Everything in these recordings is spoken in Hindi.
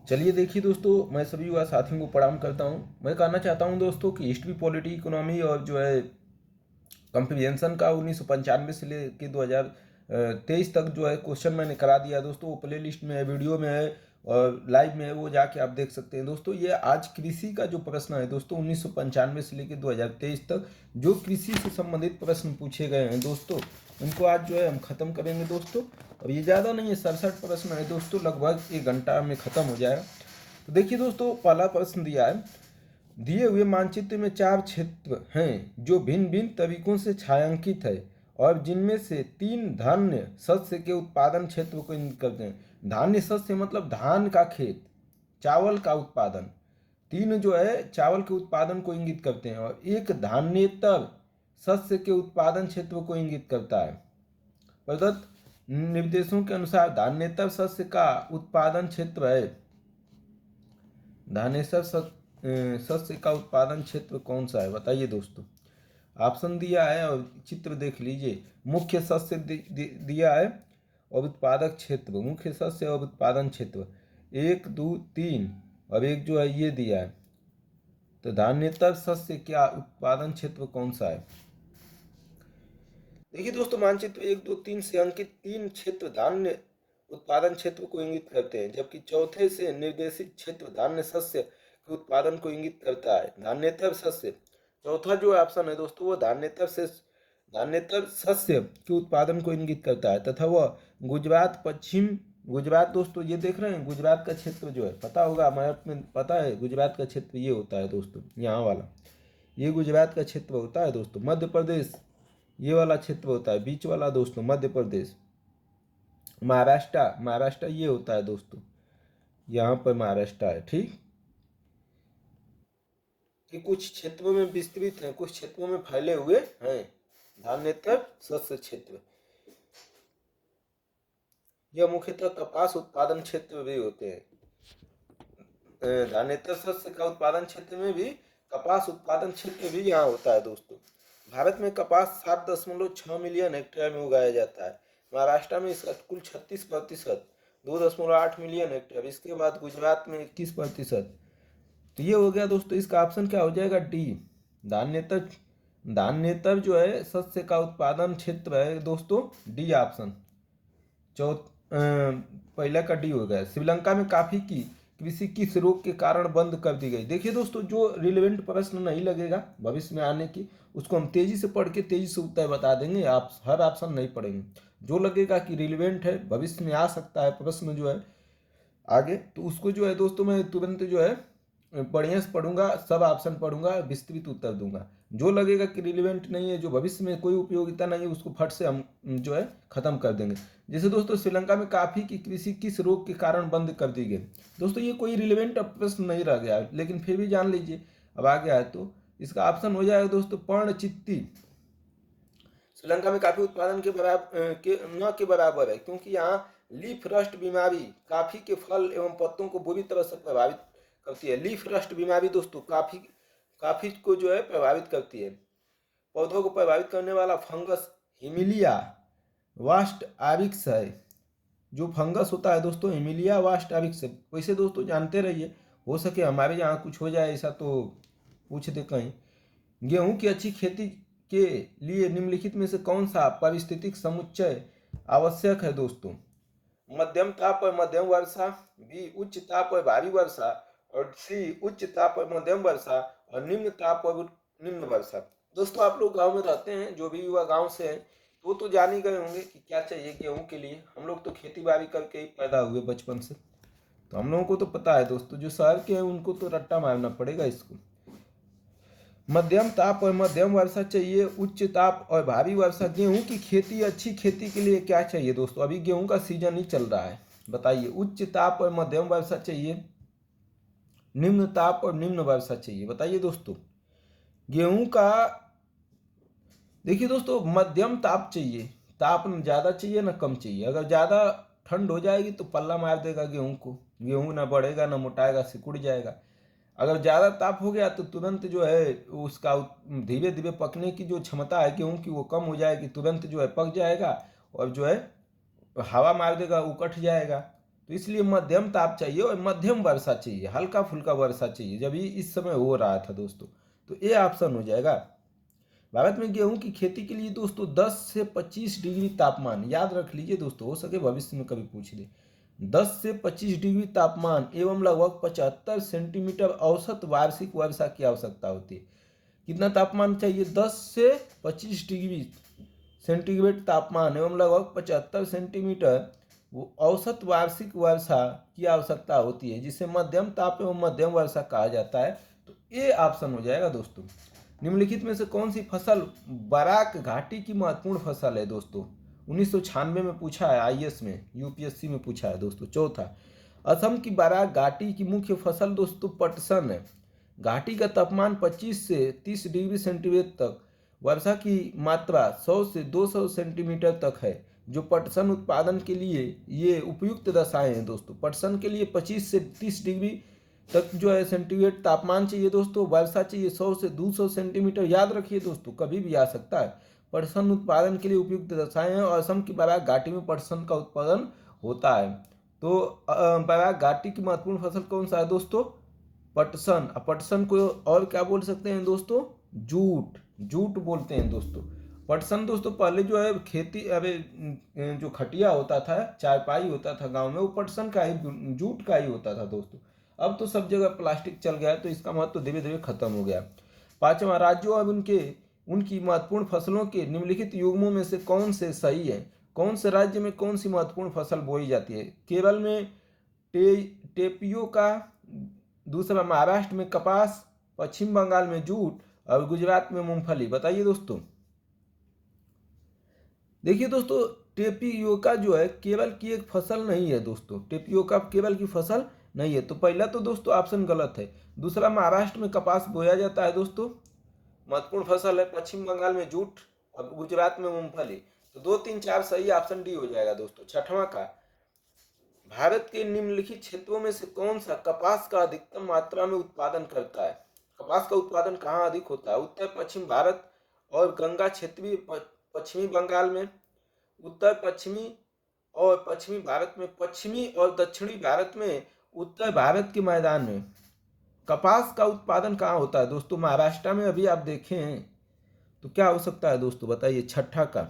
चलिए देखिए दोस्तों, मैं सभी युवा साथियों को प्रणाम करता हूं। मैं कहना चाहता हूं दोस्तों कि हिस्ट्री, पॉलिटी, इकोनॉमी और जो है कंप्रीहेंशन का 1995 से लेके 2023 तक जो है क्वेश्चन मैंने करा दिया दोस्तों। वो प्ले लिस्ट में है, वीडियो में है और लाइव में है, वो जाके आप देख सकते हैं दोस्तों। ये आज कृषि का जो प्रश्न है दोस्तों, 1995 से लेकर 2023 तक जो कृषि से संबंधित प्रश्न पूछे गए हैं दोस्तों, उनको आज जो है हम खत्म करेंगे दोस्तों। और ये ज़्यादा नहीं है, 67 प्रश्न है दोस्तों, लगभग 1 घंटा में ख़त्म हो जाएगा। तो देखिए दोस्तों, पहला प्रश्न दिया है, दिए हुए मानचित्र में 4 क्षेत्र हैं जो भिन्न भिन्न तरीकों से छायांकित है और जिनमें से 3 धान्य शस्य के उत्पादन क्षेत्र को इंगित करते हैं। धान्य शस्य मतलब धान का खेत, चावल का उत्पादन। 3 जो है चावल के उत्पादन को इंगित करते हैं और एक धान्येतर शस्य के उत्पादन क्षेत्र को इंगित करता है। प्रदत्त निर्देशों के अनुसार धान्येतर शस्य का उत्पादन क्षेत्र है, धानेसर शस्य का उत्पादन क्षेत्र कौन सा है, बताइए दोस्तों। ऑप्शन दिया है और चित्र देख लीजिए। मुख्य शस्य दिया है और उत्पादक क्षेत्र, मुख्य शस्य और उत्पादन क्षेत्र 1, 2, 3 और एक जो है ये दिया है। तो धान्येतर शस्य क्या उत्पादन क्षेत्र कौन सा है? देखिए दोस्तों, मानचित्र 1, 2, 3 से अंकित 3 क्षेत्र धान्य उत्पादन क्षेत्र को इंगित करते हैं, जबकि चौथे से निर्देशित क्षेत्र धान्य शस्य के उत्पादन को इंगित करता है। धान्येतर शस्य, चौथा जो ऑप्शन है दोस्तों, वो धान्येतर शस्य के उत्पादन को इंगित करता है तथा वह गुजरात, पश्चिम गुजरात दोस्तों, ये देख रहे हैं गुजरात का क्षेत्र जो है, पता होगा, मैप में पता है गुजरात का क्षेत्र ये होता है दोस्तों, यहाँ वाला ये गुजरात का क्षेत्र होता है दोस्तों। मध्य प्रदेश ये वाला क्षेत्र होता है, बीच वाला दोस्तों मध्य प्रदेश। महाराष्ट्र ये होता है दोस्तों, यहाँ पर महाराष्ट्र है। ठीक, कि कुछ क्षेत्रों में विस्तृत हैं, कुछ क्षेत्रों में फैले हुए हैं धान्येतर शस्य क्षेत्र। यह मुख्यतः कपास उत्पादन क्षेत्र भी होते हैं। धान्येतर शस्य का उत्पादन क्षेत्र में भी कपास उत्पादन क्षेत्र भी यहाँ होता है दोस्तों। भारत में कपास 7.6 मिलियन हेक्टेयर में उगाया जाता है। महाराष्ट्र में इसका कुल 36%, 2.8 मिलियन हेक्टेयर। इसके बाद गुजरात में 21%। तो ये हो गया दोस्तों, इसका ऑप्शन क्या हो जाएगा? डी, धान्येतर। धान्येतर जो है शस्य का उत्पादन क्षेत्र है दोस्तों, डी ऑप्शन। पहला का डी हो गया। श्रीलंका में कॉफी की कृषि किस रोग के कारण बंद कर दी गई? देखिए दोस्तों, जो रिलेवेंट प्रश्न नहीं लगेगा भविष्य में आने की, उसको हम तेजी से पढ़ के तेजी से उत्तर बता देंगे। आप हर ऑप्शन नहीं पढ़ेंगे, जो लगेगा कि रिलेवेंट है, भविष्य में आ सकता है प्रश्न जो है आगे, तो उसको जो है दोस्तों मैं तुरंत जो है बढ़िया से पढ़ूंगा, सब ऑप्शन पढ़ूंगा, विस्तृत उत्तर दूंगा। जो लगेगा कि रिलेवेंट नहीं है, जो भविष्य में कोई उपयोगिता नहीं है, उसको फट से हम जो है खत्म कर देंगे। जैसे दोस्तों, श्रीलंका में कॉफी की कृषि किस रोग के कारण बंद कर दी गई? दोस्तों ये कोई रिलेवेंट प्रश्न नहीं रह गया, लेकिन फिर भी जान लीजिए, अब आ गया है तो इसका ऑप्शन हो जाएगा दोस्तों पर्णचित्ती। श्रीलंका में काफी उत्पादन के बराबर है, क्योंकि यहाँ लीफ रस्ट बीमारी काफी के फल एवं पत्तों को बुरी तरह से प्रभावित करती है। लीफ रस्ट बीमारी दोस्तों काफी को जो है प्रभावित करती है। पौधों को प्रभावित करने वाला फंगस हिमिलिया वास्ट आविक्स है। जो फंगस होता है दोस्तों, हिमिलिया वास्ट आविक्स है। वैसे दोस्तों जानते रहिए, हो सके हमारे यहाँ कुछ हो जाए ऐसा तो पूछ दे कहीं। गेहूं की अच्छी खेती के लिए निम्नलिखित में से कौन सा पारिस्थितिक समुच्चय आवश्यक है दोस्तों? मध्यम ताप और मध्यम वर्षा, बी उच्च ताप और भारी वर्षा, और सी उच्च ताप और मध्यम वर्षा, और निम्न ताप और निम्न वर्षा। दोस्तों आप लोग गांव में रहते हैं, जो भी युवा गांव से हैं तो जान ही गए होंगे कि क्या चाहिए गेहूं के लिए। हम लोग तो खेती बाड़ी करके ही पैदा हुए बचपन से, तो हम लोगों को तो पता है दोस्तों। जो शहर के हैं उनको तो रट्टा मारना पड़ेगा इसको। मध्यम ताप और मध्यम वर्षा चाहिए, उच्च ताप और भारी वर्षा। गेहूं की खेती, अच्छी खेती के लिए क्या चाहिए दोस्तों? अभी गेहूं का सीजन ही चल रहा है, बताइए। उच्च ताप और मध्यम वर्षा चाहिए, निम्न ताप और निम्न वर्षा चाहिए, बताइए दोस्तों। गेहूं का देखिए दोस्तों, मध्यम ताप चाहिए, ताप न ज़्यादा चाहिए ना कम चाहिए। अगर ज़्यादा ठंड हो जाएगी तो पल्ला मार देगा गेहूं को, गेहूं ना बढ़ेगा ना मोटाएगा, सिकुड़ जाएगा। अगर ज़्यादा ताप हो गया तो तुरंत जो है उसका धीरे धीरे पकने की जो क्षमता है गेहूं की वो कम हो जाएगी, तुरंत जो है पक जाएगा और जो है हवा मार देगा, उकठ जाएगा। तो इसलिए मध्यम ताप चाहिए और मध्यम वर्षा चाहिए, हल्का फुल्का वर्षा चाहिए, जब ये इस समय हो रहा था दोस्तों। तो ये ऑप्शन हो जाएगा। भारत में गेहूं की खेती के लिए दोस्तों 10 से 25 डिग्री तापमान, याद रख लीजिए दोस्तों, हो सके भविष्य में कभी पूछ दे। 10 से 25 डिग्री तापमान एवं लगभग 75 सेंटीमीटर औसत वार्षिक वर्षा की आवश्यकता होती है। कितना तापमान चाहिए? 10 से 25 डिग्री सेंटीग्रेड तापमान एवं लगभग 75 सेंटीमीटर औसत वार्षिक वर्षा की आवश्यकता होती है, जिसे मध्यम ताप एवं मध्यम वर्षा कहा जाता है। तो ये ऑप्शन हो जाएगा दोस्तों। निम्नलिखित में से कौन सी फसल बराक घाटी की महत्वपूर्ण फसल है दोस्तों? 1996 में पूछा है, आईएएस में, यूपीएससी में पूछा है दोस्तों। चौथा, असम की बराक घाटी की मुख्य फसल दोस्तों पटसन है। घाटी का तापमान 25 से 30 डिग्री सेंटीग्रेड तक, वर्षा की मात्रा 100 से 200 सेंटीमीटर तक है, जो पटसन उत्पादन के लिए ये उपयुक्त दशाएं हैं दोस्तों। पटसन के लिए 25 से 30 डिग्री तक जो है सेंटीग्रेड तापमान चाहिए दोस्तों, वर्षा चाहिए 100 से 200 सेंटीमीटर। याद रखिए दोस्तों, कभी भी आ सकता है। पटसन उत्पादन के लिए उपयुक्त दशाएं हैं और असम की बराक घाटी में पटसन का उत्पादन होता है। तो बराक घाटी की महत्वपूर्ण फसल कौन सा है दोस्तों? पटसन। पटसन को और क्या बोल सकते हैं दोस्तों? जूट। जूट बोलते हैं दोस्तों। पटसन दोस्तों पहले जो है खेती, अरे जो खटिया होता था, चारपाई होता था गांव में, वो पटसन का ही, जूट का ही होता था दोस्तों। अब तो सब जगह प्लास्टिक चल गया है, तो इसका महत्व धीरे धीरे खत्म हो गया। पांचवा, राज्यों और उनकी महत्वपूर्ण फसलों के निम्नलिखित युग्मों में से कौन से सही है? कौन से राज्य में कौन सी महत्वपूर्ण फसल बोई जाती है? केरल में टेपियोका, दूसरा महाराष्ट्र में कपास, पश्चिम बंगाल में जूट और गुजरात में मूंगफली। बताइए दोस्तों। देखिए दोस्तों, टेपियोका जो है केरल की एक फसल नहीं है दोस्तों। टेपियोका केरल की फसल नहीं है। तो पहला तो दोस्तों ऑप्शन गलत है। दूसरा, महाराष्ट्र में कपास बोया जाता है दोस्तों, महत्वपूर्ण फसल है। पश्चिम बंगाल में जूट और गुजरात में मूंगफली। तो 2, 3, 4 सही, ऑप्शन डी हो जाएगा दोस्तों। छठवां का, भारत के निम्नलिखित क्षेत्रों में से कौन सा कपास का अधिकतम मात्रा में उत्पादन करता है? कपास का उत्पादन कहाँ अधिक होता है? उत्तर पश्चिम भारत और गंगा क्षेत्रीय पश्चिमी बंगाल में, उत्तर पश्चिमी और पश्चिमी भारत में, पश्चिमी और दक्षिणी भारत में, उत्तर भारत के मैदान में। कपास का उत्पादन कहाँ होता है दोस्तों? महाराष्ट्र में। अभी आप देखें तो क्या हो सकता है दोस्तों, बताइए। छठा का,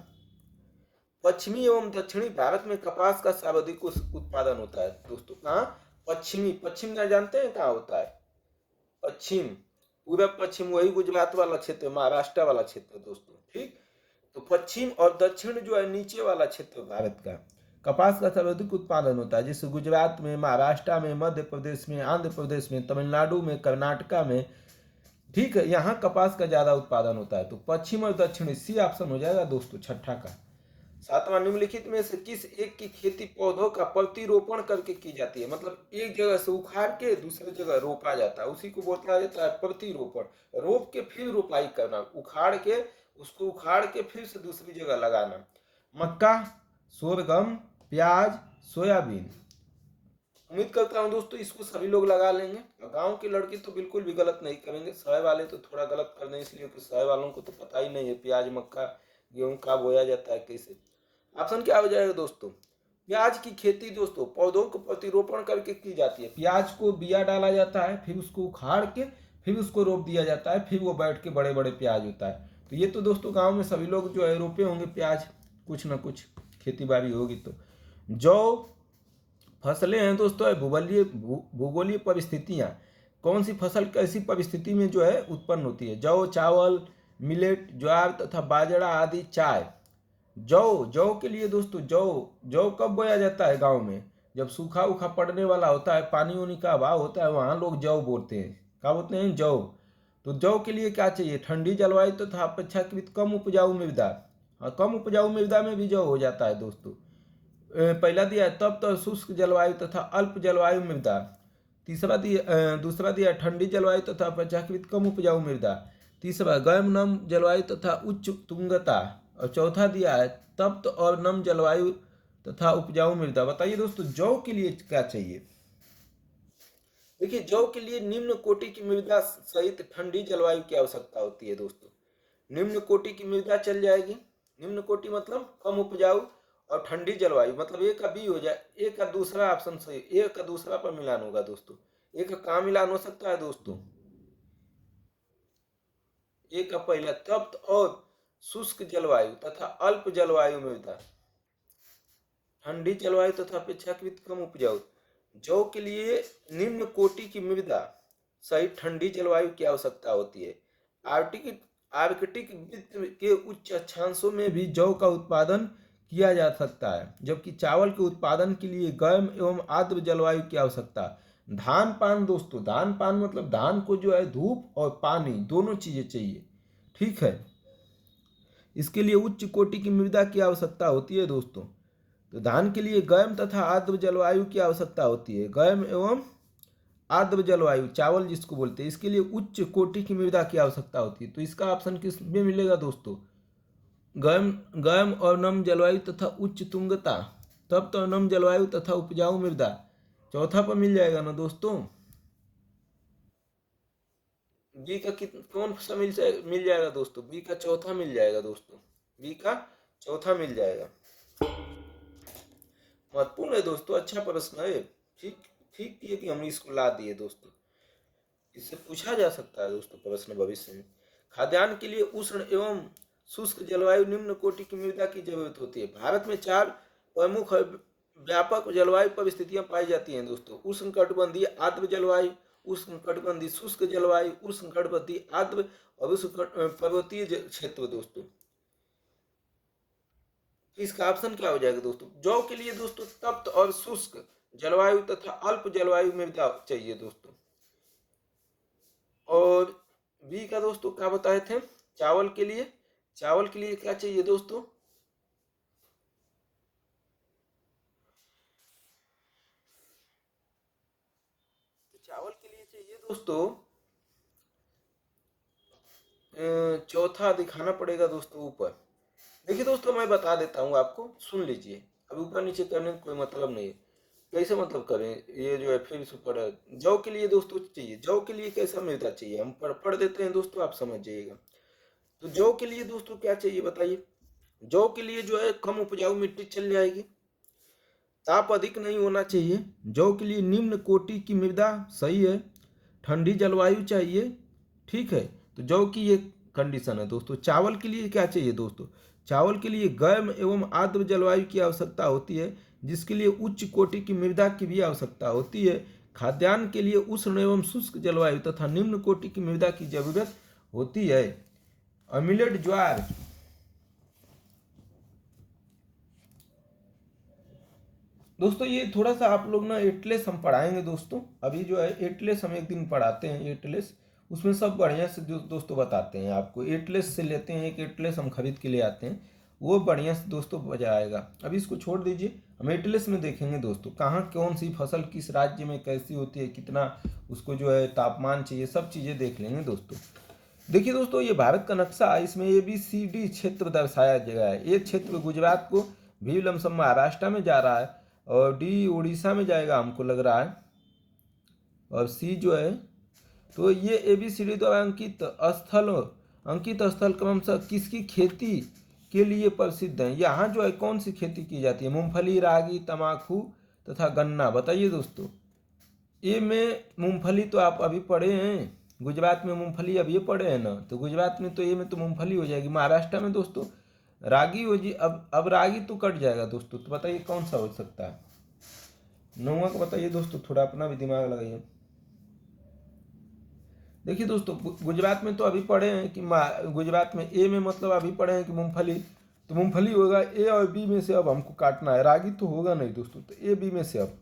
पश्चिमी एवं दक्षिणी भारत में कपास का सर्वाधिक उत्पादन होता है दोस्तों। कहाँ? पश्चिमी। पश्चिम क्या जानते हैं कहाँ होता है? पश्चिम, पूरा पश्चिम, वही गुजरात वाला क्षेत्र, महाराष्ट्र वाला क्षेत्र दोस्तों। ठीक, तो पश्चिम और दक्षिण जो है नीचे वाला क्षेत्र भारत का, कपास का सर्वाधिक उत्पादन होता है। जैसे गुजरात में, महाराष्ट्र में, मध्य प्रदेश में, आंध्र प्रदेश में, तमिलनाडु में, कर्नाटका में। ठीक है, यहाँ कपास का ज्यादा उत्पादन होता है। तो पश्चिम और दक्षिण, सी ऑप्शन हो जाएगा दोस्तों, छठा का। सातवां, निम्नलिखित में से किस एक की खेती पौधों का प्रतिरोपण करके की जाती है? मतलब एक जगह से उखाड़ के दूसरी जगह रोपा जाता है, उसी को बोला जाता है प्रतिरोपण। रोप के फिर रोपाई करना, उखाड़ के, उसको उखाड़ के फिर से दूसरी जगह लगाना। मक्का, सोरगम, प्याज, सोयाबीन। उम्मीद करता हूँ दोस्तों इसको सभी लोग लगा लेंगे। गांव के लड़के तो बिल्कुल भी गलत नहीं करेंगे, शहर वाले तो थोड़ा गलत कर दें, इसलिए कि शहर वालों को तो पता ही नहीं है प्याज, मक्का, गेहूं का बोया जाता है कैसे। ऑप्शन क्या हो जाएगा दोस्तों? प्याज की खेती दोस्तों पौधों को प्रतिरोपण करके की जाती है। प्याज को बिया डाला जाता है, फिर उसको उखाड़ के फिर उसको रोप दिया जाता है, फिर वो बैठ के बड़े बड़े प्याज होता है। तो ये तो दोस्तों गांव में सभी लोग जो है रोपे होंगे प्याज, कुछ ना कुछ खेती बाड़ी होगी। तो जौ फसलें हैं दोस्तों, भूगोलीय परिस्थितियाँ, कौन सी फसल कैसी परिस्थिति में जो है उत्पन्न होती है? जौ, चावल, मिलेट, ज्वार तथा बाजरा आदि। चाय, जौ के लिए दोस्तों, जौ कब बोया जाता है गांव में? जब सूखा उखा पड़ने वाला होता है, पानी उनी का अभाव होता है, वहां लोग जौ बोते हैं। क्या बोलते हैं? जौ। तो जौ के लिए क्या चाहिए? ठंडी जलवायु तथा अपेक्षाकृत कम उपजाऊ मृदा। हाँ, कम उपजाऊ मृदा में भी जौ हो जाता है दोस्तों। पहला दिया है तप्त और शुष्क जलवायु तथा अल्प जलवायु मृदा। दूसरा दिया ठंडी जलवायु तथा अपेक्षाकृत कम उपजाऊ मृदा। तीसरा गर्म नम जलवायु तथा उच्च तुंगता। और चौथा दिया है तप्त और नम जलवायु तथा उपजाऊ मृदा। बताइए दोस्तों जौ के लिए क्या चाहिए? देखिए, जौ के लिए निम्न कोटि की मृदा सहित ठंडी जलवायु की आवश्यकता होती है दोस्तों। निम्न कोटि की मृदा चल जाएगी। निम्न कोटि मतलब कम उपजाऊ और ठंडी जलवायु, मतलब ए का बी हो जाए, ए का दूसरा ऑप्शन सही, ए का दूसरा पर मिलान होगा दोस्तों। ए का कहाँ मिलान हो सकता है दोस्तों? ए का पहला, तप्त और शुष्क जलवायु तथा अल्प जलवायु मृदा, ठंडी जलवायु तथा अपेक्षाकृत कम उपजाऊ। जौ के लिए निम्न कोटि की मृदा सहित ठंडी जलवायु की आवश्यकता होती है। आर्कटिक आर्कटिक वृत्त के उच्च अक्षांशों में भी जौ का उत्पादन किया जा सकता है, जबकि चावल के उत्पादन के लिए गर्म एवं आर्द्र जलवायु की आवश्यकता है। धान पान दोस्तों, धान पान मतलब धान को जो है धूप और पानी दोनों चीजें चाहिए, ठीक है। इसके लिए उच्च कोटि की मृदा की आवश्यकता होती है दोस्तों। तो धान के लिए गर्म तथा आर्द्र जलवायु की आवश्यकता होती है, गर्म एवं आर्द्र जलवायु, चावल जिसको बोलते हैं, इसके लिए उच्च कोटि की मृदा की आवश्यकता होती है। तो इसका ऑप्शन किस में मिलेगा दोस्तों? गर्म गर्म और नम जलवायु तथा उच्च तुंगता, तप्त और नम जलवायु तथा उपजाऊ मृदा, चौथा पर मिल जाएगा ना दोस्तों। बी का कौन सा मिल जाएगा दोस्तों? बी का चौथा मिल जाएगा दोस्तों, बी का चौथा मिल जाएगा। महत्वपूर्ण है दोस्तों, अच्छा प्रश्न है, ठीक ठीक किए कि हम इसको ला दिए दोस्तों। इससे पूछा जा सकता है दोस्तों प्रश्न भविष्य में। खाद्यान्न के लिए उष्ण एवं शुष्क जलवायु निम्न कोटि की मृदा की जरूरत होती है। भारत में 4 प्रमुख व्यापक जलवायु परिस्थितियां पाई जाती हैं दोस्तों। उष्णकटिबंधीय आर्द्र जलवायु, उष्णकटिबंधीय शुष्क जलवायु, उष्णकटिबंधीय आर्द्र और पर्वतीय क्षेत्र दोस्तों। इसका ऑप्शन क्या हो जाएगा दोस्तों? जौ के लिए दोस्तों तप्त और शुष्क जलवायु तथा अल्प जलवायु मृदा चाहिए दोस्तों। और बी का दोस्तों क्या बताए थे? चावल के लिए, चावल के लिए क्या चाहिए दोस्तों? चावल के लिए चाहिए दोस्तों, चौथा दिखाना पड़ेगा दोस्तों ऊपर। देखिए दोस्तों मैं बता देता हूँ आपको, सुन लीजिए। अब ऊपर नीचे करने का कोई मतलब नहीं है। कैसे मतलब करें, ये जो है फिर ऊपर है। जौ के लिए दोस्तों चाहिए, जौ के लिए कैसा मृदा चाहिए हम पढ़ देते हैं दोस्तों, आप समझ जाइएगा। तो जौ के लिए दोस्तों क्या चाहिए बताइए? जौ के लिए जो है कम उपजाऊ मिट्टी चल जाएगी, ताप अधिक नहीं होना चाहिए, जौ के लिए निम्न कोटि की मृदा सही है, ठंडी जलवायु चाहिए, ठीक है। तो जौ की ये कंडीशन है दोस्तों। चावल के लिए क्या चाहिए दोस्तों? चावल के लिए गर्म एवं आर्द्र जलवायु की आवश्यकता होती है, जिसके लिए उच्च कोटि की मृदा की भी आवश्यकता होती है। खाद्यान्न के लिए उष्ण एवं शुष्क जलवायु तथा निम्न कोटि की मृदा की जरूरत होती है। मिलेट ज्वार, दोस्तों ये थोड़ा सा आप लोग ना एटलेस हम पढ़ाएंगे दोस्तों। अभी जो है एटलेस हम एक दिन पढ़ाते हैं, एटलेस उसमें सब बढ़िया से दोस्तों बताते हैं आपको। एटलेस से लेते हैं, एक एटलेस हम खरीद के ले आते हैं, वो बढ़िया से दोस्तों बजा आएगा। अभी इसको छोड़ दीजिए, हम एटलेस में देखेंगे दोस्तों कहाँ कौन सी फसल किस राज्य में कैसी होती है, कितना उसको जो है तापमान चाहिए, सब चीज़ें देख लेंगे दोस्तों। देखिए दोस्तों ये भारत का नक्शा है, इसमें ABCD क्षेत्र दर्शाया गया है। एक क्षेत्र गुजरात को भी लमसम महाराष्ट्र में जा रहा है, और डी उड़ीसा में जाएगा हमको लग रहा है, और सी जो है, तो ये ABCD द्वारा अंकित स्थल क्रमशः किसकी खेती के लिए प्रसिद्ध है? यहाँ जो है कौन सी खेती की जाती है? मूंगफली, रागी, तंबाकू तथा गन्ना। बताइए दोस्तों। ए में मूंगफली तो आप अभी पढ़े हैं, गुजरात में मूंगफली अब ये पढ़े हैं ना, तो गुजरात में तो ए में तो मूंगफली हो जाएगी। महाराष्ट्र में दोस्तों रागी हो जी, अब रागी तो कट जाएगा दोस्तों। तो बताइए कौन सा हो सकता है? नौवा का बताइए दोस्तों, थोड़ा अपना भी दिमाग लगाइए। देखिए दोस्तों गुजरात में तो अभी पढ़े हैं कि गुजरात में ए में मतलब अभी पढ़े हैं कि मूंगफली, तो मूंगफली होगा। ए और बी में से अब हमको काटना है, रागी तो होगा नहीं दोस्तों, तो ए बी में से अब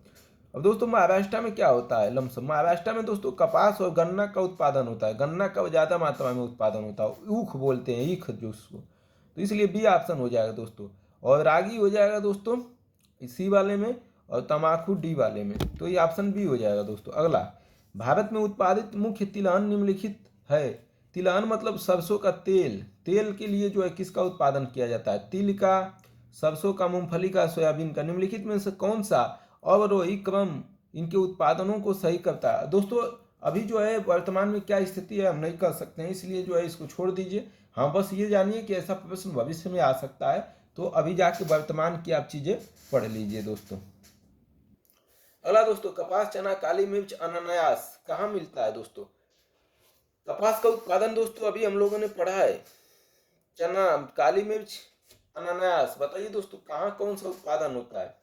दोस्तों महाराष्ट्र में क्या होता है? लमसम महाराष्ट्र में दोस्तों कपास और गन्ना का उत्पादन होता है, गन्ना का ज़्यादा मात्रा में उत्पादन होता है, ऊख बोलते हैं, ईख जो उसको, तो इसलिए बी ऑप्शन हो जाएगा दोस्तों। और रागी हो जाएगा दोस्तों सी वाले में, और तम्बाकू डी वाले में, तो ये ऑप्शन बी हो जाएगा दोस्तों। अगला, भारत में उत्पादित मुख्य तिलहन निम्नलिखित है। तिलहन मतलब सरसों का तेल, तेल के लिए जो है किसका उत्पादन किया जाता है? तिल का, सरसों का, मूंगफली का, सोयाबीन का। निम्नलिखित में से कौन सा अवरोही क्रम इनके उत्पादनों को सही करता है? दोस्तों अभी जो है वर्तमान में क्या स्थिति है हम नहीं कर सकते हैं, इसलिए जो है इसको छोड़ दीजिए। हाँ बस ये जानिए कि ऐसा प्रश्न भविष्य में आ सकता है, तो अभी जाके वर्तमान की आप चीजें पढ़ लीजिए दोस्तों। अगला दोस्तों, कपास, चना, काली मिर्च, अनानास कहाँ मिलता है दोस्तों? कपास का उत्पादन दोस्तों अभी हम लोगों ने पढ़ा है, चना, काली मिर्च, अनानास। बताइए दोस्तों कहाँ कौन सा उत्पादन होता है?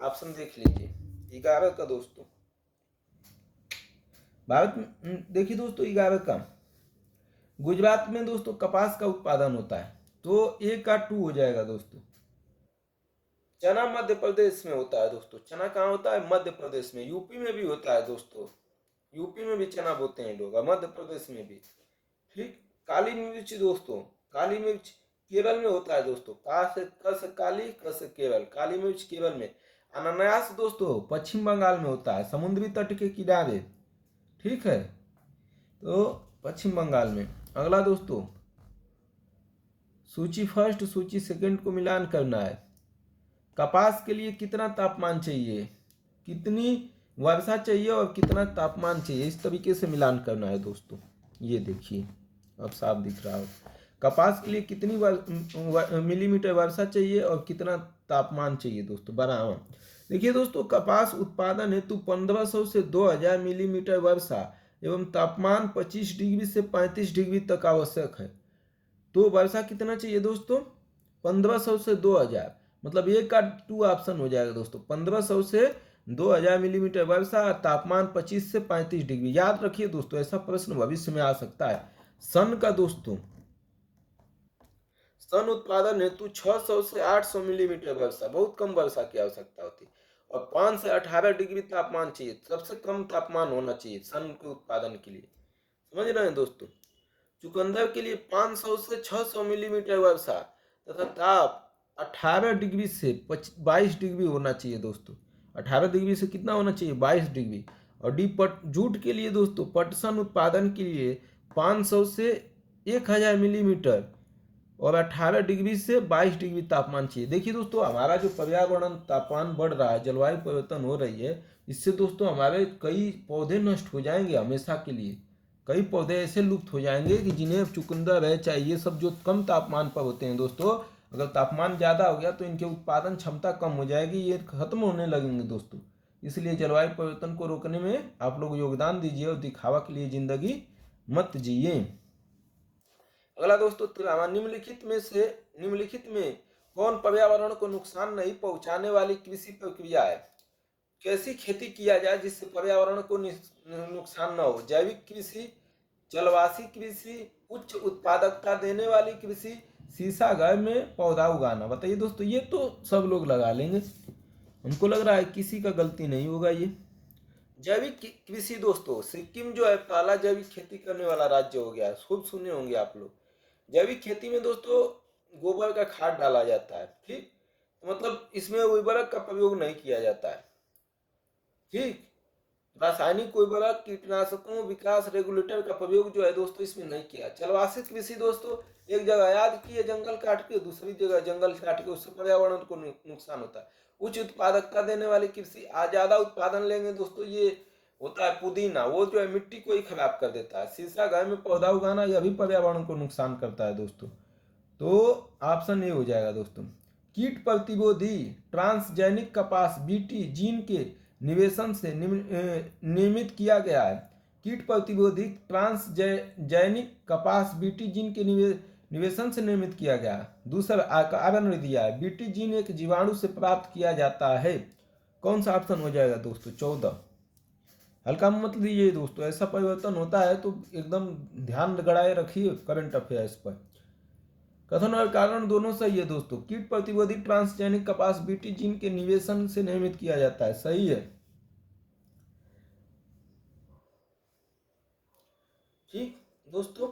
ऑप्शन देख लीजिए 11 का दोस्तों। भारत में देखिए दोस्तों 11 का गुजरात में दोस्तों कपास का उत्पादन होता है, तो ए का 2 हो जाएगा दोस्तों। चना मध्य प्रदेश में होता है दोस्तों। चना कहाँ होता है? मध्य प्रदेश में। यूपी में भी होता है दोस्तों, यूपी में भी चना बोते हैं लोग, मध्य प्रदेश में भी। ठीक। काली मिर्च दोस्तों, काली मिर्च केरल में होता है दोस्तों। कस काली, कस केरल, काली मिर्च केरल में। अनानास दोस्तों पश्चिम बंगाल में होता है, समुद्री तट के किनारे। ठीक है, तो पश्चिम बंगाल में। अगला दोस्तों, सूची फर्स्ट सूची सेकंड को मिलान करना है। कपास के लिए कितना तापमान चाहिए, कितनी वर्षा चाहिए और कितना तापमान चाहिए, इस तरीके से मिलान करना है दोस्तों। ये देखिए अब साफ दिख रहा हो। कपास के लिए कितनी मिलीमीटर वर्षा चाहिए और कितना तापमान चाहिए दोस्तों, बराबर। देखिए दोस्तों, कपास उत्पादन हेतु 1500 से 2000 मिलीमीटर वर्षा एवं तापमान 25 डिग्री से 35 डिग्री तक आवश्यक है। तो वर्षा कितना चाहिए दोस्तों? 1500 से 2000, मतलब ए का 2 ऑप्शन हो जाएगा दोस्तों। 1500 से 2000 मिलीमीटर वर्षा, तापमान 25 से 35 डिग्री। याद रखिए दोस्तों, ऐसा प्रश्न भविष्य में आ सकता है। सन का दोस्तों, सन उत्पादन हेतु 600 से 800 मिलीमीटर वर्षा, बहुत कम वर्षा की आवश्यकता होती है, और 5 से 18 डिग्री तापमान चाहिए। सबसे कम तापमान होना चाहिए सन के उत्पादन के लिए, समझ रहे हैं दोस्तों। चुकंदर के लिए 500 से 600 मिलीमीटर वर्षा तथा ताप 18 डिग्री से 22 डिग्री होना चाहिए दोस्तों। 18 डिग्री से कितना होना चाहिए? 22 डिग्री। और जूट के लिए दोस्तों, पटसन उत्पादन के लिए 500 से 1000 मिलीमीटर और 18 डिग्री से 22 डिग्री तापमान चाहिए। देखिए दोस्तों, हमारा जो पर्यावरण तापमान बढ़ रहा है, जलवायु परिवर्तन हो रही है, इससे दोस्तों हमारे कई पौधे नष्ट हो जाएंगे हमेशा के लिए। कई पौधे ऐसे लुप्त हो जाएंगे कि जिन्हें चुकंदर है, चाहे ये सब जो कम तापमान पर होते हैं दोस्तों, अगर तापमान ज़्यादा हो गया तो इनके उत्पादन क्षमता कम हो जाएगी, ये खत्म होने लगेंगे दोस्तों। इसलिए जलवायु परिवर्तन को रोकने में आप लोग योगदान दीजिए और दिखावा के लिए जिंदगी मत जिए। अगला दोस्तों, निम्नलिखित में कौन पर्यावरण को नुकसान नहीं पहुंचाने वाली कृषि प्रक्रिया है? कैसी खेती किया जाए जिससे पर्यावरण को नुकसान न हो? जैविक कृषि, जलवासी कृषि, उच्च उत्पादकता देने वाली कृषि, शीशा घर में पौधा उगाना। बताइए दोस्तों, ये तो सब लोग लगा लेंगे, हमको लग रहा है किसी का गलती नहीं होगा ये। जैविक कृषि दोस्तों, सिक्किम जो है पहला जैविक खेती करने वाला राज्य हो गया, खूब सुने होंगे आप लोग। जैविक खेती में दोस्तों गोबर का खाद डाला जाता है। ठीक, मतलब इसमें उर्वरक का प्रयोग नहीं किया जाता है। ठीक, रासायनिक उर्वरक, कीटनाशकों, विकास रेगुलेटर का प्रयोग जो है दोस्तों इसमें नहीं किया। जलवासी कृषि दोस्तों, एक जगह याद किए जंगल काट के, दूसरी जगह जंगल काट के, उससे पर्यावरण को नुकसान होता है। उच्च उत्पादकता देने वाली कृषि, ज्यादा उत्पादन लेंगे दोस्तों, ये होता है पुदीना, वो जो है मिट्टी को ही खराब कर देता है। शीशा घर में पौधा उगाना, यह भी पर्यावरण को नुकसान करता है दोस्तों। तो ऑप्शन ए हो जाएगा दोस्तों। कीट प्रतिरोधी ट्रांसजेनिक कपास बीटी जीन के निवेशन से निर्मित किया गया है। कीट प्रतिरोधी ट्रांसजेनिक कपास बीटी जीन के निवेशन से निर्मित किया गया है। दूसरा कारण दिया है, बीटी जीन एक जीवाणु से प्राप्त किया जाता है। कौन सा ऑप्शन हो जाएगा दोस्तों? 14। हल्का मत लीजिए दोस्तों, ऐसा परिवर्तन होता है तो एकदम ध्यान गड़ाए रखिए करंट अफेयर्स पर। कथन और कारण दोनों सही है दोस्तों। कीट प्रतिरोधी ट्रांसजेनिक कपास बीटी जीन के निवेशन से निर्मित किया जाता है, सही है। ठीक दोस्तों,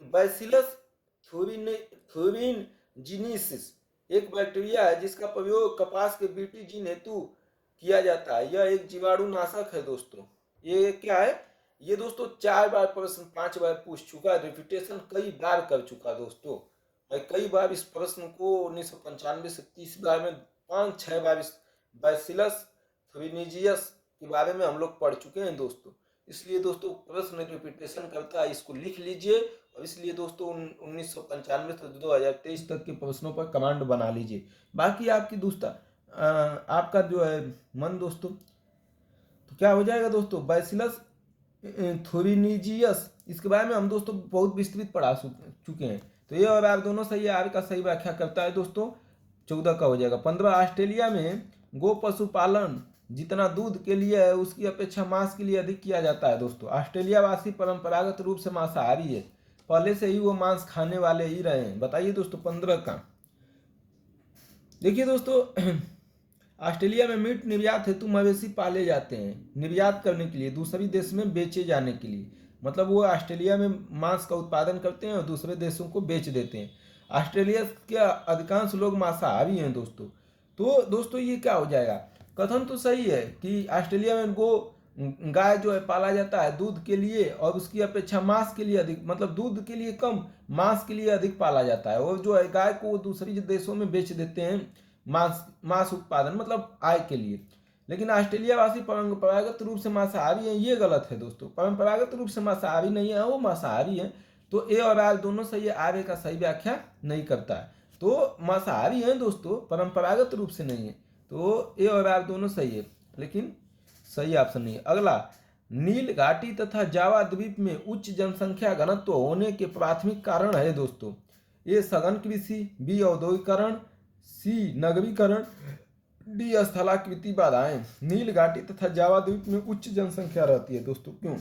बैसिलस थ्यूरिनजिनेसिस एक बैक्टीरिया है जिसका प्रयोग कपास के बीटी जीन हेतु किया जाता है। यह एक जीवाणु नाशक है दोस्तों। ये क्या है? ये दोस्तों 4 बार प्रश्न 5 बार पूछ चुका है, रिपीटेशन कई बार कर चुका दोस्तों। मैं कई बार इस प्रश्न को 1995 से 30 बार में 5-6 बार इस बैसिलस थ्यूरिनजिनेसिस के बारे में हम लोग पढ़ चुके हैं दोस्तों। इसलिए दोस्तों प्रश्न रिपीटेशन करता है, इसको लिख लीजिए अब इसलिए दोस्तों 1995 से 2023 तक के प्रश्नों पर कमांड बना लीजिए। बाकी आपकी आपका जो है मन दोस्तों, तो क्या हो जाएगा दोस्तों, बैसिलस थोरिनिजियस, इसके बारे में हम दोस्तों बहुत विस्तृत पढ़ा चुके हैं। तो ये और आर दोनों सही है, आर का सही व्याख्या करता है दोस्तों 14 का हो जाएगा। 15 ऑस्ट्रेलिया में गो पशुपालन जितना दूध के लिए है उसकी अपेक्षा मांस के लिए अधिक किया जाता है दोस्तों। ऑस्ट्रेलिया वासी परंपरागत रूप से मांसाहारी है, पहले से ही वो मांस खाने वाले ही रहे हैं। बताइए दोस्तों 15 का। देखिए दोस्तों ऑस्ट्रेलिया में मीट निर्यात हेतु मवेशी पाले जाते हैं निर्यात करने के लिए, दूसरे देश में बेचे जाने के लिए। मतलब वो ऑस्ट्रेलिया में मांस का उत्पादन करते हैं और दूसरे देशों को बेच देते हैं। ऑस्ट्रेलिया के अधिकांश लोग मांसाहारी हैं दोस्तों। तो दोस्तों ये क्या हो जाएगा, कथन तो सही है कि ऑस्ट्रेलिया में गाय जो है पाला जाता है दूध के लिए, और उसकी अपेक्षा मांस के लिए अधिक, मतलब दूध के लिए कम मांस के लिए अधिक पाला जाता है। और जो है गाय को दूसरी देशों में बेच देते हैं मांस उत्पादन, मतलब आय के लिए। लेकिन ऑस्ट्रेलिया वासी परंपरागत रूप से मांसाहारी हैं, ये गलत है दोस्तों। परंपरागत रूप से मांसाहारी नहीं है, वो मांसाहारी है। तो ए और आर दोनों सही है, आर ए का सही व्याख्या नहीं करता है। तो मांसाहारी हैं दोस्तों, परंपरागत रूप से नहीं है। तो ए और आर दोनों सही है, लेकिन सही ऑप्शन नहीं है। अगला, नील घाटी तथा जावा द्वीप में उच्च जनसंख्या घनत्व होने के प्राथमिक कारण है दोस्तों। ए सघन कृषि, बी औद्योगिकरण, सी नगरीकरण, डी स्थलाकृति बाधाएं। नील घाटी तथा जावा द्वीप में उच्च जनसंख्या रहती है दोस्तों, क्यों?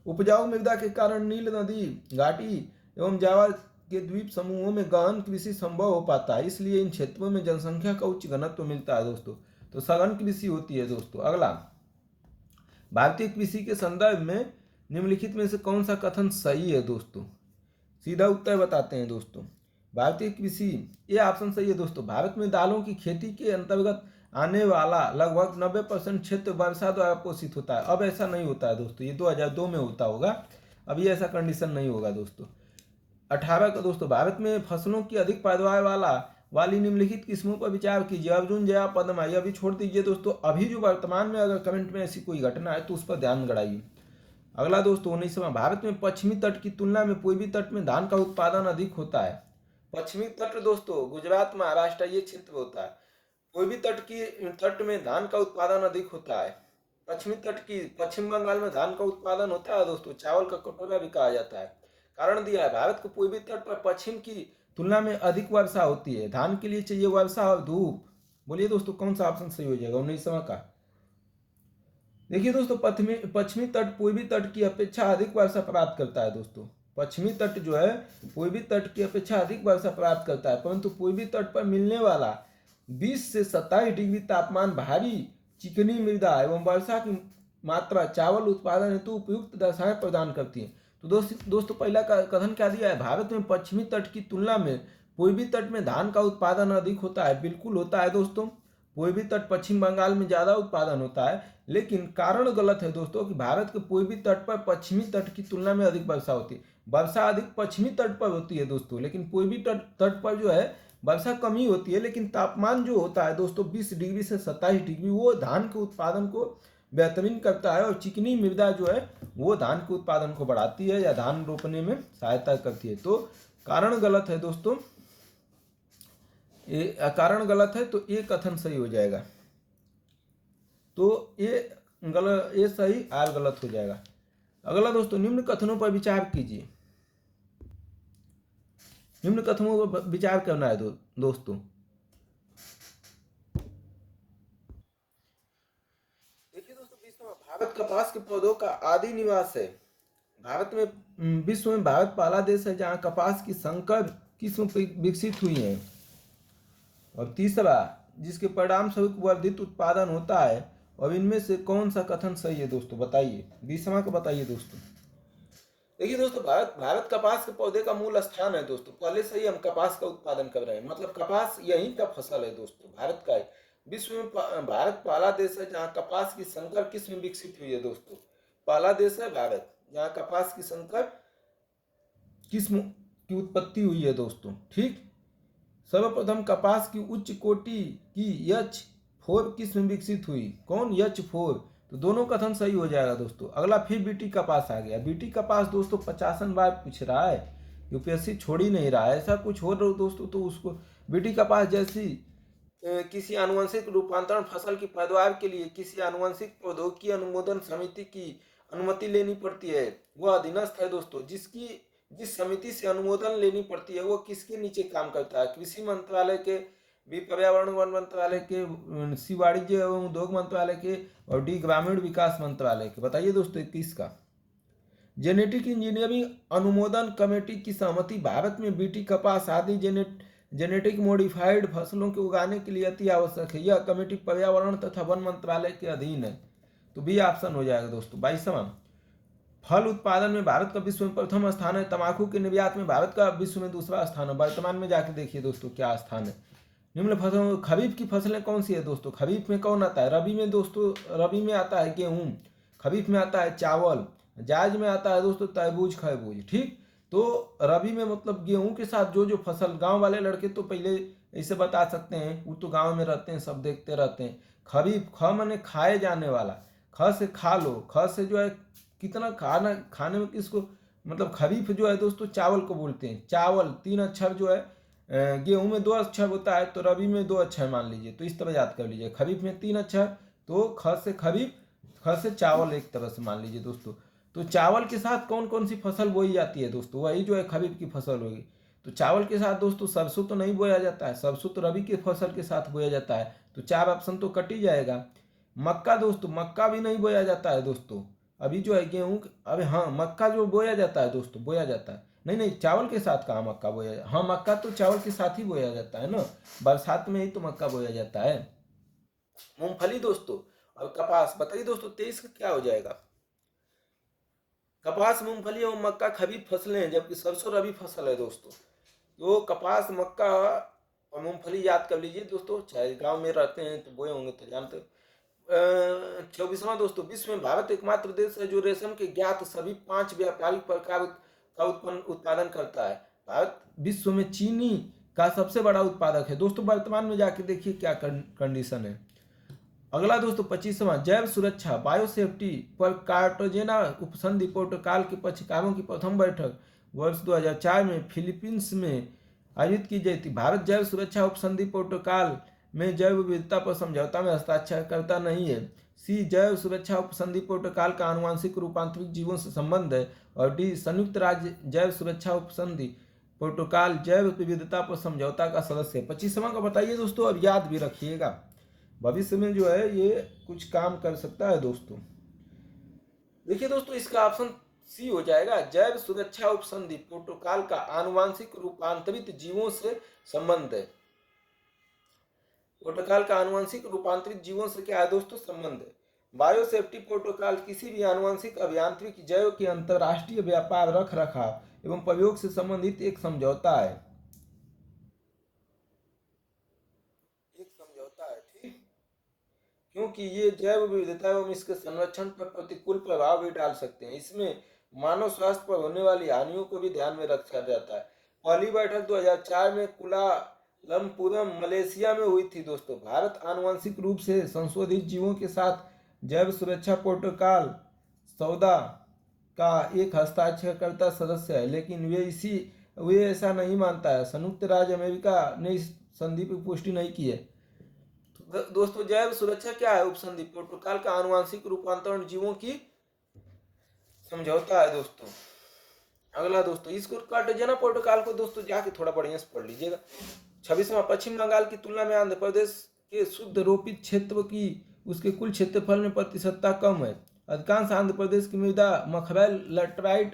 उपजाऊ मृदा के कारण नील नदी घाटी एवं जावा के द्वीप समूहों में गहन कृषि संभव हो पाता है, इसलिए इन क्षेत्रों में जनसंख्या का उच्च घनत्व मिलता है दोस्तों। तो सघन कृषि होती है दोस्तों। अगला, भारतीय कृषि के संदर्भ में निम्नलिखित में से कौन सा कथन सही है दोस्तों? सीधा उत्तर बताते हैं दोस्तों। भारतीय कृषि, ये ऑप्शन सही है दोस्तों। भारत में दालों की खेती के अंतर्गत आने वाला लगभग 90% क्षेत्र वर्षा द्वारा पोषित होता है। अब ऐसा नहीं होता है दोस्तों, ये 2002 में होता होगा, अभी ऐसा कंडीशन नहीं होगा दोस्तों। 18 का दोस्तों, भारत में फसलों की अधिक पैदावार वाली निम्नलिखित किस्मों पर विचार कीजिए। अर्जुन, जया, पद्मा, ये अभी छोड़ दीजिए दोस्तों। अभी जो वर्तमान में अगर करंट में ऐसी कोई घटना है तो उस पर ध्यान गड़ाइए। अगला दोस्तों 19वां, भारत में पश्चिमी तट की तुलना में पूर्वी तट में धान का उत्पादन अधिक होता है। पश्चिमी तट दोस्तों गुजरात, महाराष्ट्र, ये क्षेत्र होता है। पूर्वी तट में धान का उत्पादन अधिक होता है। पश्चिम बंगाल में धान का उत्पादन होता है दोस्तों, चावल का कटोरा भी कहा जाता है। कारण दिया है, भारत को पूर्वी तट पर पश्चिम की तुलना में अधिक वर्षा होती है। धान के लिए चाहिए वर्षा और धूप। बोलिए दोस्तों कौन सा ऑप्शन सही हो जाएगा 19वां का? देखिए दोस्तों, पश्चिमी तट पूर्वी तट की अपेक्षा अधिक वर्षा प्राप्त करता है दोस्तों। पश्चिमी तट जो है पूर्वी तट की अपेक्षा अधिक वर्षा प्राप्त करता है, परंतु पूर्वी तट पर मिलने वाला 20 से 27 डिग्री तापमान, भारी चिकनी मृदा एवं वर्षा की मात्रा चावल उत्पादन हेतु उपयुक्त दशाएं प्रदान करती है। तो दोस्तों पहला का कथन क्या दिया है, भारत में पश्चिमी तट की तुलना में पूर्वी तट में धान का उत्पादन अधिक होता है। बिल्कुल होता है दोस्तों, पूर्वी तट पश्चिम बंगाल में ज़्यादा उत्पादन होता है, लेकिन कारण गलत है दोस्तों कि भारत के पूर्वी तट पर पश्चिमी तट की तुलना में अधिक वर्षा होती है। वर्षा अधिक पश्चिमी तट पर होती है दोस्तों, लेकिन पूर्वी तट पर जो है वर्षा कम ही होती है। लेकिन तापमान जो होता है दोस्तों 20 डिग्री से 27 डिग्री, वो धान के उत्पादन को बेहतरीन करता है, और चिकनी मृदा जो है वो धान के उत्पादन को बढ़ाती है या धान रोपने में सहायता करती है। तो कारण गलत है दोस्तों, कारण गलत है, तो ये कथन सही हो जाएगा। तो ये सही, आर गलत हो जाएगा। अगला दोस्तों, निम्न कथनों पर विचार कीजिए। निम्न कथनों पर विचार करना है दोस्तों। देखिए दोस्तों, भारत कपास के पौधों का आदि निवास है। भारत में विश्व में भारत पहला देश है जहां कपास की संकर किस्म विकसित हुई है। और तीसरा, जिसके परिणाम स्वरूप वर्धित उत्पादन होता है। और इनमें से कौन सा कथन सही है दोस्तों, बताइए। 20वां का बताइए दोस्तों। देखिए दोस्तों, भारत कपास के पौधे का मूल स्थान है दोस्तों। पहले से ही हम कपास का उत्पादन कर रहे हैं, मतलब कपास यहीं का फसल है दोस्तों, भारत का है। विश्व में भारत पहला देश है जहाँ कपास की संकर किस्म विकसित हुई है दोस्तों। पहला देश है भारत जहाँ कपास की संकर किस्म की उत्पत्ति हुई है दोस्तों। ठीक, सर्वप्रथम कपास की उच्च कोटि की H4 किस्म विकसित हुई। कौन? H4। तो दोनों कथन सही हो जाएगा दोस्तों। अगला फिर बीटी कपास आ गया। बीटी कपास दोस्तों 50 बार पूछ रहा है, यूपीएससी छोड़ ही नहीं रहा है। ऐसा कुछ हो रहा हो दोस्तों तो उसको बीटी कपास जैसी किसी आनुवंशिक रूपांतरण फसल की पैदावार के लिए किसी आनुवंशिक प्रौद्योगिकी अनुमोदन समिति की अनुमति लेनी पड़ती है। वह अधीनस्थ है दोस्तों। जिस समिति से अनुमोदन लेनी पड़ती है वो किसके नीचे काम करता है? कृषि मंत्रालय के, बी पर्यावरण वन मंत्रालय के, सी वाणिज्य एवं उद्योग मंत्रालय के, और डी ग्रामीण विकास मंत्रालय के। बताइए दोस्तों किसका? जेनेटिक इंजीनियरिंग अनुमोदन कमेटी की सहमति भारत में बीटी कपास आदि जेनेटिक मॉडिफाइड फसलों के उगाने के लिए अति आवश्यक है। यह कमेटी पर्यावरण तथा वन मंत्रालय के अधीन है। तो बी ऑप्शन हो जाएगा दोस्तों। 22वां, फल उत्पादन में भारत का विश्व में प्रथम स्थान है। तंबाकू के निर्यात में भारत का विश्व में दूसरा स्थान है। वर्तमान में जाके देखिए दोस्तों क्या स्थान है। निम्न फसलों, खरीफ की फसलें कौन सी है दोस्तों? खरीफ में कौन आता है? रबी में दोस्तों, रबी में आता है गेहूं, खरीफ में आता है चावल, जायज में आता है दोस्तों तरबूज खरबूज। ठीक, तो रबी में मतलब गेहूं के साथ जो जो फसल, गांव वाले लड़के तो पहले ऐसे बता सकते हैं, वो तो गांव में रहते हैं, सब देखते रहते हैं। खरीफ, ख माने खाए जाने वाला, ख से खा लो, ख से जो है कितना खाना, खाने में किसको मतलब खरीफ जो है दोस्तों चावल को बोलते हैं। चावल 3 अक्षर जो है, गेहूं में 2 अक्षर होता है, तो रबी में 2 अक्षर मान लीजिए। तो इस तरह याद कर लीजिए, खरीफ में 3 अक्षर, तो ख से खरीफ, ख से चावल एक तरह से मान लीजिए दोस्तों। तो चावल के साथ कौन कौन सी फसल बोई जाती है दोस्तों? वही जो है खरीफ की फसल होगी। तो चावल के साथ दोस्तों सरसों तो नहीं बोया जाता है, सरसों तो रबी के फसल के साथ बोया जाता है। तो 4 ऑप्शन तो कट ही जाएगा। मक्का दोस्तों, मक्का भी नहीं बोया जाता है दोस्तों। अभी जो है गेहूं, अभी हाँ मक्का जो बोया जाता है दोस्तों, बोया जाता है। नहीं नहीं, चावल के साथ कहाँ मक्का बोया जाता है? हाँ मक्का तो चावल के साथ ही बोया जाता है ना, बरसात में ही तो मक्का बोया जाता है। मूंगफली दोस्तों और कपास। बताइए दोस्तों 23 का क्या हो जाएगा? कपास, मूंगफली और मक्का खरीफ फसलें हैं, जबकि सरसों रबी फसल है दोस्तों। तो कपास, मक्का और मूंगफली याद कर लीजिए दोस्तों, चाहे गांव में रहते हैं तो बोए होंगे तो जानते। 24वां दोस्तों, विश्व में भारत एकमात्र देश है जो रेशम के ज्ञात सभी 5 व्यापारिक प्रकार का उत्पादन करता है। भारत विश्व में चीनी का सबसे बड़ा उत्पादक है दोस्तों। वर्तमान में जाके देखिए क्या कंडीशन है। अगला दोस्तों 25वां, जैव सुरक्षा बायोसेफ्टी पर कार्टाजेना उपसंधि प्रोटोकॉल के पक्षकारों की प्रथम बैठक वर्ष 2004 में फिलीपींस में आयोजित की गई थी। भारत जैव सुरक्षा उपसंधि प्रोटोकॉल में जैव विविधता पर समझौता में हस्ताक्षर करता नहीं है। सी, जैव सुरक्षा उपसंधि प्रोटोकॉल का आनुवांशिक रूपांतरित जीवों से संबंध है। और डी, संयुक्त राज्य जैव सुरक्षा उपसंधि प्रोटोकॉल जैव विविधता पर समझौता का सदस्य है। 25वां का बताइए दोस्तों, अब याद भी रखिएगा, भविष्य में जो है ये कुछ काम कर सकता है दोस्तों। देखिए दोस्तों इसका ऑप्शन सी हो जाएगा, जैव सुरक्षा उपसंधि प्रोटोकॉल का आनुवांशिक रूपांतरित जीवों से संबंध है। प्रोटोकॉल का आनुवांशिक रूपांतरित जीवों से क्या है दोस्तों? संबंध है। बायोसेफ्टी प्रोटोकॉल किसी भी आनुवांशिक अभियांत्रिक जैव के अंतरराष्ट्रीय व्यापार, रख रखाव एवं प्रयोग से संबंधित एक समझौता है। ठीक, क्योंकि ये जैव विविधता एवं इसके संरक्षण पर प्रतिकूल प्रभाव भी डाल सकते हैं। इसमें मानव स्वास्थ्य पर होने वाली हानियों को भी ध्यान में रखा जाता है। पहली बैठक 2004 में कुलालमपुरम मलेशिया में हुई थी दोस्तों। भारत आनुवंशिक रूप से संशोधित जीवों के साथ जैव सुरक्षा प्रोटोकॉल सौदा का एक हस्ताक्षरकर्ता सदस्य है, लेकिन वे ऐसा नहीं मानता है। संयुक्त राज्य अमेरिका ने इस संधि की पुष्टि नहीं की है। दोस्तों जैव सुरक्षा क्या है? उपसंधि प्रोटोकॉल का आनुवांशिक रूपांतरण जीवों की समझौता है दोस्तों। अगला दोस्तों, इसको कार्टाजेना प्रोटोकॉल को दोस्तों जाके थोड़ा बढ़िया से पढ़ लीजिएगा। 26वां, पश्चिम बंगाल की तुलना में आंध्र प्रदेश के शुद्ध रोपित क्षेत्र की उसके कुल क्षेत्रफल में प्रतिशतता कम है। अधिकांश आंध्र प्रदेश की मृदा मखरल लैटराइट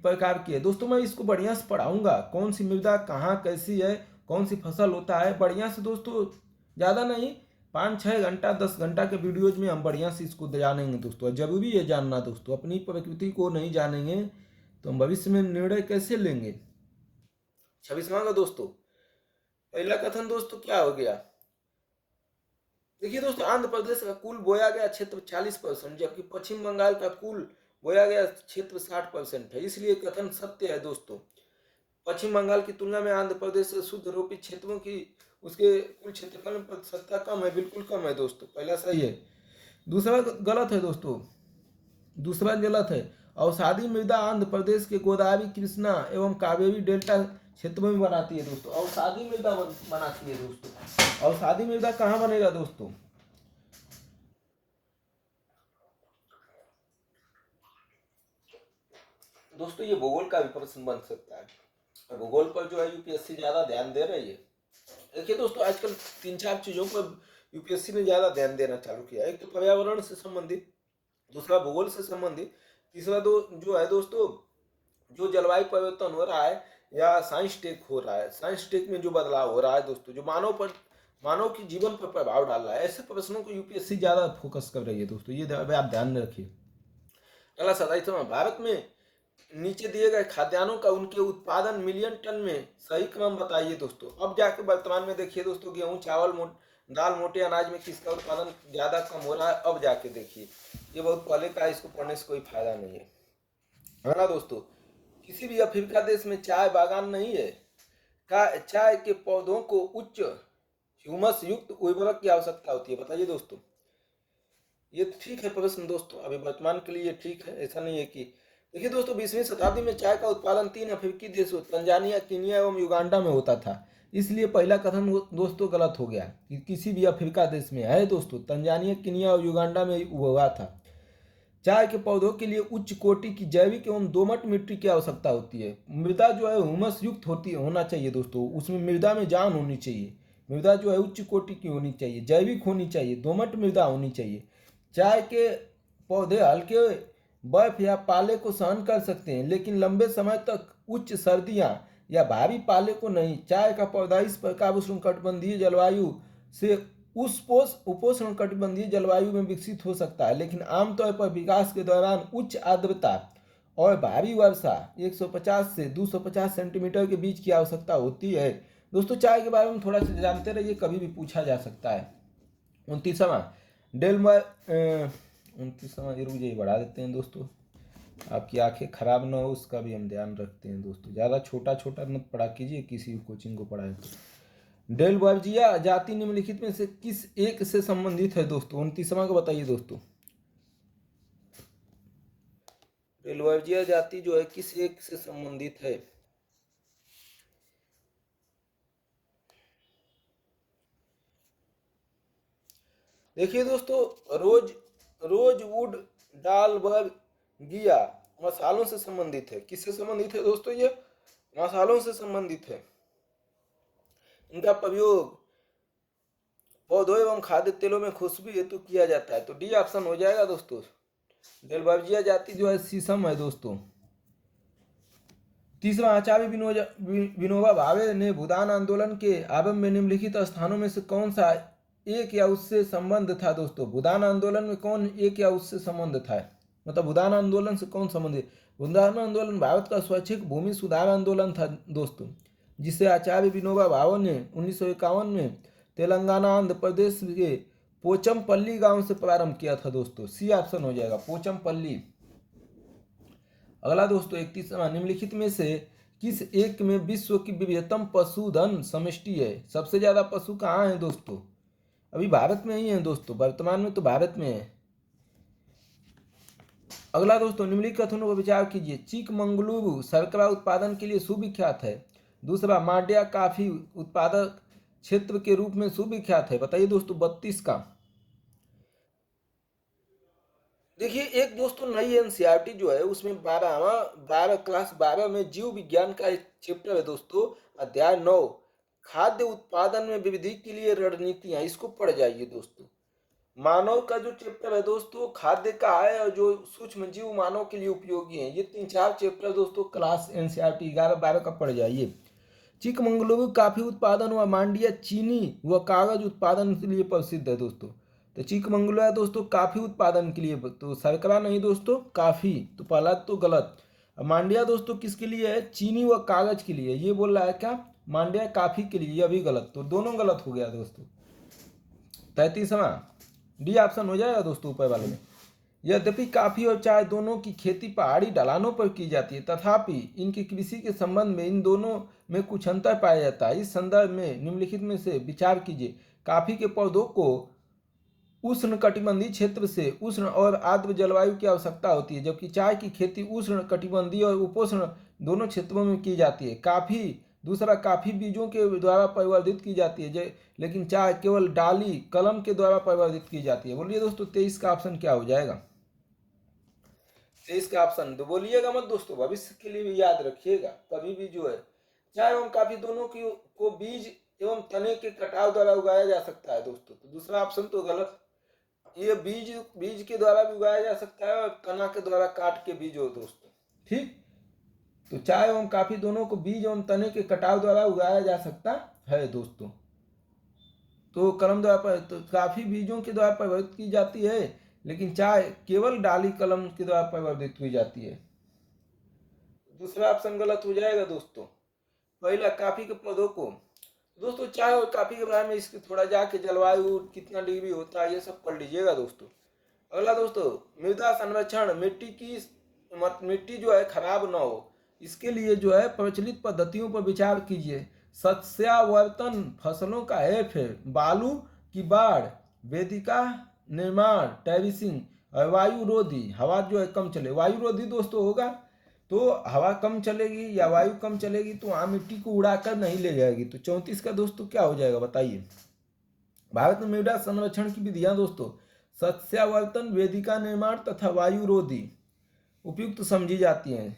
प्रकार की है। दोस्तों मैं इसको बढ़िया से पढ़ाऊंगा, कौन सी मृदा कहाँ कैसी है, कौन सी फसल होता है, बढ़िया से दोस्तों। ज़्यादा नहीं, 5-6 घंटा 10 घंटा के वीडियोज में हम बढ़िया से इसको जानेंगे दोस्तों। जरूरी है जानना दोस्तों, अपनी प्रकृति को नहीं जानेंगे तो हम भविष्य में निर्णय कैसे लेंगे। 26वां का दोस्तों पहला कथन दोस्तों क्या हो गया? देखिए दोस्तों, आंध्र प्रदेश का कुल बोया गया क्षेत्र 40%, जबकि पश्चिम बंगाल का कुल बोया गया क्षेत्र 60% है। इसलिए कथन सत्य है दोस्तों। पश्चिम बंगाल की तुलना में आंध्र प्रदेश से शुद्ध रोपित क्षेत्रों की उसके कुल क्षेत्रफल में प्रतिशतता कम है, बिल्कुल कम है दोस्तों, पहला सही है। दूसरा गलत है दोस्तों, दूसरा गलत है। अवसादी मृदा आंध्र प्रदेश के गोदावरी, कृष्णा एवं कावेरी डेल्टा क्षेत्र में बनाती है दोस्तों। अवसादी मृदा बनाती है दोस्तों। अवसादी मृदा कहाँ बनेगा दोस्तों? दोस्तों ये भूगोल का भी प्रश्न बन सकता है। भूगोल पर जो है यूपीएससी ज्यादा ध्यान दे रही है। देखिए दोस्तों आजकल 3-4 चीजों पर यूपीएससी ने ज्यादा ध्यान देना चालू किया। एक तो पर्यावरण से संबंधित, दूसरा भूगोल से संबंधित, तीसरा जो है दोस्तों जो जलवायु परिवर्तन हो रहा है या साइंस टेक हो रहा है, साइंस टेक में जो बदलाव हो रहा है दोस्तों, जो मानव की जीवन पर प्रभाव डाल रहा है, ऐसे प्रश्नों को यूपीएससी ज्यादा फोकस कर रही है दोस्तों। ये आप ध्यान में रखिए। अगला सवाल, भारत में नीचे दिए गए खाद्यान्नों का उनके उत्पादन मिलियन टन में सही क्रम बताइए दोस्तों। अब जाके वर्तमान में देखिए दोस्तों, गेहूं, चावल, दाल, मोटे अनाज में किसका उत्पादन ज्यादा कम हो रहा है, अब जाके देखिए। ये बहुत पहले का, इसको पढ़ने से कोई फायदा नहीं है। अगला दोस्तों, किसी भी अफ्रीका देश में चाय बागान नहीं है। चाय के पौधों को उच्च ह्यूमस युक्त उर्वरक की आवश्यकता होती है, बताइए दोस्तों। ये ठीक है प्रश्न दोस्तों, अभी वर्तमान के लिए ये ठीक है, ऐसा नहीं है कि देखिए दोस्तों 20वीं शताब्दी में चाय का उत्पादन 3 अफ्रीकी देशों तंजानिया, कीनिया एवं युगांडा में होता था। इसलिए पहला कथन दोस्तों गलत हो गया कि किसी भी अफ्रीका देश में है दोस्तों, तंजानिया, कीनिया और युगांडा में हुआ था। चाय के पौधों के लिए उच्च कोटि की जैविक एवं दोमट मिट्टी की आवश्यकता होती है। मृदा जो है हुमस युक्त होना चाहिए दोस्तों, उसमें मृदा में जान होनी चाहिए। मृदा जो है उच्च कोटि की होनी चाहिए, जैविक होनी चाहिए, दोमट मृदा होनी चाहिए। चाय के पौधे हल्के बर्फ या पाले को सहन कर सकते हैं, लेकिन लंबे समय तक उच्च सर्दियां या भारी पाले को नहीं। चाय का पौधा इस प्रकार उष्णकटिबंधीय जलवायु से उपोष्णकटिबंधीय जलवायु में विकसित हो सकता है, लेकिन आमतौर पर विकास के दौरान उच्च आर्द्रता और भारी वर्षा 150 से 250 सेंटीमीटर के बीच की आवश्यकता होती है। दोस्तों चाय के बारे में थोड़ा सा जानते रहिए, कभी भी पूछा जा सकता है। 29वां, 29वां जरूर ये बढ़ा देते हैं दोस्तों, आपकी आंखें खराब ना हो उसका भी हम ध्यान रखते हैं दोस्तों। ज़्यादा छोटा छोटा मत पढ़ा कीजिए, किसी भी कोचिंग को पढ़ाए तो। डेलवर्जिया जाति निम्नलिखित में से किस एक से संबंधित है दोस्तों? 29वां को बताइए दोस्तों। डेलवर्जिया जाति जो है किस एक से संबंधित है? देखिए दोस्तों, रोजवुड डालबर्गिया मसालों से संबंधित है। किससे संबंधित है दोस्तों? ये मसालों से संबंधित है। इनका प्रयोग पौधों एवं खाद्य तेलों में खुशबू हेतु किया जाता है, तो डी ऑप्शन हो जाएगा दोस्तों। डेलबर्जिया जाति जो है शीशम है दोस्तों। 30वां, आचार्य विनोबा भावे ने भूदान आंदोलन के आरंभ में निम्नलिखित स्थानों में से कौन सा एक या उससे संबंध था दोस्तों? भूदान आंदोलन में कौन एक या उससे संबंध था, मतलब भूदान आंदोलन से कौन संबंधित? भूदान आंदोलन भारत का स्वैच्छिक भूमि सुधार आंदोलन था दोस्तों, जिसे आचार्य विनोबा भावे ने 1951 में तेलंगाना आंध्र प्रदेश के पोचमपल्ली गांव से प्रारंभ किया था दोस्तों। सी ऑप्शन हो जाएगा, पोचमपल्ली। अगला दोस्तों 31वां, निम्नलिखित में से किस एक में विश्व की विविधतम पशुधन समष्टि है? सबसे ज्यादा पशु कहाँ है दोस्तों? अभी भारत में ही है दोस्तों, वर्तमान में तो भारत में है। अगला दोस्तों, निम्नलिखित कथनों पर विचार कीजिए। चिकमंगलुरु शर्करा उत्पादन के लिए सुविख्यात है। दूसरा, मांड्या काफी उत्पादक क्षेत्र के रूप में सुविख्यात है, बताइए दोस्तों 32 का। देखिए एक दोस्तों नई एनसीईआरटी जो है उसमें 12 में जीव विज्ञान का एक चैप्टर है दोस्तों, अध्याय 9, खाद्य उत्पादन में वृद्धि के लिए रणनीतियां, इसको पढ़ जाइए दोस्तों। मानव का जो चैप्टर है दोस्तों खाद्य का है, और जो सूक्ष्म जीव मानव के लिए उपयोगी हैं, ये 3-4 चैप्टर दोस्तों क्लास एनसीईआरटी 11-12 का पढ़ जाइए। चिकमंगलुरु काफी उत्पादन व मांड्या चीनी व कागज उत्पादन के लिए प्रसिद्ध है दोस्तों। तो चिकमंगलुरु है दोस्तों काफी उत्पादन के लिए, तो शर्करा नहीं दोस्तों, काफी, तो पहला तो गलत। मांड्या दोस्तों किसके लिए है? चीनी व कागज के लिए। ये बोल रहा है क्या? मांड्या काफी के लिए, यह भी गलत, तो दोनों गलत हो गया दोस्तों। 33वां, डी ऑप्शन हो जाएगा दोस्तों ऊपर वाले में। यद्यपि काफी और चाय दोनों की खेती पहाड़ी ढलानों पर की जाती है, तथापि इनकी कृषि के संबंध में इन दोनों में कुछ अंतर पाया जाता है। इस संदर्भ में निम्नलिखित में से विचार कीजिए। काफी के पौधों को उष्ण कटिबंधीय क्षेत्र से उष्ण और आर्द्र जलवायु की आवश्यकता होती है, जबकि चाय की खेती उष्ण कटिबंधीय और उपोष्ण दोनों क्षेत्रों में की जाती है। काफ़ी बीजों के द्वारा परिवर्धित की जाती है, लेकिन चाय केवल डाली कलम के द्वारा परिवर्धित की जाती है। बोलिए दोस्तों 23 का ऑप्शन क्या हो जाएगा? 23 का ऑप्शन तो बोलिएगा मत दोस्तों, भविष्य के लिए भी याद रखिएगा। कभी भी जो है चाय एवं कॉफी दोनों की को बीज एवं तने के कटाव द्वारा उगाया जा सकता है दोस्तों। तो दूसरा ऑप्शन तो गलत। ये बीज के द्वारा भी उगाया जा सकता है और तना के द्वारा काट के बीज हो दोस्तों। ठीक, तो चाय एवं कॉफी दोनों को बीज एवं तने के कटाव द्वारा उगाया जा सकता है दोस्तों। तो कलम द्वारा तो काफी बीजों के द्वारा परिवर्तित की जाती है, लेकिन चाय केवल डाली कलम के द्वारा परिवर्तित की जाती है। दूसरा ऑप्शन गलत हो जाएगा दोस्तों। पहला कॉफी के पौधों को, दोस्तों चाय और कॉफी के बारे में इसके थोड़ा जाके जलवायु कितना डिग्री होता है ये सब पढ़ लीजिएगा दोस्तों। अगला दोस्तों, मृदा संरक्षण, मिट्टी जो है खराब ना हो, इसके लिए जो है प्रचलित पद्धतियों पर विचार कीजिए। सस्यावर्तन, फसलों का हेरफेर, बालू की बाढ़, वेदिका निर्माण, टेरिसिंग, और वायुरोधी, हवा जो है कम चले। वायुरोधी दोस्तों होगा तो हवा कम चलेगी या वायु कम चलेगी तो वहाँ मिट्टी को उड़ाकर नहीं ले जाएगी। तो 34 का दोस्तों क्या हो जाएगा बताइए? भारत में मृदा संरक्षण की विधियां दोस्तों सस्यावर्तन, वेदिका निर्माण तथा वायुरोधी उपयुक्त समझी जाती हैं।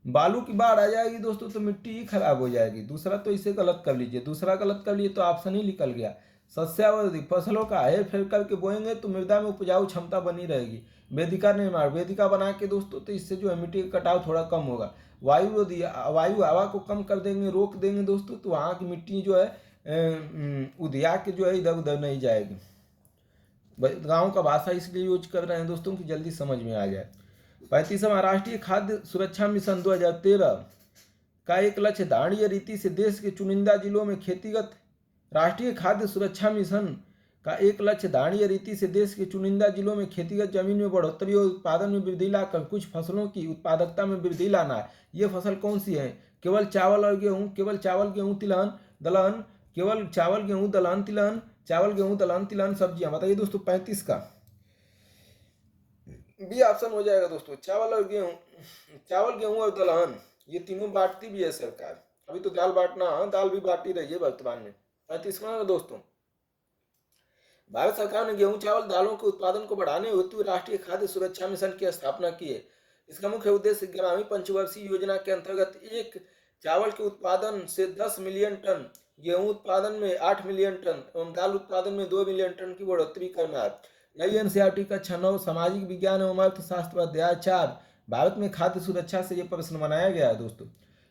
बालू की बाढ़ आ जाएगी दोस्तों तो मिट्टी ही खराब हो जाएगी। दूसरा तो इसे गलत कर लीजिए, दूसरा गलत कर लिए तो ऑप्शन ही निकल गया। सस्यावर्ती, फसलों का हेर फेर करके बोएंगे तो मृदा में उपजाऊ क्षमता बनी रहेगी। वेदिका निर्माण, वेदिका बना के दोस्तों तो इससे जो है मिट्टी का कटाव थोड़ा कम होगा। वायुरोधी, वायु हवा को कम कर देंगे, रोक देंगे दोस्तों, तो वहाँ की मिट्टी जो है उधिया के जो है इधर उधर नहीं जाएगी। गाँव का भाषा इसलिए यूज कर रहे हैं दोस्तों कि जल्दी समझ में आ जाए। 35वां राष्ट्रीय खाद्य सुरक्षा मिशन 2013 का एक लक्ष्य धारणीय रीति से देश के चुनिंदा जिलों में खेतीगत राष्ट्रीय खाद्य सुरक्षा मिशन का एक लक्ष्य धारणीय रीति से देश के चुनिंदा जिलों में खेतीगत जमीन में बढ़ोतरी और उत्पादन में वृद्धि लाकर कुछ फसलों की उत्पादकता में वृद्धि लाना है। ये फसल कौन सी है? केवल चावल और गेहूँ, केवल चावल गेहूँ तिलहन दलहन, केवल चावल गेहूँ दलहन तिलहन, चावल गेहूँ दलहन तिलहन सब्जियां। बताइए दोस्तों 35 का बी ऑप्शन हो जाएगा दोस्तों। चावल गेहूं और दलहन ये तीनों बांटती भी है सरकार। अभी तो दाल दाल भी बांटी रही है वर्तमान में। 35वां दोस्तों, भारत सरकार ने गेहूं चावल दालों के उत्पादन को बढ़ाने हेतु राष्ट्रीय खाद्य सुरक्षा मिशन की स्थापना की है। इसका मुख्य उद्देश्य ग्रामीण पंचवर्षीय योजना के अंतर्गत एक चावल के उत्पादन से 10 मिलियन टन, गेहूं उत्पादन में 8 मिलियन टन एवं दाल उत्पादन में 2 मिलियन टन की बढ़ोतरी करना है। नई एनसीईआरटी का 6 सामाजिक विज्ञान एवं अर्थशास्त्र अध्याय 4 भारत में खाद्य सुरक्षा से यह प्रश्न बनाया गया है दोस्तों।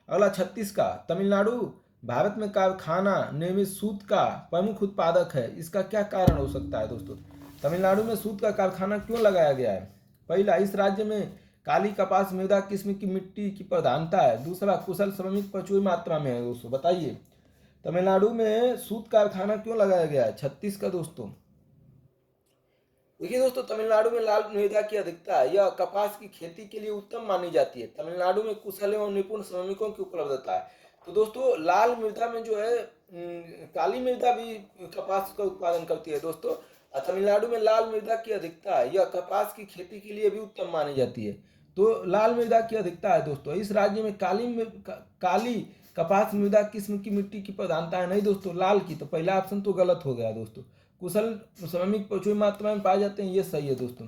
अगला 36 का, तमिलनाडु भारत में कारखाना निर्मित सूत का प्रमुख उत्पादक है। इसका क्या कारण हो सकता है दोस्तों? तमिलनाडु में सूत का कारखाना क्यों लगाया गया है? पहला, इस राज्य में काली कपास मृदा किस्म की मिट्टी की प्रधानता है। दूसरा, कुशल श्रमिक प्रचुर मात्रा में है दोस्तों। बताइए तमिलनाडु में सूत कारखाना क्यों लगाया गया है? 36 का दोस्तों, देखिए दोस्तों तमिलनाडु में लाल मृदा की अधिकता है। यह कपास की खेती के लिए उत्तम मानी जाती है। तमिलनाडु में कुशल एवं निपुण श्रमिकों की उपलब्धता है। तो दोस्तों लाल मृदा में जो है काली मृदा भी कपास का उत्पादन करती है दोस्तों। तमिलनाडु में लाल मृदा की अधिकता है। यह कपास की खेती के लिए भी उत्तम मानी जाती है। तो लाल मृदा की अधिकता है दोस्तों। इस राज्य में काली कपास मृदा किस्म की मिट्टी की प्रधानता है नहीं दोस्तों, लाल की। तो पहला ऑप्शन तो गलत हो गया दोस्तों। कुशल श्रमिक प्रचुर मात्रा में पाए जाते हैं, ये सही है दोस्तों।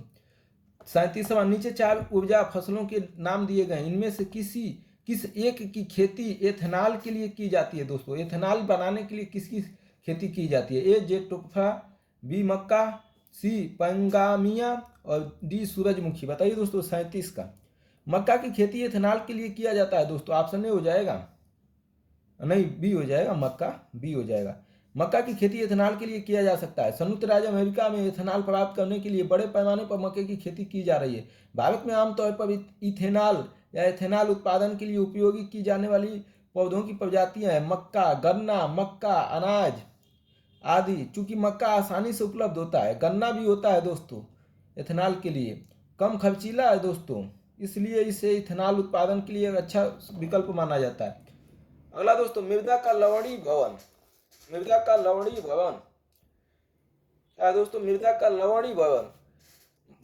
37वां, नीचे 4 उपजा फसलों के नाम दिए गए, इनमें से किस एक की खेती एथेनॉल के लिए की जाती है दोस्तों? एथेनॉल बनाने के लिए किसकी खेती की जाती है? ए जेटोफा, बी मक्का, सी पंगामिया और डी सूरजमुखी। बताइए दोस्तों 37 का। मक्का की खेती एथेनॉल के लिए किया जाता है दोस्तों। ऑप्शन ए हो जाएगा, नहीं बी हो जाएगा, मक्का बी हो जाएगा। मक्का की खेती एथेनॉल के लिए किया जा सकता है। संयुक्त राज्य अमेरिका में एथेनॉल प्राप्त करने के लिए बड़े पैमाने पर मक्के की खेती की जा रही है। भारत में आमतौर पर इथेनॉल या एथेनॉल उत्पादन के लिए उपयोगी की जाने वाली पौधों की प्रजातियां हैं मक्का, गन्ना, मक्का, अनाज आदि। चूंकि मक्का आसानी से उपलब्ध होता है, गन्ना भी होता है दोस्तों एथेनॉल के लिए, कम खर्चीला है दोस्तों, इसलिए इसे इथेनॉल उत्पादन के लिए एक अच्छा विकल्प माना जाता है। अगला दोस्तों, मृदा का लवणीभवन क्या है दोस्तों, मृदा का लवणीय भवन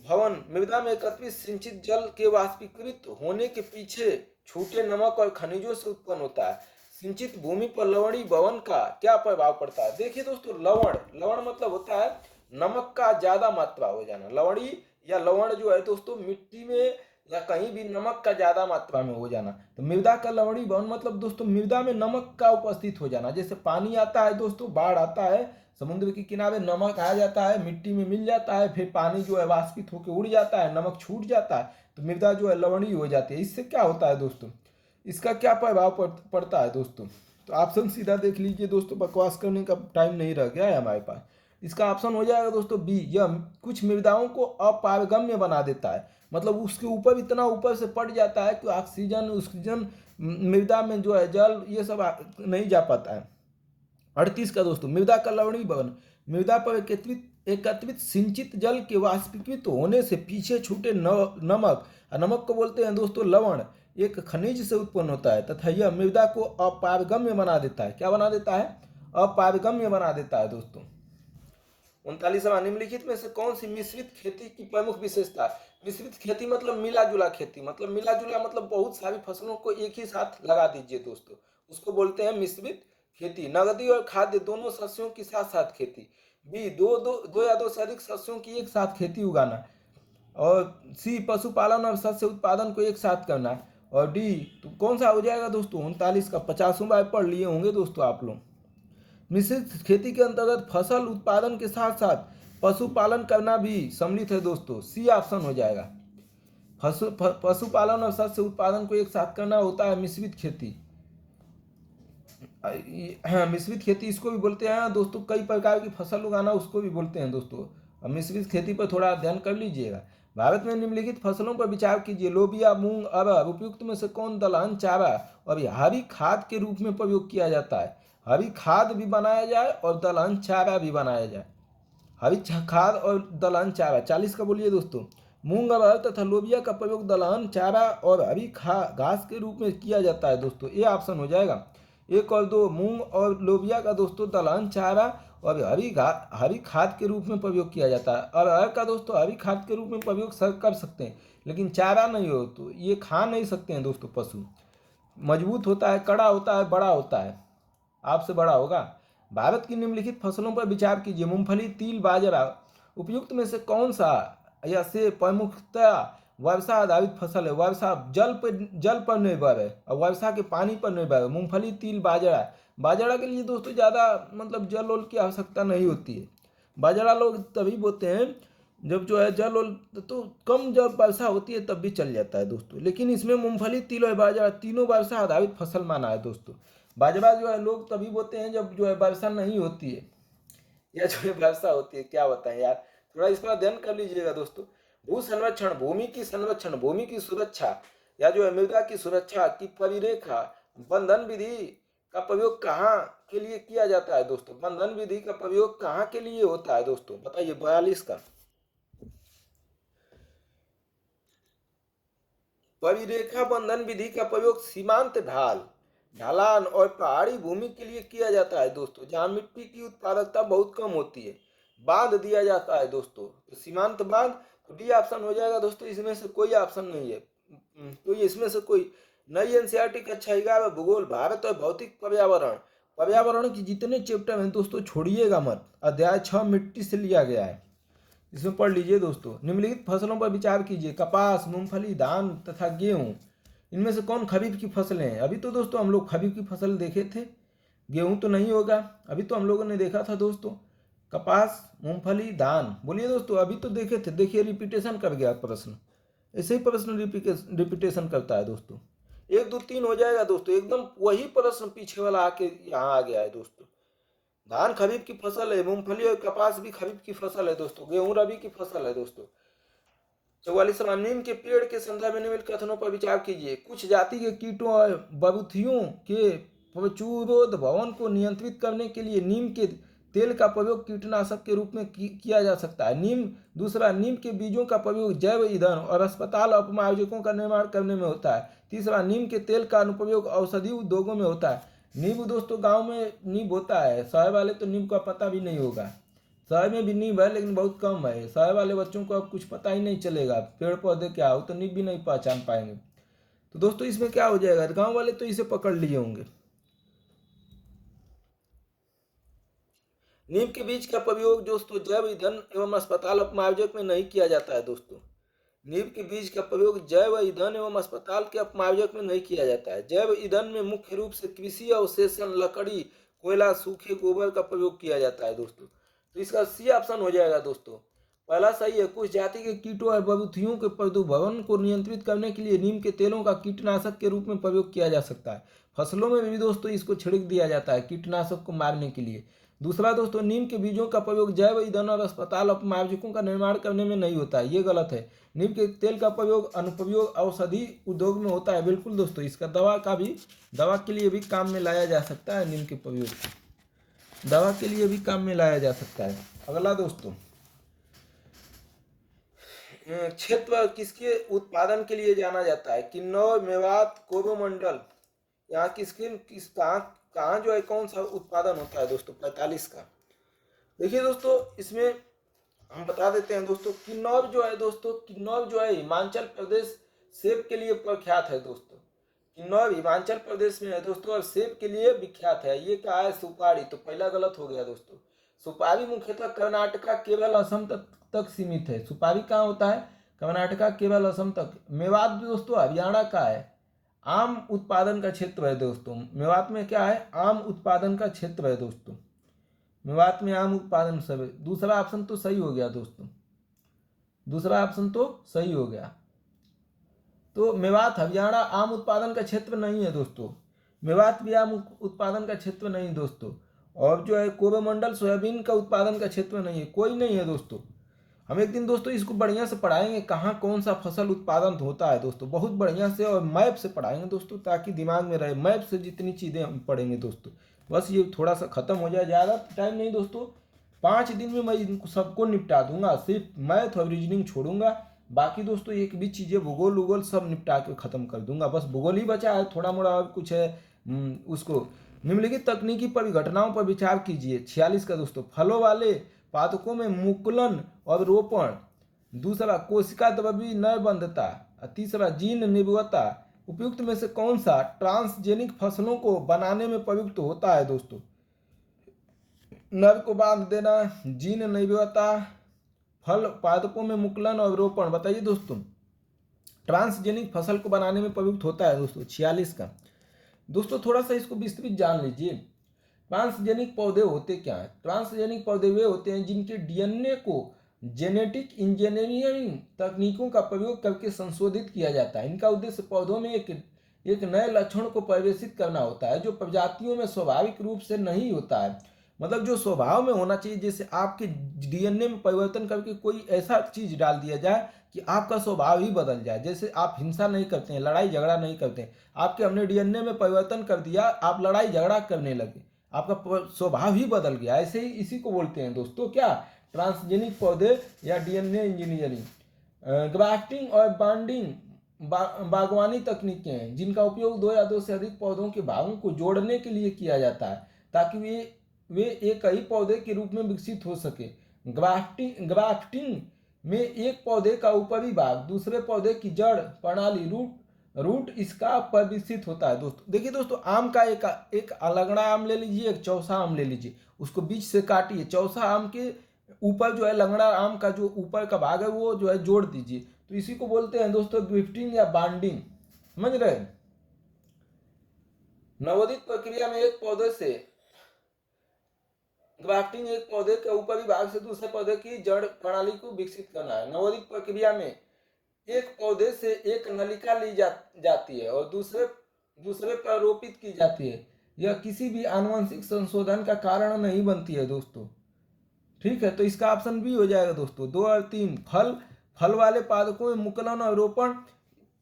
भवन मृदा में एकत्रित सिंचित जल के वाष्पीकृत होने के पीछे छूटे नमक और खनिजों से उत्पन्न होता है। सिंचित भूमि पर लवणीय भवन का क्या प्रभाव पड़ता है? देखिए दोस्तों, लवण लवण मतलब होता है नमक का ज्यादा मात्रा हो जाना। लवणीय या लवण जो है दोस्तों, मिट्टी में या कहीं भी नमक का ज्यादा मात्रा में हो जाना। तो मृदा का लवणीय भवन मतलब दोस्तों मृदा में नमक का उपस्थित हो जाना। जैसे पानी आता है दोस्तों, बाढ़ आता है, समुद्र के किनारे नमक आ जाता है, मिट्टी में मिल जाता है, फिर पानी जो है वाष्पित होकर उड़ जाता है, नमक छूट जाता है, तो मृदा जो है लवणीय हो जाती है। इससे क्या होता है दोस्तों, इसका क्या प्रभाव पड़ता है दोस्तों? तो ऑप्शन सीधा देख लीजिए दोस्तों, बकवास करने का टाइम नहीं रह गया है हमारे पास। इसका ऑप्शन हो जाएगा दोस्तों बी, यह कुछ मृदाओं को अपारगम्य बना देता है। मतलब उसके ऊपर इतना ऊपर से पड़ जाता है कि ऑक्सीजन मृदा में जो है जल ये सब नहीं जा पाता है। 38 का दोस्तों, मृदा का लवणीय भवन मृदा पर एकत्रित सिंचित जल के वाष्पीकृत होने से पीछे छूटे नमक, नमक को बोलते हैं दोस्तों लवण, एक खनिज से उत्पन्न होता है तथा यह मृदा को अपारगम्य बना देता है। क्या बना देता है? अपारगम्य बना देता है दोस्तों। 39वां, निम्नलिखित में से कौन सी मिश्रित खेती की प्रमुख विशेषता? मिश्रित खेती मतलब मिला जुला खेती, मतलब मिला जुला मतलब बहुत सारी फसलों को एक ही साथ लगा दीजिए दोस्तों, उसको बोलते हैं मिश्रित खेती। नगदी और खाद्य दोनों शस्यों की साथ साथ खेती। बी, दो या दो से अधिक शस्यों की एक साथ खेती उगाना। और सी, पशुपालन और शस्य उत्पादन को एक साथ करना। और डी, तो कौन सा हो जाएगा दोस्तों? 39 का 50वां बार पढ़ लिए होंगे दोस्तों आप लोग। मिश्रित खेती के अंतर्गत फसल उत्पादन के साथ साथ पशुपालन करना भी सम्मिलित है दोस्तों। सी ऑप्शन हो जाएगा। पशुपालन और शस्य उत्पादन को एक साथ करना होता है मिश्रित खेती। हाँ, मिश्रित खेती इसको भी बोलते हैं दोस्तों, कई प्रकार की फसल उगाना उसको भी बोलते हैं दोस्तों। अब मिश्रित खेती पर थोड़ा ध्यान कर लीजिएगा। भारत में निम्नलिखित फसलों पर विचार कीजिए। लोबिया, मूंग, अरहर उपयुक्त में से कौन दलहन चारा और हरी खाद के रूप में प्रयोग किया जाता है? हरी खाद भी बनाया जाए और दलहन चारा भी बनाया जाए। हरी खाद और दलहन चारा 40 का बोलिए दोस्तों। मूंग, अरहर तथा लोबिया का प्रयोग दलहन चारा और हरी घास के रूप में किया जाता है दोस्तों। ये ऑप्शन हो जाएगा 1 और 2। मूंग और लोबिया का दोस्तों दलहन चारा और हरी खाद के रूप में प्रयोग किया जाता है। और अरहर का दोस्तों हरी खाद के रूप में प्रयोग कर सकते हैं, लेकिन चारा नहीं हो तो ये खा नहीं सकते हैं दोस्तों। पशु मजबूत होता है, कड़ा होता है, बड़ा होता है, आपसे बड़ा होगा। भारत की निम्नलिखित फसलों पर विचार कीजिए। मूंगफली, तिल, बाजरा उपयुक्त में से कौन सा या से प्रमुखतः वर्षा आधारित फसल है? वर्षा जल पर निर्भर है और वर्षा के पानी पर निर्भर है। मूंगफली, तिल, बाजरा के लिए दोस्तों ज़्यादा मतलब जल उल की आवश्यकता नहीं होती है। बाजरा लोग तभी बोते हैं जब जो है जल उल तो कम जब वर्षा होती है तब भी चल जाता है दोस्तों। लेकिन इसमें मूंगफली, तिल और बाजरा तीनों वर्षा आधारित फसल माना है दोस्तों। बाजरा जो है लोग तभी बोते हैं जब जो है वर्षा नहीं होती है या जो है वर्षा होती है। क्या बताएं यार, थोड़ा इस पर ध्यान कर लीजिएगा दोस्तों। भू संरक्षण, भूमि की सुरक्षा या जो है मृदा की सुरक्षा की परिरेखा बंधन विधि का प्रयोग कहाँ के लिए किया जाता है दोस्तों? बंधन विधि का प्रयोग कहाँ के लिए होता है दोस्तों? बताइए। 42 का परिरेखा बंधन विधि का प्रयोग सीमांत ढलान और पहाड़ी भूमि के लिए किया जाता है दोस्तों, जहां मिट्टी की उत्पादकता बहुत कम होती है। बांध दिया जाता है दोस्तों, तो सीमांत बांध। तो डी ऑप्शन हो जाएगा दोस्तों, इसमें से कोई ऑप्शन नहीं है। तो इसमें से कोई नई एनसीईआरटी कक्षा 11 भूगोल, भारत और भौतिक पर्यावरण की जितने चैप्टर हैं दोस्तों छोड़िएगा मत। अध्याय 6 मिट्टी से लिया गया है, इसमें पढ़ लीजिए दोस्तों। निम्नलिखित फसलों पर विचार कीजिए। कपास, मूंगफली, धान तथा गेहूं इनमें से कौन खरीफ की फसलें हैं? अभी तो दोस्तों हम लोग खरीफ की फसल देखे थे, गेहूं तो नहीं होगा। अभी तो हम लोगों ने देखा था दोस्तों कपास, मूंगफली, धान। बोलिए दोस्तों, अभी तो देखे थे। देखिए रिपीटेशन कर गया प्रश्न, ऐसे ही प्रश्न रिपीटेशन करता है दोस्तों। 1 2 3 हो जाएगा दोस्तों, एकदम वही प्रश्न पीछे वाला आके यहाँ आ गया है दोस्तों। धान खरीफ की फसल है, मूंगफली और कपास भी खरीफ की फसल है दोस्तों, गेहूं रबी की फसल है दोस्तों। 44वां, नीम के पेड़ के संदर्भ में निम्नलिखित कथनों पर विचार कीजिए। कुछ जाति के कीटों और बबूथियों के प्रचुरोद भवन को नियंत्रित करने के लिए नीम के तेल का प्रयोग कीटनाशक के रूप में किया जा सकता है। दूसरा, नीम के बीजों का प्रयोग जैव ईंधन और अस्पताल अपमार्जकों का निर्माण करने में होता है। तीसरा, नीम के तेल का अनुप्रयोग औषधि उद्योगों में होता है। नींबू दोस्तों गांव में नींब होता है, शहर वाले तो नींब का पता भी नहीं होगा। शहर में भी नींब है लेकिन बहुत कम है। शहर वाले बच्चों को अब कुछ पता ही नहीं चलेगा पेड़ पौधे क्या हो, तो नींब भी नहीं पहचान पाएंगे। तो दोस्तों इसमें क्या हो जाएगा, गांव वाले तो इसे पकड़ लिए होंगे। नीम के बीज का प्रयोग दोस्तों जैव ईंधन एवं अस्पताल अपमार्जक में नहीं किया जाता है दोस्तों। नीम के बीज का प्रयोग जैव ईंधन एवं अस्पताल के अपमार्जक में नहीं किया जाता है। जैव ईंधन में मुख्य रूप से कृषि अवशेषन, लकड़ी, कोयला, सूखे गोबर का प्रयोग किया जाता है दोस्तों। तो इसका सी ऑप्शन हो जाएगा दोस्तों, पहला सही है। कुछ जाति के कीटों और बबूथियों के प्रादुर्भवन को नियंत्रित करने के लिए नीम के तेलों का कीटनाशक के रूप में प्रयोग किया जा सकता है। फसलों में भी दोस्तों इसको छिड़क दिया जाता है कीटनाशक को मारने के लिए। दूसरा दोस्तों, नीम के बीजों का प्रयोग जैव ईंधन और अस्पताल अपमार्जकों का निर्माण करने में नहीं होता है, ये गलत है। नीम के तेल का प्रयोग अनुप्रयोग औषधि उद्योग में होता है, बिल्कुल दोस्तों। इसका दवा के लिए भी काम में लाया जा सकता है। नीम के प्रयोग दवा के लिए भी काम में लाया जा सकता है। अगला दोस्तों, क्षेत्र किसके उत्पादन के लिए जाना जाता है? किन्नौर, मेवात, कोरोमंडल, यहाँ किस कहाँ जो है कौन सा उत्पादन होता है दोस्तों? 45 का। देखिए दोस्तों, इसमें हम बता देते हैं दोस्तों, किन्नौर जो है दोस्तों, किन्नौर जो है हिमाचल प्रदेश सेब के लिए प्रख्यात है दोस्तों। किन्नौर हिमाचल प्रदेश में है दोस्तों और सेब के लिए विख्यात है। ये क्या है? सुपारी। तो पहला गलत हो गया दोस्तों। सुपारी मुख्यतः कर्नाटका, केरल, असम तक सीमित है। सुपारी कहाँ होता है? कर्नाटका, केरल, असम तक। मेवात दोस्तों हरियाणा का है। आम उत्पादन का क्षेत्र है दोस्तों। मेवात में क्या है? आम उत्पादन का क्षेत्र है दोस्तों। मेवात में आम उत्पादन सब है। दूसरा ऑप्शन तो सही हो गया दोस्तों, दूसरा ऑप्शन तो सही हो गया। तो मेवात हरियाणा आम उत्पादन का क्षेत्र नहीं है दोस्तों। मेवात भी आम उत्पादन का क्षेत्र नहीं दोस्तों। और जो है कोरोमंडल सोयाबीन का उत्पादन का क्षेत्र नहीं है, कोई नहीं है दोस्तों। हम एक दिन दोस्तों इसको बढ़िया से पढ़ाएंगे कहाँ कौन सा फसल उत्पादन होता है दोस्तों, बहुत बढ़िया से, और मैप से पढ़ाएंगे दोस्तों ताकि दिमाग में रहे। मैप से जितनी चीज़ें हम पढ़ेंगे दोस्तों, बस ये थोड़ा सा खत्म हो जाए, ज़्यादा टाइम नहीं दोस्तों। 5 दिन में मैं इनको सबको निपटा दूंगा, सिर्फ मैथ और रीजनिंग छोड़ूंगा। बाकी दोस्तों एक भी चीज़ें भूगोल उगोल सब निपटा के खत्म कर दूंगा। बस भूगोल ही बचा है, थोड़ा मोड़ा और कुछ है। उसको निम्नलिखित तकनीकी घटनाओं पर विचार कीजिए। 46 का दोस्तों, फलों वाले पादपों में मुकुलन और रोपण। दूसरा, कोशिका द्रव्य नयबंधता। तीसरा, जीन निबुवता। उपयुक्त में से कौन सा ट्रांसजेनिक फसलों को बनाने में प्रयुक्त होता है दोस्तों? नर को बांध देना, जीन निबुवता, फल पादपों में मुकुलन और रोपण। बताइए दोस्तों, ट्रांसजेनिक फसल को बनाने में प्रयुक्त होता है दोस्तों। 46 का दोस्तों, थोड़ा सा इसको विस्तृत जान लीजिए। ट्रांसजेनिक पौधे होते क्या हैं? ट्रांसजेनिक पौधे वे होते हैं जिनके डीएनए को जेनेटिक इंजीनियरिंग तकनीकों का प्रयोग करके संशोधित किया जाता है। इनका उद्देश्य पौधों में एक नए लक्षण को प्रवेशित करना होता है जो प्रजातियों में स्वाभाविक रूप से नहीं होता है। मतलब जो स्वभाव में होना चाहिए, जैसे आपके डीएनए में परिवर्तन करके कोई ऐसा चीज डाल दिया जाए कि आपका स्वभाव ही बदल जाए। जैसे आप हिंसा नहीं करते हैं, लड़ाई झगड़ा नहीं करते हैं, आपके हमने डीएनए में परिवर्तन कर दिया, आप लड़ाई झगड़ा करने लगे, आपका स्वभाव ही बदल गया। ऐसे ही इसी को बोलते हैं दोस्तों क्या? ट्रांसजेनिक पौधे या डीएनए इंजीनियरिंग। ग्राफ्टिंग और बॉन्डिंग बागवानी तकनीकें हैं जिनका उपयोग 2 या 2 से अधिक पौधों के भागों को जोड़ने के लिए किया जाता है ताकि वे एक ही पौधे के रूप में विकसित हो सके। ग्राफ्टिंग में एक पौधे का ऊपरी भाग दूसरे पौधे की जड़ प्रणाली रूट इसका पर विकसित होता है दोस्तों। देखिए दोस्तों, आम का एक अलगड़ा आम ले लीजिए, एक चौसा आम ले लीजिए, उसको बीच से काटिए। चौसा आम के ऊपर जो है लंगड़ा आम का जो ऊपर का भाग है वो जो है जोड़ दीजिए। तो इसी को बोलते हैं दोस्तों ग्रिफ्टिंग या बॉन्डिंग। समझ रहे? नवोदित प्रक्रिया में एक पौधे से ग्राफ्टिंग एक पौधे के ऊपरी भाग से दूसरे पौधे की जड़ प्रणाली को विकसित करना है। नवोदित प्रक्रिया में एक पौधे से एक नलिका ली जाती है और दूसरे पर रोपित की जाती है। यह किसी भी आनुवंशिक संशोधन का कारण नहीं बनती है दोस्तों। ठीक है, तो इसका ऑप्शन बी हो जाएगा दोस्तों। 2 और 3, फल वाले पादपों में मुकुलन और रोपण,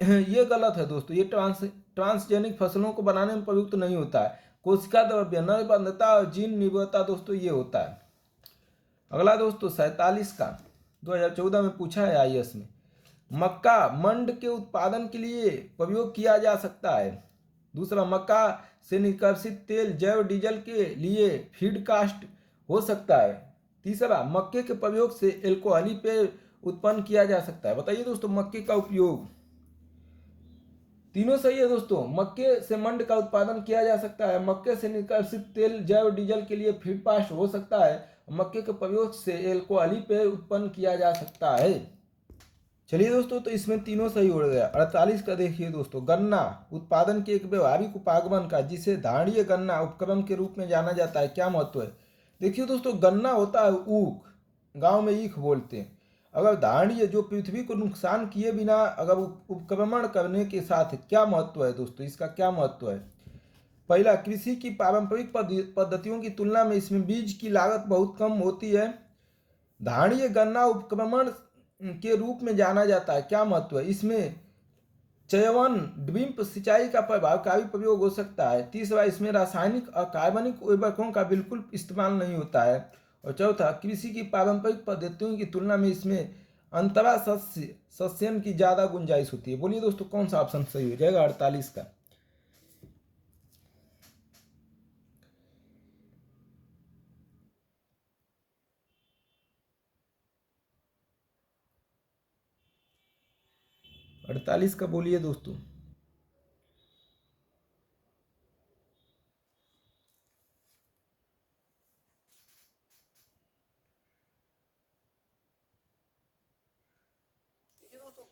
ये गलत है दोस्तों। ये ट्रांसजेनिक फसलों को बनाने में प्रयुक्त नहीं होता है। कोशिका द्रव्य नयबंधता और जीन निबद्धता दोस्तों ये होता है। अगला दोस्तों 47 का 2014 में पूछा है आईएएस में। मक्का मंड के उत्पादन के लिए प्रयोग किया जा सकता है। दूसरा, मक्का से निष्कासित तेल जैव डीजल के लिए फीड कास्ट हो सकता है। तीसरा, मक्के के प्रयोग से एल्कोहली पेय उत्पन्न किया जा सकता है। बताइए दोस्तों, मक्के का उपयोग, तीनों सही है दोस्तों। मक्के से मंड का उत्पादन किया जा सकता है, मक्के से निकासित तेल जैव डीजल के लिए फीडपास्ट हो सकता है, मक्के के प्रयोग से एल्कोहली पेय उत्पन्न किया जा सकता है। चलिए दोस्तों, तो इसमें तीनों सही हो गया। 48 का देखिए दोस्तों, गन्ना उत्पादन के एक व्यवहारिक उपागमन का जिसे धारणीय गन्ना उपक्रम के रूप में जाना जाता है, क्या महत्व है। देखिए दोस्तों, गन्ना होता है ऊख, गांव में ईख बोलते हैं। अगर धारणीय जो पृथ्वी को नुकसान किए बिना अगर उपक्रमण करने के साथ, क्या महत्व है दोस्तों, इसका क्या महत्व है। पहला, कृषि की पारंपरिक पद्धतियों की तुलना में इसमें बीज की लागत बहुत कम होती है। धारणीय गन्ना उपक्रमण के रूप में जाना जाता है, क्या महत्व है। इसमें चयवन ड्रिप सिंचाई का प्रभावकारी प्रयोग हो सकता है। तीसरा, इसमें रासायनिक और कार्बनिक उर्वरकों का बिल्कुल इस्तेमाल नहीं होता है। और चौथा, कृषि की पारंपरिक पद्धतियों की तुलना में इसमें अंतरा सस्यन की ज्यादा गुंजाइश होती है। बोलिए दोस्तों, कौन सा ऑप्शन सही हो जाएगा 48 का। 48 का बोलिए दोस्तों।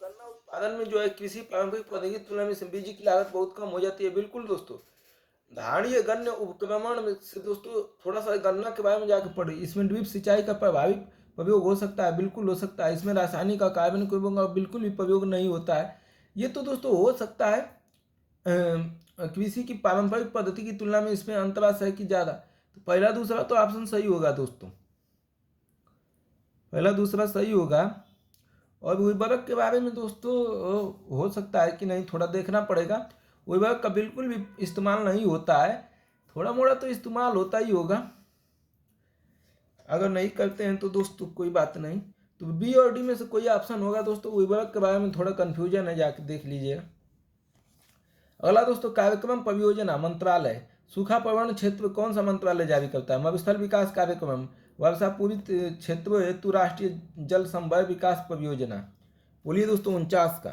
गन्ना उत्पादन में जो है कृषि पारंपरिक पद्धति की तुलना में बीज की लागत बहुत कम हो जाती है। बिल्कुल दोस्तों, धारणीय गन्ना उपक्रमण में से दोस्तों थोड़ा सा गन्ना के बारे में जाकर पढ़े। इसमें ड्रिप सिंचाई का प्रभावी प्रयोग हो सकता है, बिल्कुल हो सकता है। इसमें रासायनिक और कार्बनिक उर्वरकों का बिल्कुल भी प्रयोग नहीं होता है। ये तो दोस्तों हो सकता है। कृषि की पारंपरिक पद्धति की तुलना में इसमें अंतराशय की ज्यादा, तो पहला दूसरा तो ऑप्शन सही होगा दोस्तों, पहला दूसरा सही होगा। और उर्वरक के बारे में दोस्तों हो सकता है कि नहीं, थोड़ा देखना पड़ेगा। उर्वरक का बिल्कुल भी इस्तेमाल नहीं होता है, थोड़ा मोड़ा तो इस्तेमाल होता ही होगा। अगर नहीं करते हैं तो दोस्तों कोई बात नहीं। तो बी और डी में से कोई ऑप्शन होगा दोस्तों। उर्वरक के बारे में थोड़ा कन्फ्यूजन है, जाके देख लीजिए। अगला दोस्तों, कार्यक्रम परियोजना मंत्रालय सूखा प्रवण क्षेत्र कौन सा मंत्रालय जारी करता है। मरुस्थल विकास कार्यक्रम, वर्षा पूरित क्षेत्रों हेतु राष्ट्रीय जल संभव विकास परियोजना। बोलिए दोस्तों 49 का।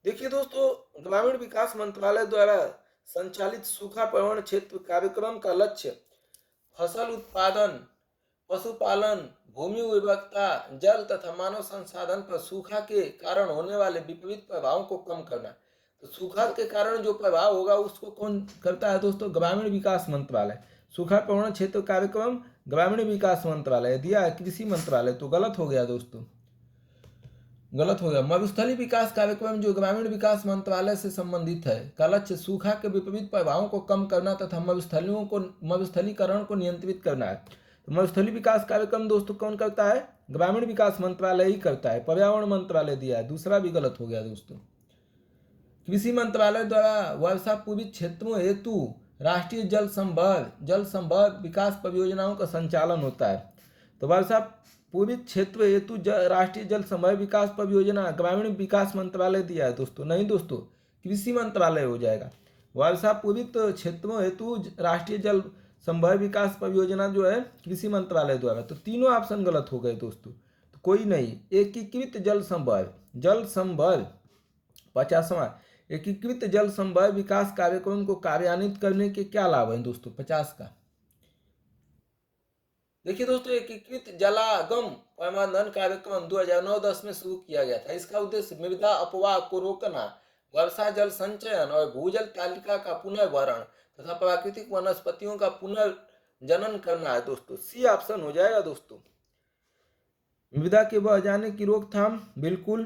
देखिए दोस्तों, ग्रामीण विकास मंत्रालय द्वारा संचालित सूखा प्रवण क्षेत्र कार्यक्रम का लक्ष्य फसल उत्पादन, पशुपालन, भूमि उर्वरकता, जल तथा मानव संसाधन पर सूखा के कारण होने वाले विपरीत प्रभावों को कम करना। तो सूखा के कारण जो प्रभाव होगा उसको कौन करता है दोस्तों, ग्रामीण विकास मंत्रालय। सूखा प्रवण क्षेत्र कार्यक्रम ग्रामीण विकास मंत्रालय दिया है, कृषि मंत्रालय तो गलत हो गया दोस्तों, गलत हो गया। मरुस्थली विकास कार्यक्रम जो ग्रामीण विकास मंत्रालय से संबंधित है, का लक्ष्य सूखा के विपरीत प्रभावों को कम करना तथा मरुस्थलीकरण को नियंत्रित करना है। तो मरुस्थली विकास कार्यक्रम दोस्तों कौन करता है, ग्रामीण विकास मंत्रालय ही करता है। पर्यावरण मंत्रालय दिया है, दूसरा भी गलत हो गया दोस्तों। कृषि मंत्रालय द्वारा वर्षा पूर्वित क्षेत्रों हेतु राष्ट्रीय जल संभव विकास परियोजनाओं का संचालन होता है। तो वर्षा पूर्वित क्षेत्र हेतु राष्ट्रीय जल संभव विकास परियोजना ग्रामीण विकास मंत्रालय दिया है दोस्तों, नहीं दोस्तों, कृषि मंत्रालय हो जाएगा। वर्षा पूर्वित क्षेत्रों हेतु राष्ट्रीय जल संभव विकास परियोजना जो है कृषि मंत्रालय द्वारा। तो तीनों ऑप्शन गलत हो गए दोस्तों, तो कोई नहीं। एकीकृत जल संभव 50वां, एकीकृत जल संभव विकास कार्यक्रम को कार्यान्वित करने के क्या लाभ हैं दोस्तों, 50 का। देखिए दोस्तों, एकीकृत जलागम प्रबंधन कार्यक्रम 2009-10 में शुरू किया गया था। इसका उद्देश्य मृदा अपवाह को रोकना, वर्षा जल संचयन और भूजल तालिका का पुनर्भरण तथा प्राकृतिक वनस्पतियों का पुनर्जनन करना है दोस्तों। सी ऑप्शन हो जाएगा दोस्तों। मृदा के बह जाने की रोकथाम, बिल्कुल।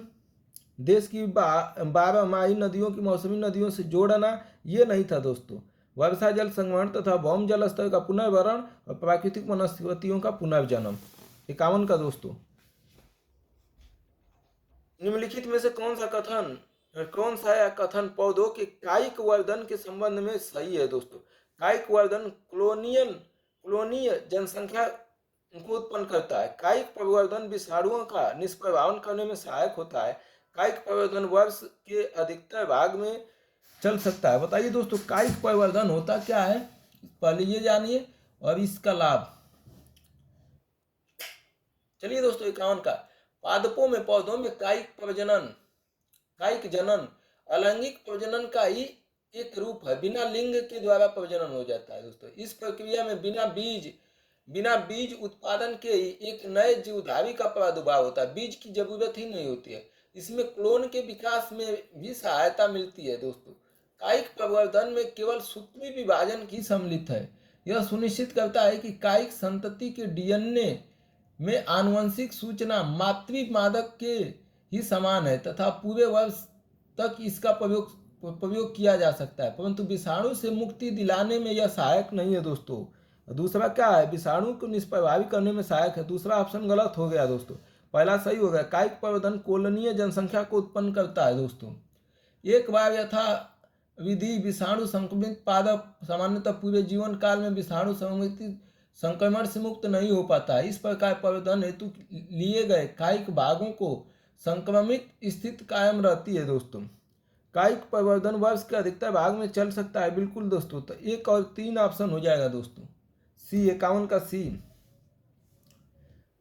देश की 12 माही नदियों की मौसमी नदियों से जोड़ना, ये नहीं था दोस्तों। वर्षा जल संग्रहण तथा भौम जल स्तर का पुनर्भरण और प्राकृतिक वनस्पतियों का पुनर्जन्म। 51 का दोस्तों, निम्नलिखित में से कौन सा कथन पौधों के कायिक वर्धन के संबंध में सही है दोस्तों। कायिक वर्धन क्लोनीय जनसंख्या को उत्पन्न करता है। कायिक प्रवर्धन विषाणुओं का निष्प्रभावन करने में सहायक होता है। कायिक प्रवर्धन वर्ष के अधिकतर भाग में चल सकता है। बताइए दोस्तों, कायिक प्रवर्धन होता क्या है, पहले ये जानिए और इसका लाभ। चलिए दोस्तों 51 का, पादपों में पौधों में कायिक जनन अलैंगिक प्रजनन का ही एक रूप है, बिना लिंग के द्वारा प्रजनन हो जाता है दोस्तों। इस प्रक्रिया में बिना बीज उत्पादन के ही एक नए जीवधारी का प्रादुर्भाव होता है, बीज की जरूरत ही नहीं होती है। इसमें क्लोन के विकास में भी सहायता मिलती है दोस्तों। कायिक प्रवर्धन में केवल सूत्री विभाजन ही सम्मिलित है। यह सुनिश्चित करता है कि कायिक संतति के डीएनए में आनुवंशिक सूचना मातृ मादक के ही समान है तथा पूरे वर्ष तक इसका प्रयोग किया जा सकता है, परंतु विषाणु से मुक्ति दिलाने में यह सहायक नहीं है दोस्तों। दूसरा क्या है, विषाणु को निष्प्रभावी करने में सहायक है। दूसरा ऑप्शन गलत हो गया दोस्तों, पहला सही हो गया। कायिक प्रवर्धन कोलोनीय जनसंख्या को उत्पन्न करता है दोस्तों। एक बार यथा विधि विषाणु संक्रमित पादप सामान्यतः पूरे जीवन काल में विषाणु संक्रमण से मुक्त नहीं हो पाता है। इस प्रकार प्रवर्धन हेतु लिए गए कायिक भागों को संक्रमित स्थिति कायम रहती है दोस्तों। कायिक प्रवर्धन वर्ष के अधिकतर भाग में चल सकता है, बिल्कुल दोस्तों। तो 1 और 3 ऑप्शन हो जाएगा दोस्तों, सी 51 का सी।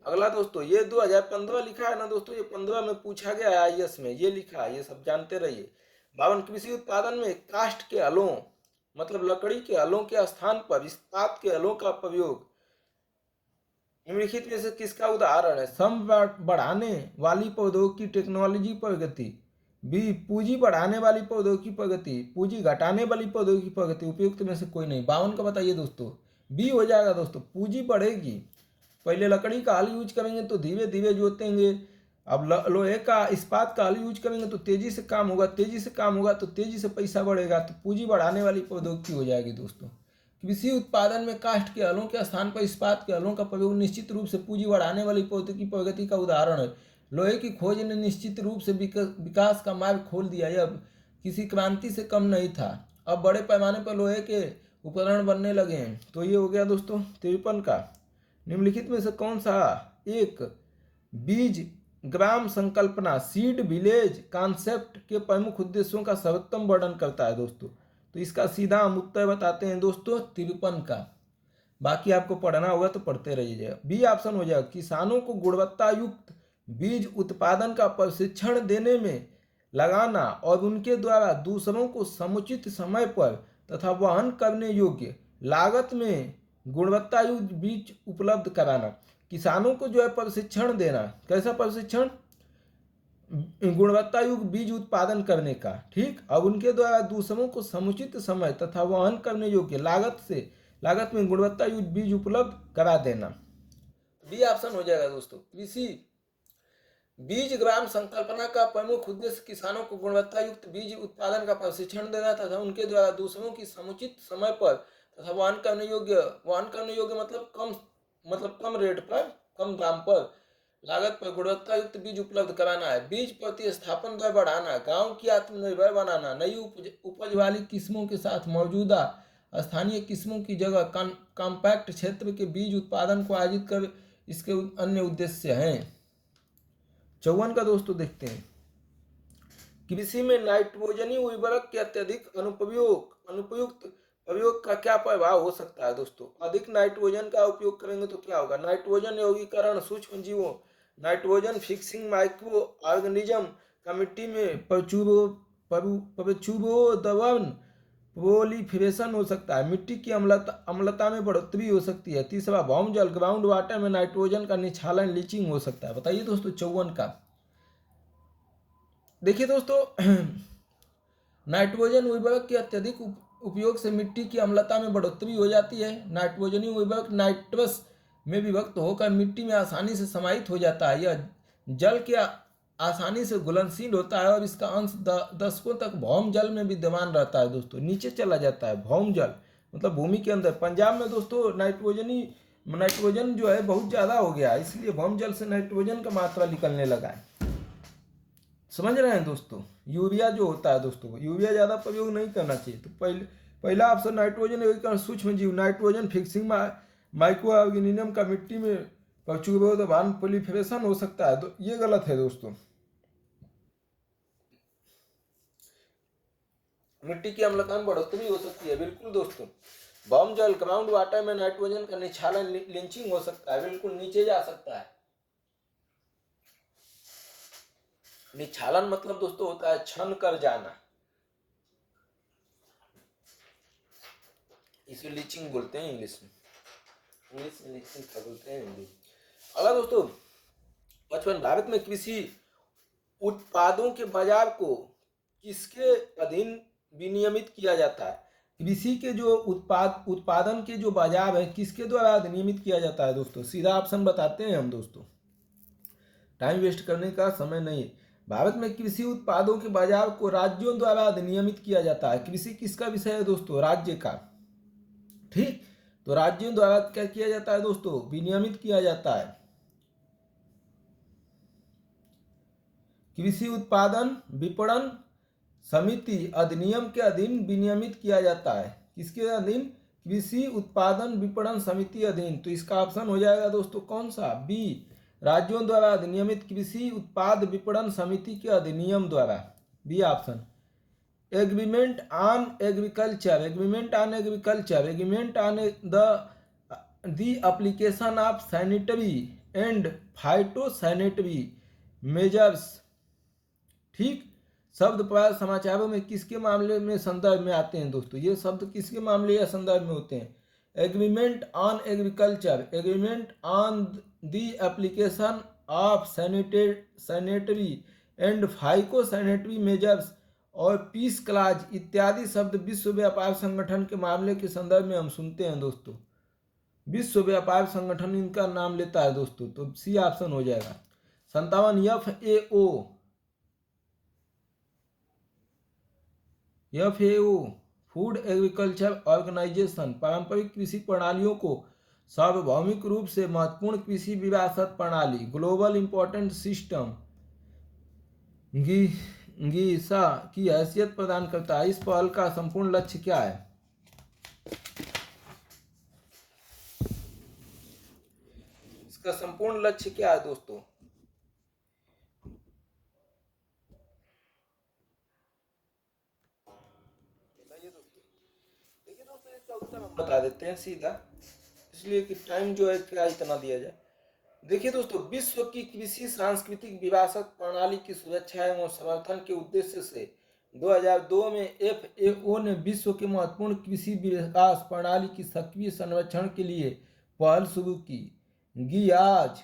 अगला दोस्तों, ये 2015 लिखा है ना दोस्तों, ये 15 में पूछा गया है आईएएस में, ये लिखा है, ये सब जानते रहिए। 52, कृषि उत्पादन में काष्ठ के हलों मतलब लकड़ी के हलों के स्थान पर इस्पात के हलों का प्रयोग निम्नलिखित में से किसका उदाहरण है? श्रम बढ़ाने वाली प्रौद्योगिकी टेक्नोलॉजी प्रगति, बी पूंजी बढ़ाने वाली प्रौद्योगिकी प्रगति, पूंजी घटाने वाली प्रौद्योगिकी प्रगति। उपयुक्त में से कोई नहीं। 52 का बताइए दोस्तों, बी हो जाएगा दोस्तों, पूंजी बढ़ेगी। पहले लकड़ी का हल यूज करेंगे तो धीरे धीरे जोतेंगे, अब लोहे का इस्पात का हल यूज करेंगे तो तेजी से काम होगा, तेजी से काम होगा तो तेजी से पैसा बढ़ेगा, तो पूंजी बढ़ाने वाली प्रौद्योगिकी हो जाएगी दोस्तों। कृषि उत्पादन में काष्ठ के हलों के स्थान पर इस्पात के हलों का प्रयोग निश्चित रूप से पूंजी बढ़ाने वाली प्रौद्योगिकी प्रगति का उदाहरण है। लोहे की खोज ने निश्चित रूप से विकास का मार्ग खोल दिया। यह किसी क्रांति से कम नहीं था। अब बड़े पैमाने पर लोहे के उपकरण बनने लगे हैं। तो ये हो गया दोस्तों 53 का। निम्नलिखित में से कौन सा एक बीज ग्राम संकल्पना सीड विलेज कॉन्सेप्ट के प्रमुख उद्देश्यों का सर्वोत्तम वर्णन करता है दोस्तों? तो इसका सीधा हम उत्तर बताते हैं दोस्तों 53 का। बाकी आपको पढ़ना होगा तो पढ़ते रहिएगा। बी ऑप्शन हो जाएगा, किसानों को गुणवत्ता युक्त बीज उत्पादन का प्रशिक्षण देने में लगाना और उनके द्वारा दूसरों को समुचित समय पर तथा वहन करने योग्य लागत में गुणवत्ता युक्त बीज उपलब्ध कराना। किसानों को जो है प्रशिक्षण देना, कैसा प्रशिक्षण? गुणवत्ता युक्त बीज उत्पादन करने का, ठीक। अब उनके द्वारा दूसरों को समुचित समय तथा वहन करने योग्य लागत में गुणवत्ता युक्त बीज उपलब्ध करा देना। बी ऑप्शन हो जाएगा दोस्तों। कृषि बीज ग्राम संकल्पना का प्रमुख उद्देश्य किसानों को गुणवत्ता युक्त बीज उत्पादन का प्रशिक्षण देना तथा उनके द्वारा दूसरों की समुचित समय पर तथा वहन करने योग्य मतलब कम रेट पर, कम दाम पर, लागत पर गुणवत्ता युक्त बीज उपलब्ध कराना है। बीज प्रतिस्थापन दर बढ़ाना, गांव की आत्मनिर्भर बनाना, नई उपज वाली किस्मों के साथ मौजूदा स्थानीय किस्मों की जगह कॉम्पैक्ट क्षेत्र के बीज उत्पादन को आयोजित कर इसके अन्य उद्देश्य हैं। 54 का दोस्तों देखते हैं। कृषि में नाइट्रोजनी उर्वरक के अत्यधिक अनुपयुक्त प्रयोग का क्या प्रभाव हो सकता है दोस्तों? अधिक नाइट्रोजन का उपयोग करेंगे तो क्या होगा? नाइट्रोजन यौगिकरण सूक्ष्म जीवों, नाइट्रोजन फिक्सिंग माइक्रो ऑर्गेनिज्म का मिट्टी में प्रचुरोदवन प्रोलिफरेशन हो सकता है। मिट्टी की अम्लता में बढ़ोतरी हो सकती है। तीसरा, भौम जल ग्राउंड वाटर में नाइट्रोजन का निक्षालन लीचिंग हो सकता है। बताइए दोस्तों 54 का। देखिए दोस्तों नाइट्रोजन उर्वरक के अत्यधिक उपयोग से मिट्टी की अम्लता में बढ़ोतरी हो जाती है। नाइट्रोजनी उर्वरक नाइट्रस में विभक्त होकर मिट्टी में आसानी से समाहित हो जाता है। यह जल के आसानी से घुलनशील होता है और इसका अंश दशकों तक भौम जल में विद्यमान रहता है दोस्तों, नीचे चला जाता है। भौम जल मतलब भूमि के अंदर। पंजाब में दोस्तों नाइट्रोजन जो है बहुत ज़्यादा हो गया, इसलिए भौम जल से नाइट्रोजन का मात्रा निकलने लगा है। समझ रहे हैं दोस्तों? यूरिया जो होता है दोस्तों, यूरिया ज़्यादा प्रयोग नहीं करना चाहिए। तो पहला ऑप्शन नाइट्रोजन यौगिकरण सूक्ष्म जीव, नाइट्रोजन फिक्सिंग माइक्रो ऑर्गेनिज्म का मिट्टी में प्रचुरोदवन प्रोलिफरेशन हो सकता है, तो ये गलत है दोस्तों। मिट्टी की अम्लता में बढ़ोतरी हो सकती है, बिल्कुल दोस्तों। भौम जल ग्राउंड वाटर में नाइट्रोजन का निक्षालन लीचिंग हो सकता है, बिल्कुल नीचे जा सकता है। निक्षालन मतलब दोस्तों होता है छन कर जाना, इसे लीचिंग बोलते हैं इंग्लिश में। इंग्लिश में लीचिंग क्या बोलते हैं हिंदी। अगला दोस्तों 55, भारत में कृषि उत्पादों के बाजार को किसके अधीन विनियमित किया जाता है? कृषि के जो उत्पादन के जो बाजार है किसके द्वारा अधिनियमित किया जाता है दोस्तों? सीधा ऑप्शन बताते हैं हम दोस्तों, टाइम वेस्ट करने का समय नहीं। भारत में कृषि उत्पादों के बाजार को राज्यों द्वारा अधिनियमित किया जाता है। कृषि किसका विषय है दोस्तों? राज्य का। ठीक, तो राज्यों द्वारा क्या किया जाता है दोस्तों? विनियमित किया जाता है। कृषि उत्पादन विपणन समिति अधिनियम के अधीन विनियमित किया जाता है। किसके अधीन? कृषि उत्पादन विपणन समिति अधीन। तो इसका ऑप्शन हो जाएगा दोस्तों कौन सा? बी, राज्यों द्वारा अधिनियमित कृषि उत्पाद विपणन समिति के अधिनियम द्वारा, B option. Agreement on agriculture, agreement on agriculture, agreement on the application of sanitary and phytosanitary measures. ठीक, शब्द प्राय समाचारों में किसके मामले में संदर्भ में आते हैं दोस्तों? ये शब्द किसके मामले या संदर्भ में होते हैं? Agreement on agriculture, agreement on the application of sanitary and phyco sanitary measures और पीस क्लाज इत्यादि शब्द विश्व व्यापार संगठन के मामले के संदर्भ में हम सुनते हैं दोस्तों। विश्व व्यापार संगठन इनका नाम लेता है दोस्तों, तो सी ऑप्शन हो जाएगा। 57, FAO फूड एग्रीकल्चर ऑर्गेनाइजेशन पारंपरिक कृषि प्रणालियों को सार्वभौमिक रूप से महत्वपूर्ण कृषि विरासत प्रणाली ग्लोबल इंपॉर्टेंट सिस्टम गीसा की हैसियत प्रदान करता है। इस पहल का संपूर्ण लक्ष्य क्या है? इसका संपूर्ण लक्ष्य क्या है दोस्तों? देखिए दोस्तों इसका उत्तर हम बता देते हैं सीधा, इसलिए कि टाइम जो है क्या इतना दिया जाए। देखिए दोस्तों, विश्व की कृषि सांस्कृतिक विरासत प्रणाली की सुरक्षा एवं समर्थन के उद्देश्य से 2002 में FAO ने विश्व के महत्वपूर्ण कृषि विकास प्रणाली की सक्रिय संरक्षण के लिए पहल शुरू की। GIHAS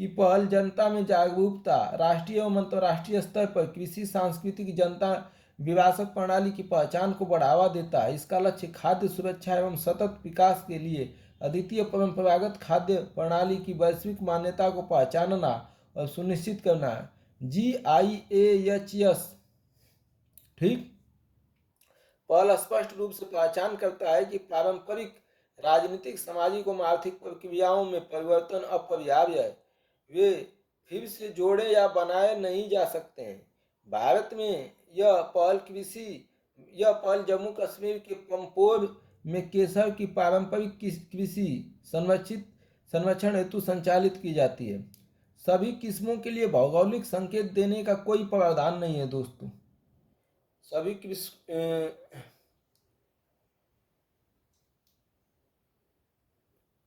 की पहल जनता में जागरूकता, राष्ट्रीय एवं अंतर्राष्ट्रीय स्तर पर कृषि सांस्कृतिक जनता विरासत प्रणाली की पहचान को बढ़ावा देता है। इसका लक्ष्य खाद्य सुरक्षा एवं सतत विकास के लिए अद्वितीय परंपरागत खाद्य प्रणाली की वैश्विक मान्यता को पहचानना और सुनिश्चित करना है। GIHAS ठीक, पहल स्पष्ट रूप से पहचान करता है कि पारंपरिक राजनीतिक, सामाजिक और आर्थिक प्रक्रियाओं में परिवर्तन अपरिहार्य है, वे फिर से जोड़े या बनाए नहीं जा सकते हैं। भारत में यह पहल जम्मू कश्मीर के पंपोर में केसर की पारंपरिक कृषि संरक्षण हेतु संचालित की जाती है। सभी किस्मों के लिए भौगोलिक संकेत देने का कोई प्रावधान नहीं है दोस्तों। सभी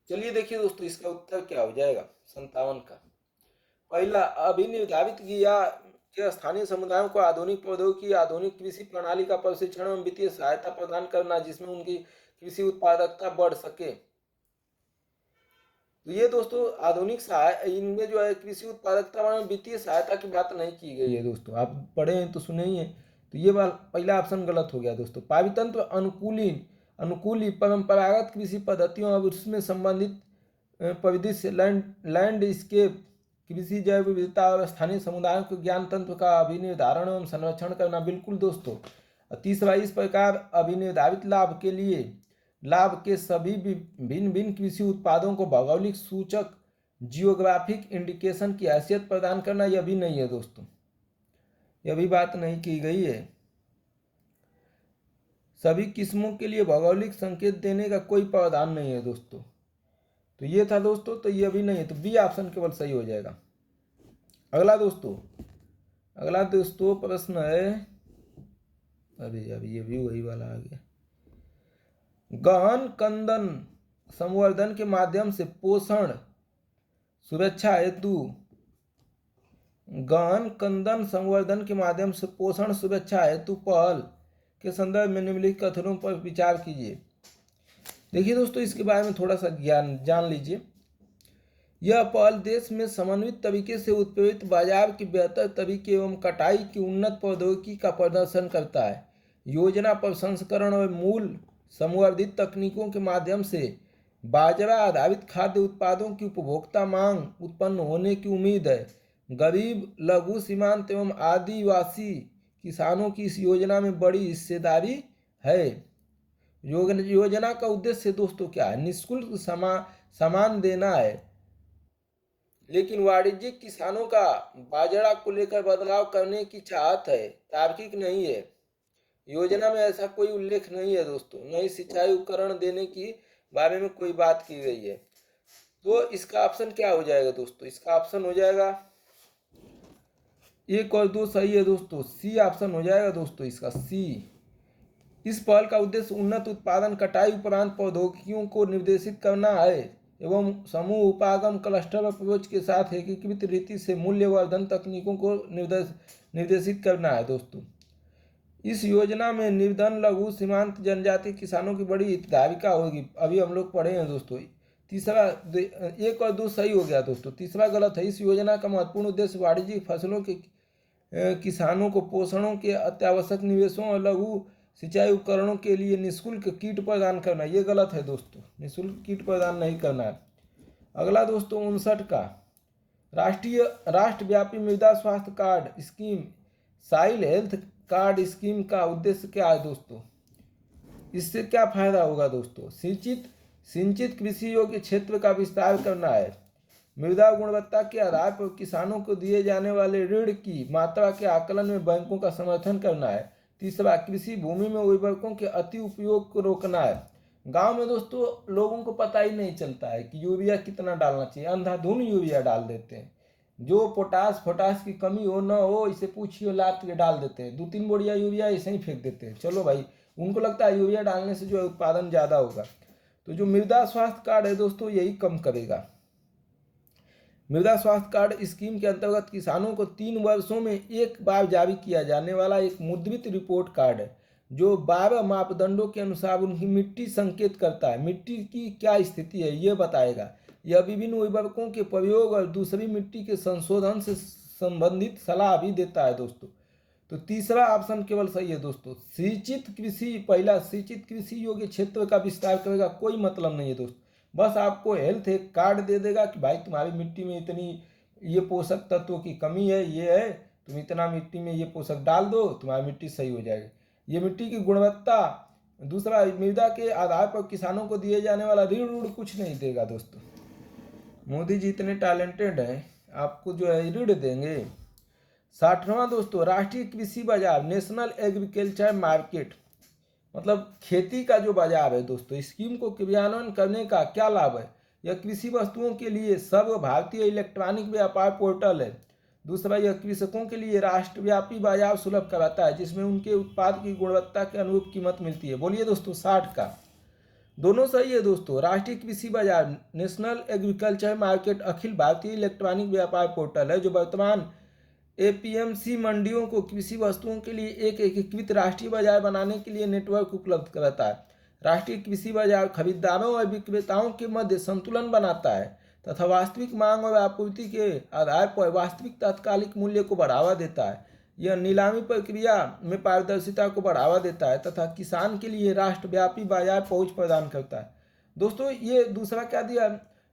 चलिए देखिए दोस्तों इसका उत्तर क्या हो जाएगा 57 का। पहला, अभिनिर्धारित किया कि स्थानीय समुदायों को आधुनिक प्रौद्योगिकी, आधुनिक कृषि प्रणाली का प्रशिक्षण एवं वित्तीय सहायता प्रदान करना जिसमें उनकी कृषि उत्पादकता बढ़ सके। तो ये दोस्तों आधुनिक इनमें जो है कृषि उत्पादकता में वित्तीय सहायता की बात नहीं की गई है दोस्तों, आप पढ़े हैं तो सुने ही हैं। तो ये पहला ऑप्शन गलत हो गया दोस्तों। पारितंत्र अनुकूली परंपरागत कृषि पद्धतियों और उसमें संबंधित परिदृश्य लैंडस्केप कृषि जैव विविधता और स्थानीय समुदायों के ज्ञान तंत्र का अभिनिर्धारण एवं संरक्षण करना, बिल्कुल दोस्तों। तीसरा, इस प्रकार अभिनिर्धारित लाभ के सभी भिन्न भिन्न कृषि उत्पादों को भौगोलिक सूचक जियोग्राफिक इंडिकेशन की हैसियत प्रदान करना, यह भी नहीं है दोस्तों, यह भी बात नहीं की गई है। सभी किस्मों के लिए भौगोलिक संकेत देने का कोई प्रावधान नहीं है दोस्तों। तो ये था दोस्तों, तो ये भी नहीं है, तो बी ऑप्शन केवल सही हो जाएगा। अगला दोस्तों प्रश्न है, अभी ये भी वही वाला आ गया। गहन कंदन संवर्धन के माध्यम से पोषण सुरक्षा हेतु गहन कंदन संवर्धन के माध्यम से पोषण सुरक्षा हेतु पहल के संदर्भ में निम्नलिखित कथनों पर विचार कीजिए। देखिए दोस्तों, इसके बारे में थोड़ा सा ज्ञान जान लीजिए। यह पहल देश में समन्वित तरीके से उत्प्रेरित बाजार की बेहतर तरीके एवं कटाई की उन्नत प्रौद्योगिकी का प्रदर्शन करता है। योजना प्रसंस्करण और मूल संवर्धित तकनीकों के माध्यम से बाजरा आधारित खाद्य उत्पादों की उपभोक्ता मांग उत्पन्न होने की उम्मीद है। गरीब, लघु सीमांत एवं आदिवासी किसानों की इस योजना में बड़ी हिस्सेदारी है। योजना का उद्देश्य दोस्तों क्या है? निःशुल्क सामान देना है, लेकिन वाणिज्यिक किसानों का बाजरा को लेकर बदलाव करने की चाहत है, तार्किक नहीं है। योजना में ऐसा कोई उल्लेख नहीं है दोस्तों। नई सिंचाई उपकरण देने की बारे में कोई बात की गई है। तो इसका ऑप्शन क्या हो जाएगा दोस्तों? इसका ऑप्शन हो जाएगा 1 और 2 सही है दोस्तों। सी ऑप्शन हो जाएगा दोस्तों इसका सी। इस पहल का उद्देश्य उन्नत उत्पादन कटाई उपरांत प्रौद्योगिकियों को निर्देशित करना है एवं समूह उपागम क्लस्टर अप्रोच के साथ एकीकृत रीति से मूल्यवर्धन तकनीकों को निर्देशित करना है दोस्तों। इस योजना में निर्धन, लघु, सीमांत जनजाति किसानों की बड़ी हितधारिता होगी। अभी हम लोग पढ़े हैं दोस्तों। तीसरा 1 और 2 सही हो गया दोस्तों। तीसरा गलत है। इस योजना का महत्वपूर्ण उद्देश्य वाणिज्यिक फसलों के किसानों को पोषणों के अत्यावश्यक निवेशों और लघु सिंचाई उपकरणों के लिए निःशुल्क किट प्रदान करना। ये गलत है दोस्तों, निःशुल्क किट प्रदान नहीं करना है। अगला दोस्तों 59 का राष्ट्रव्यापी मृदा स्वास्थ्य कार्ड स्कीम, साइल हेल्थ कार्ड स्कीम का उद्देश्य क्या है दोस्तों? इससे क्या फायदा होगा दोस्तों? सिंचित कृषि योग्य क्षेत्र का विस्तार करना है। मृदा गुणवत्ता के आधार पर किसानों को दिए जाने वाले ऋण की मात्रा के आकलन में बैंकों का समर्थन करना है। तीसरा, कृषि भूमि में उर्वरकों के अति उपयोग को रोकना है। गांव में दोस्तों लोगों को पता ही नहीं चलता है कि यूरिया कितना डालना चाहिए, अंधाधुंध यूरिया डाल देते हैं। जो पोटास की कमी हो ना हो, इसे पूछिए, लात के डाल देते हैं। 2-3 बोरिया यूरिया ऐसे ही फेंक देते हैं। चलो भाई, उनको लगता है यूरिया डालने से जो है उत्पादन ज़्यादा होगा। तो जो मृदा स्वास्थ्य कार्ड है दोस्तों, यही कम करेगा। मृदा स्वास्थ्य कार्ड स्कीम के अंतर्गत किसानों को 3 वर्षों में एक बार जारी किया जाने वाला एक मुद्रित रिपोर्ट कार्ड है, जो 12 मापदंडों के अनुसार उनकी मिट्टी संकेत करता है। मिट्टी की क्या स्थिति है ये बताएगा। यह विभिन्न उर्वरकों के प्रयोग और दूसरी मिट्टी के संशोधन से संबंधित सलाह भी देता है दोस्तों। तो तीसरा ऑप्शन केवल सही है दोस्तों। सिंचित कृषि योग्य क्षेत्र का विस्तार करेगा, कोई मतलब नहीं है दोस्तों। बस आपको हेल्थ एक कार्ड दे देगा कि भाई तुम्हारी मिट्टी में इतनी ये पोषक तत्वों की कमी है, ये है, तुम इतना मिट्टी में ये पोषक डाल दो, तुम्हारी मिट्टी सही हो जाएगी। ये मिट्टी की गुणवत्ता। दूसरा, मृदा के आधार पर किसानों को दिए जाने वाला ऋण कुछ नहीं देगा दोस्तों। मोदी जी इतने टैलेंटेड हैं, आपको जो है ऋण देंगे। 60वां दोस्तों, राष्ट्रीय कृषि बाजार नेशनल एग्रीकल्चर मार्केट, मतलब खेती का जो बाजार है दोस्तों, स्कीम को क्रियान्वयन करने का क्या लाभ है? यह कृषि वस्तुओं के लिए सर्व भारतीय इलेक्ट्रॉनिक व्यापार पोर्टल है। दूसरा, यह कृषकों के लिए राष्ट्रव्यापी बाजार सुलभ कराता है, जिसमें उनके उत्पाद की गुणवत्ता के अनुरूप कीमत मिलती है। बोलिए दोस्तों 60 का। दोनों सही है दोस्तों। राष्ट्रीय कृषि बाजार national agriculture market Akhil Bharatiya electronic व्यापार पोर्टल है, जो वर्तमान एपीएमसी मंडियों को कृषि वस्तुओं के लिए एक एकीकृत राष्ट्रीय बाजार बनाने के लिए नेटवर्क उपलब्ध कराता है। राष्ट्रीय कृषि बाजार खरीदारों और विक्रेताओं के मध्य संतुलन बनाता है तथा वास्तविक मांग और आपूर्ति के आधार पर वास्तविक तात्कालिक मूल्य को बढ़ावा देता है। यह नीलामी प्रक्रिया में पारदर्शिता को बढ़ावा देता है तथा किसान के लिए राष्ट्रव्यापी बाजार पहुंच प्रदान करता है। दोस्तों ये दूसरा क्या दिया,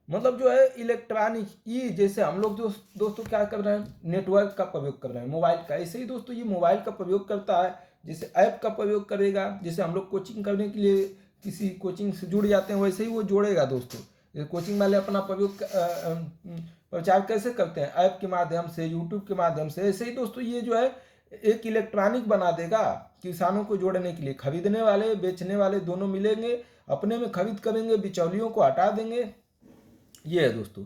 मतलब जो है इलेक्ट्रॉनिक जैसे हम लोग जो दोस्तों क्या कर रहे हैं, नेटवर्क का प्रयोग कर रहे हैं मोबाइल का, ऐसे ही दोस्तों ये मोबाइल का प्रयोग करता है। जैसे ऐप का प्रयोग करेगा, जैसे हम लोग कोचिंग करने के लिए किसी कोचिंग से जुड़ जाते हैं, वैसे ही वो जोड़ेगा दोस्तों। ये कोचिंग वाले अपना प्रचार कैसे करते हैं, ऐप के माध्यम से, यूट्यूब के माध्यम से। ऐसे ही दोस्तों ये जो है एक इलेक्ट्रॉनिक बना देगा किसानों को जोड़ने के लिए। खरीदने वाले बेचने वाले दोनों मिलेंगे, अपने में खरीद करेंगे, बिचौलियों को हटा देंगे। ये है दोस्तों।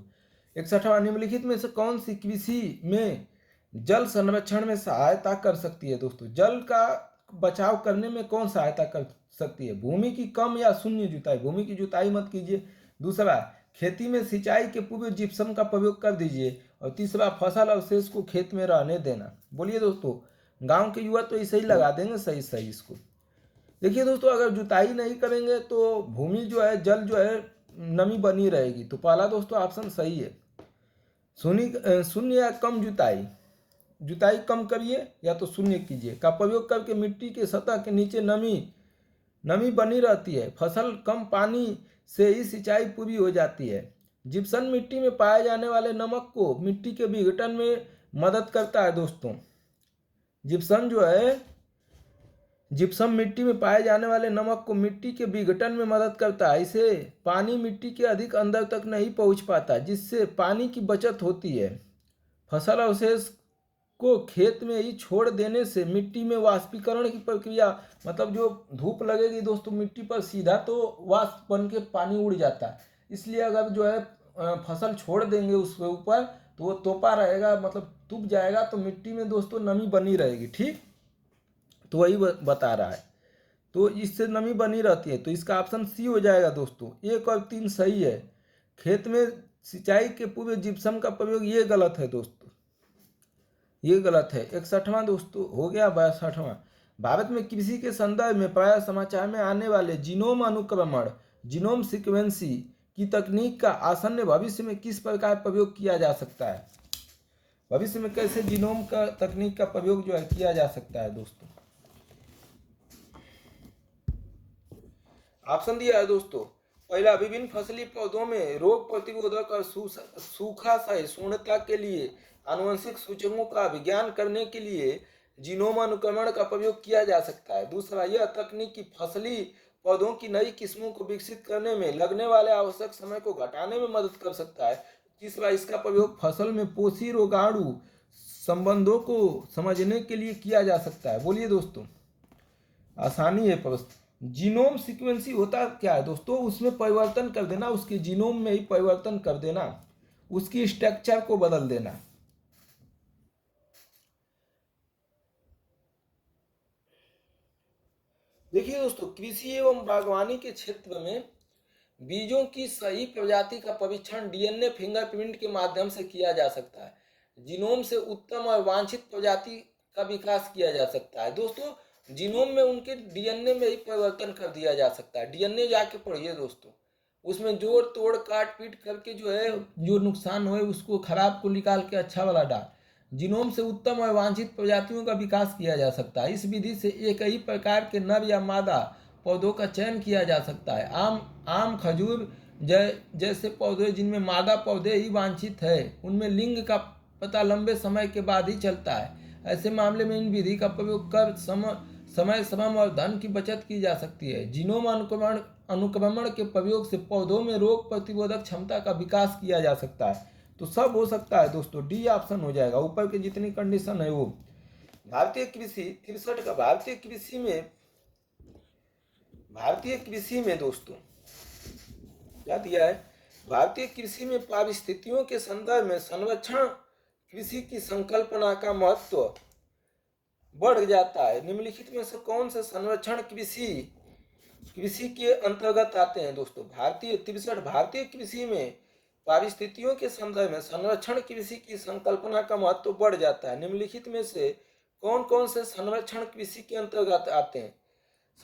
61वां, निम्नलिखित में से कौन सी कृषि में जल संरक्षण में सहायता कर सकती है दोस्तों? जल का बचाव करने में कौन सहायता कर सकती है? भूमि की कम या शून्य जुताई। भूमि की जुताई मत कीजिए। दूसरा, खेती में सिंचाई के पूर्व जिप्सम का प्रयोग कर दीजिए। और तीसरा, फसल अवशेष को खेत में रहने देना। बोलिए दोस्तों, गांव के युवा तो ऐसे ही लगा देंगे सही सही इसको। देखिए दोस्तों, अगर जुताई नहीं करेंगे तो भूमि जो है, जल जो है, नमी बनी रहेगी। तो पहला दोस्तों ऑप्शन सही है। शून्य या कम जुताई, जुताई कम करिए या तो शून्य कीजिए का प्रयोग करके मिट्टी के सतह के नीचे नमी बनी रहती है। फसल कम पानी से ही सिंचाई पूरी हो जाती है। जिप्सम मिट्टी में पाए जाने वाले नमक को मिट्टी के विघटन में मदद करता है दोस्तों। जिप्सम मिट्टी में पाए जाने वाले नमक को मिट्टी के विघटन में मदद करता है। इसे पानी मिट्टी के अधिक अंदर तक नहीं पहुंच पाता, जिससे पानी की बचत होती है। फसल अवशेष को खेत में ही छोड़ देने से मिट्टी में वाष्पीकरण की प्रक्रिया, मतलब जो धूप लगेगी दोस्तों मिट्टी पर सीधा, तो वाष्प बन के पानी उड़ जाता है। इसलिए अगर जो है फसल छोड़ देंगे उसके ऊपर तो वो तोपा रहेगा, मतलब तुप जाएगा, तो मिट्टी में दोस्तों नमी बनी रहेगी। ठीक, तो वही बता रहा है। तो इससे नमी बनी रहती है। तो इसका ऑप्शन सी हो जाएगा दोस्तों। 1 और 3 सही है। खेत में सिंचाई के पूर्व जिप्सम का प्रयोग, ये गलत है दोस्तों, ये गलत है। 61वां दोस्तों हो गया। 62वां, भारत में कृषि के संदर्भ में प्रायः समाचार में आने वाले जीनोम अनुक्रमण, जीनोम सीक्वेंसी की तकनीक का आसन्न भविष्य में किस प्रकार प्रयोग किया जा सकता है? भविष्य में कैसे जीनोम का तकनीक का प्रयोग जो है किया जा सकता है दोस्तों? ऑप्शन दिया है दोस्तों। पहला, विभिन्न फसली पौधों में रोग प्रतिरोधक और सूखा सहिष्णुता के लिए आनुवंशिक सूचकों का विज्ञान करने के लिए जीनोम अनुक्रमण का प्रयोग किया जा सकता है। दूसरा, यह तकनीक फसली पौधों की नई किस्मों को विकसित करने में लगने वाले आवश्यक समय को घटाने में मदद कर सकता है। तीसरा, इसका प्रयोग फसल में पोषी रोगाणु संबंधों को समझने के लिए किया जा सकता है। बोलिए दोस्तों, आसानी है प्रश्न। जीनोम सीक्वेंसी होता क्या है दोस्तों? उसमें परिवर्तन कर देना, उसके जीनोम में ही परिवर्तन कर देना, उसकी स्ट्रक्चर को बदल देना। देखिए दोस्तों, कृषि एवं बागवानी के क्षेत्र में बीजों की सही प्रजाति का परीक्षण डीएनए फिंगरप्रिंट के माध्यम से किया जा सकता है। जीनोम से उत्तम और वांछित प्रजाति का विकास किया जा सकता है। दोस्तों, जीनोम में उनके डीएनए में ही परिवर्तन कर दिया जा सकता है। डीएनए जाके पढ़िए दोस्तों, उसमें जोड़ तोड़ काट पीट करके जो है, जो नुकसान हो उसको, खराब को निकाल के अच्छा वाला डाल। जीनोम से उत्तम और वांछित प्रजातियों का विकास किया जा सकता है। इस विधि से एक ही प्रकार के नर या मादा पौधों का चयन किया जा सकता है। आम खजूर जैसे पौधे जिनमें मादा पौधे ही वांछित है, उनमें लिंग का पता लंबे समय के बाद ही चलता है। ऐसे मामले में इन विधि का प्रयोग कर समय, श्रम और धन की बचत की जा सकती है। जीनोम अनुक्रमण के प्रयोग से पौधों में रोग प्रतिरोधक क्षमता का विकास किया जा सकता है। तो सब हो सकता है दोस्तों, डी ऑप्शन हो जाएगा। ऊपर की जितनी कंडीशन है वो। भारतीय कृषि 63 का, भारतीय कृषि में दोस्तों क्या दिया है? भारतीय कृषि में पारिस्थितियों के संदर्भ में संरक्षण कृषि की संकल्पना का महत्व बढ़ जाता है। निम्नलिखित में से कौन से संरक्षण कृषि के अंतर्गत आते हैं दोस्तों? भारतीय कृषि में पारिस्थितियों के संदर्भ में संरक्षण कृषि की संकल्पना का महत्व बढ़ जाता है। निम्नलिखित में से कौन कौन से संरक्षण कृषि के अंतर्गत आते हैं?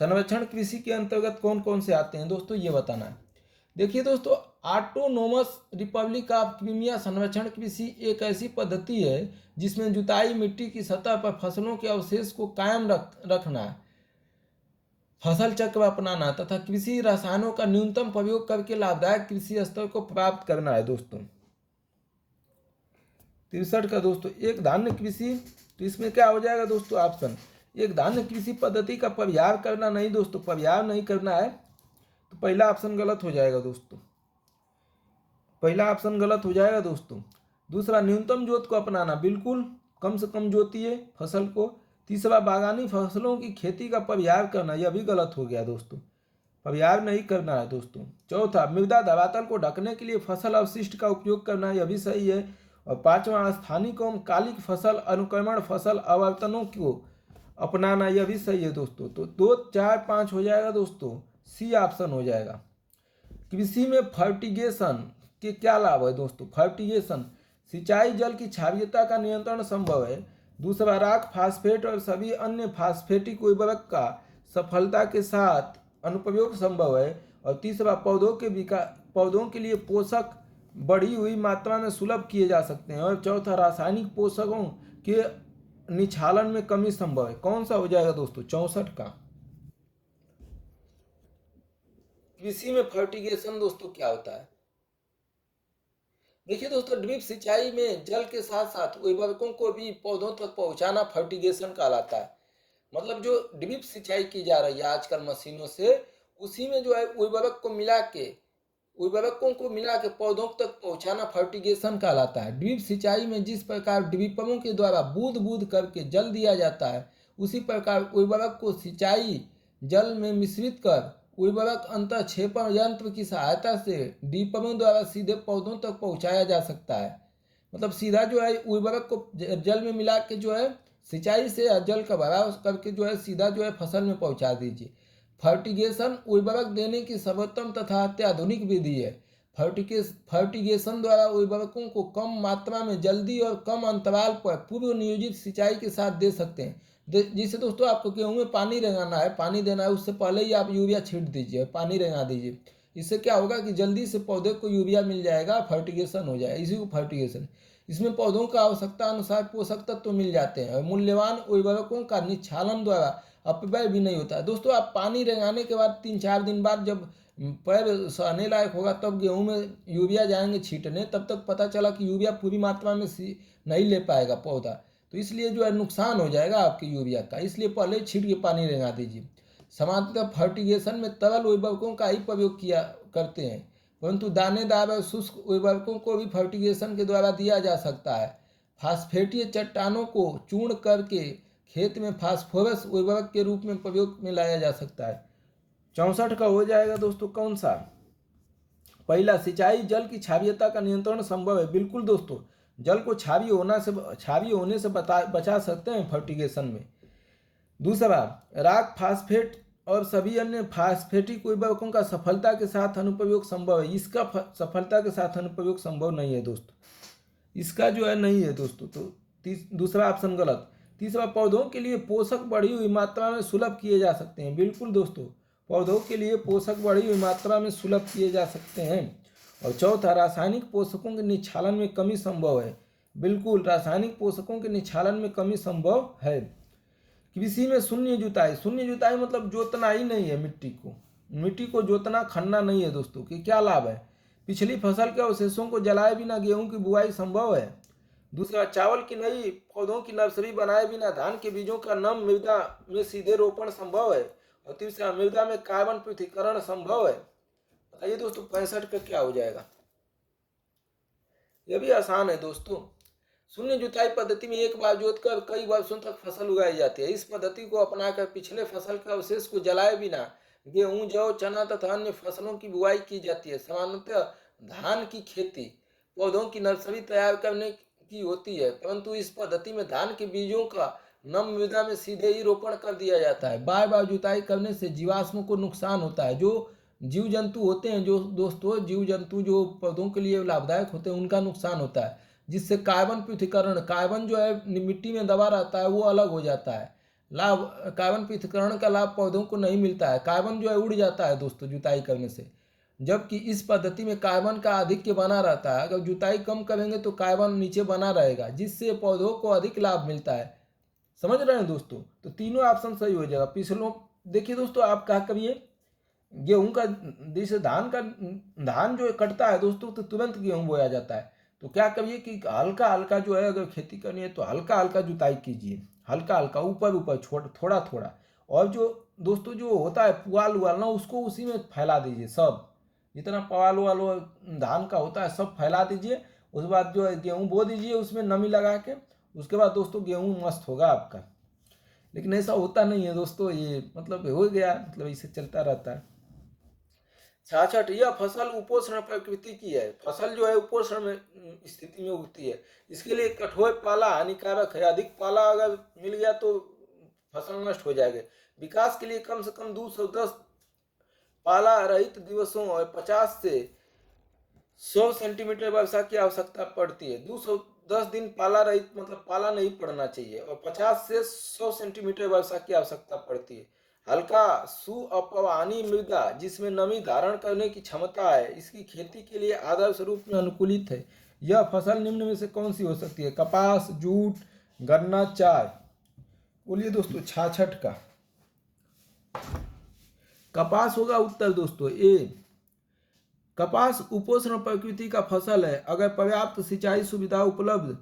संरक्षण कृषि के अंतर्गत कौन कौन से आते हैं दोस्तों, ये बताना है। देखिए दोस्तों, ऑटोनोमस रिपब्लिक ऑफ क्रीमिया संरक्षण कृषि एक ऐसी पद्धति है जिसमें जुताई, मिट्टी की सतह पर फसलों के अवशेष को कायम रखना, फसल चक्र अपनाना तथा कृषि रसायनों का न्यूनतम प्रयोग करके लाभदायक कृषि स्तर को प्राप्त करना है दोस्तों। 63 का दोस्तों, एक धान्य कृषि, तो इसमें क्या हो जाएगा दोस्तों? ऑप्शन एक धान्य कृषि पद्धति का परिहार करना। नहीं दोस्तों, परिहार नहीं करना है, तो पहला ऑप्शन गलत हो जाएगा दोस्तों, पहला ऑप्शन गलत हो जाएगा दोस्तों। दूसरा, न्यूनतम जोत को अपनाना, बिल्कुल कम से कम जोतिए फसल को। तीसरा, बागानी फसलों की खेती का परिहार करना, यह भी गलत हो गया दोस्तों, परिहार नहीं करना है दोस्तों। चौथा, मृदा धरातल को ढकने के लिए फसल अवशिष्ट का उपयोग करना, यह भी सही है। और पांचवा, स्थानिक एवं कालिक फसल अनुक्रमण फसल आवर्तनों को अपनाना, यह भी सही है दोस्तों। तो 2, 4, 5 हो जाएगा दोस्तों, सी ऑप्शन हो जाएगा। कृषि में फर्टिगेशन, के क्या लाभ है दोस्तों? फर्टिगेशन, सिंचाई जल की क्षारीयता का नियंत्रण संभव है। दूसरा, राख, फास्फेट और सभी अन्य फास्फेटिक उर्वरक का सफलता के साथ अनुप्रयोग संभव है। और तीसरा, पौधों के लिए पोषक बढ़ी हुई मात्रा में सुलभ किए जा सकते हैं। और चौथा, रासायनिक पोषकों के निक्षालन में कमी संभव है। कौन सा हो जाएगा दोस्तों? 64 का। कृषि में फर्टिगेशन दोस्तों क्या होता है? देखिए दोस्तों, ड्रिप सिंचाई में जल के साथ साथ उर्वरकों को भी पौधों तक पहुंचाना फर्टिगेशन कहलाता है। मतलब जो ड्रिप सिंचाई की जा रही है आजकल मशीनों से, उसी में जो है उर्वरकों को मिला के पौधों तक पहुंचाना फर्टिगेशन कहलाता है। ड्रिप सिंचाई में जिस प्रकार ड्रिपरों के द्वारा बूंद बूंद करके जल दिया जाता है, उसी प्रकार उर्वरक को सिंचाई जल में मिश्रित कर उर्वरक अंतःक्षेपण यंत्र की सहायता से ड्रिपरों द्वारा सीधे पौधों तक पहुंचाया जा सकता है। मतलब सीधा जो है उर्वरक को जल में मिला के जो है सिंचाई से जल का भराव करके जो है सीधा जो है फसल में पहुंचा दीजिए। फर्टिगेशन उर्वरक देने की सर्वोत्तम तथा अत्याधुनिक विधि है। फर्टिगेशन द्वारा उर्वरकों को कम मात्रा में जल्दी और कम अंतराल पर पूर्व नियोजित सिंचाई के साथ दे सकते हैं। जिसे दोस्तों आपको गेहूं में पानी रेंगाना है, पानी देना है, उससे पहले ही आप यूरिया छींट दीजिए, पानी रेंगा दीजिए। इससे क्या होगा कि जल्दी से पौधे को यूरिया मिल जाएगा, फर्टिगेशन हो जाएगा। इसी को फर्टिगेशन। इसमें पौधों का आवश्यकता अनुसार पोषक तत्व तो मिल जाते हैं और मूल्यवान उर्वरकों का निक्षालन द्वारा अपव्यय भी नहीं होता है। दोस्तों, आप पानी रेंगाने के बाद 3-4 दिन बाद जब पैर सहने लायक होगा तब गेहूं में यूरिया जाएंगे छींटने, तब तक पता चला कि यूरिया पूरी मात्रा में नहीं ले पाएगा पौधा, तो इसलिए जो है नुकसान हो जाएगा आपके यूरिया का। इसलिए पहले छींट के पानी रेंगा दीजिए। सामान्यतः फर्टिगेशन में तरल उर्वरकों का ही प्रयोग किया करते हैं, परंतु दानेदार और शुष्क उर्वरकों को भी फर्टिगेशन के द्वारा दिया जा सकता है। फास्फेटीय चट्टानों को चूर्ण करके खेत में फास्फोरस उर्वरक के रूप में प्रयोग में लाया जा सकता है। 64 का हो जाएगा दोस्तों कौन सा? पहला, सिंचाई जल की क्षारीयता का नियंत्रण संभव है। बिल्कुल दोस्तों, जल को क्षारीय होने से बचा सकते हैं फर्टिगेशन में। दूसरा, राख, फास्फेट और सभी अन्य फास्फेटिक उर्वरकों का सफलता के साथ अनुप्रयोग संभव है। इसका सफलता के साथ अनुप्रयोग संभव नहीं है दोस्तों, इसका जो है नहीं है दोस्तों। तो दूसरा ऑप्शन गलत। तीसरा, पौधों के लिए पोषक बढ़ी हुई मात्रा में सुलभ किए जा सकते हैं। बिल्कुल दोस्तों, पौधों के लिए पोषक बढ़ी हुई मात्रा में सुलभ किए जा सकते हैं। और चौथा, रासायनिक पोषकों के निक्षालन में कमी संभव है। बिल्कुल, रासायनिक पोषकों के निक्षालन में कमी संभव है। कृषि में शून्य जुताई मतलब जोतना ही नहीं है, मिट्टी को जोतना, खनना नहीं है दोस्तों। कि क्या लाभ है? पिछली फसल के अवशेषों को जलाए बिना गेहूं की बुआई संभव है। दूसरा, चावल की नई पौधों की नर्सरी बनाए बिना धान के बीजों का नम मृदा में सीधे रोपण संभव है। और तीसरा, मृदा में कार्बन पृथक्करण संभव है। बताइए दोस्तों 65 का क्या हो जाएगा? यह भी आसान है दोस्तों। शून्य जुताई पद्धति में एक बार जोतकर कई वर्षों तक फसल उगाई जाती है। इस पद्धति को अपनाकर पिछले फसल के अवशेष को जलाए बिना गेहूं, जौ, चना तथा अन्य फसलों की बुआई की जाती है। सामान्यतः धान की खेती पौधों की नर्सरी तैयार करने की होती है, परंतु इस पद्धति में धान के बीजों का नम मृदा में सीधे ही रोपण कर दिया जाता है। बार बार जुताई करने से जीवाश्मों को नुकसान होता है। जो जीव जंतु होते हैं, जो दोस्तों जीव जंतु जो पौधों के लिए लाभदायक होते हैं, उनका नुकसान होता है, जिससे कार्बन पृथक्करण, कार्बन जो है मिट्टी में दबा रहता है वो अलग हो जाता है। कार्बन पृथक्करण का लाभ पौधों को नहीं मिलता है। कार्बन जो है उड़ जाता है दोस्तों जुताई करने से, जबकि इस पद्धति में कार्बन का आधिक्य बना रहता है। अगर जुताई कम करेंगे तो कार्बन नीचे बना रहेगा, जिससे पौधों को अधिक लाभ मिलता है। समझ रहे हैं दोस्तों? तो तीनों ऑप्शन सही हो जाएगा। पिछलों देखिए दोस्तों, आप क्या करिए, गेहूं का, जैसे धान जो कटता है दोस्तों तो तुरंत गेहूं बोया जाता है। तो क्या करिए कि हल्का हल्का जो है, अगर खेती करनी है तो हल्का हल्का जुताई कीजिए, हल्का हल्का, ऊपर ऊपर थोड़ा थोड़ा। और जो दोस्तों जो होता है पुआल उवाल ना, उसको उसी में फैला दीजिए। सब जितना पुआल उवाल धान का होता है सब फैला दीजिए। उसके बाद जो है गेहूँ बो दीजिए उसमें नमी लगा के। उसके बाद दोस्तों गेहूँ मस्त होगा आपका। लेकिन ऐसा होता नहीं है दोस्तों, ये मतलब हो गया, मतलब इसे चलता रहता है। 66, यह फसल उपोष्ण प्रकृति की है। फसल जो है उपोष्ण में स्थिति में उगती है। इसके लिए कठोर पाला हानिकारक है। अधिक पाला अगर मिल गया तो फसल नष्ट हो जाएगी। विकास के लिए कम से कम 210 पाला रहित दिवसों और 50 से 100 सेंटीमीटर वर्षा की आवश्यकता पड़ती है। 210 दिन पाला रहित मतलब पाला नहीं पड़ना चाहिए और 50 से 100 सेंटीमीटर वर्षा की आवश्यकता पड़ती है। हल्का सुअपवानी मृदा जिसमें नमी धारण करने की क्षमता है, इसकी खेती के लिए आदर्श रूप में अनुकूलित है। यह फसल निम्न में से कौन सी हो सकती है? कपास, जूट, गन्ना, चाय। बोलिए दोस्तों, छाछठ का कपास होगा उत्तर दोस्तों ए। कपास उपोष्ण प्रकृति का फसल है। अगर पर्याप्त सिंचाई सुविधा उपलब्ध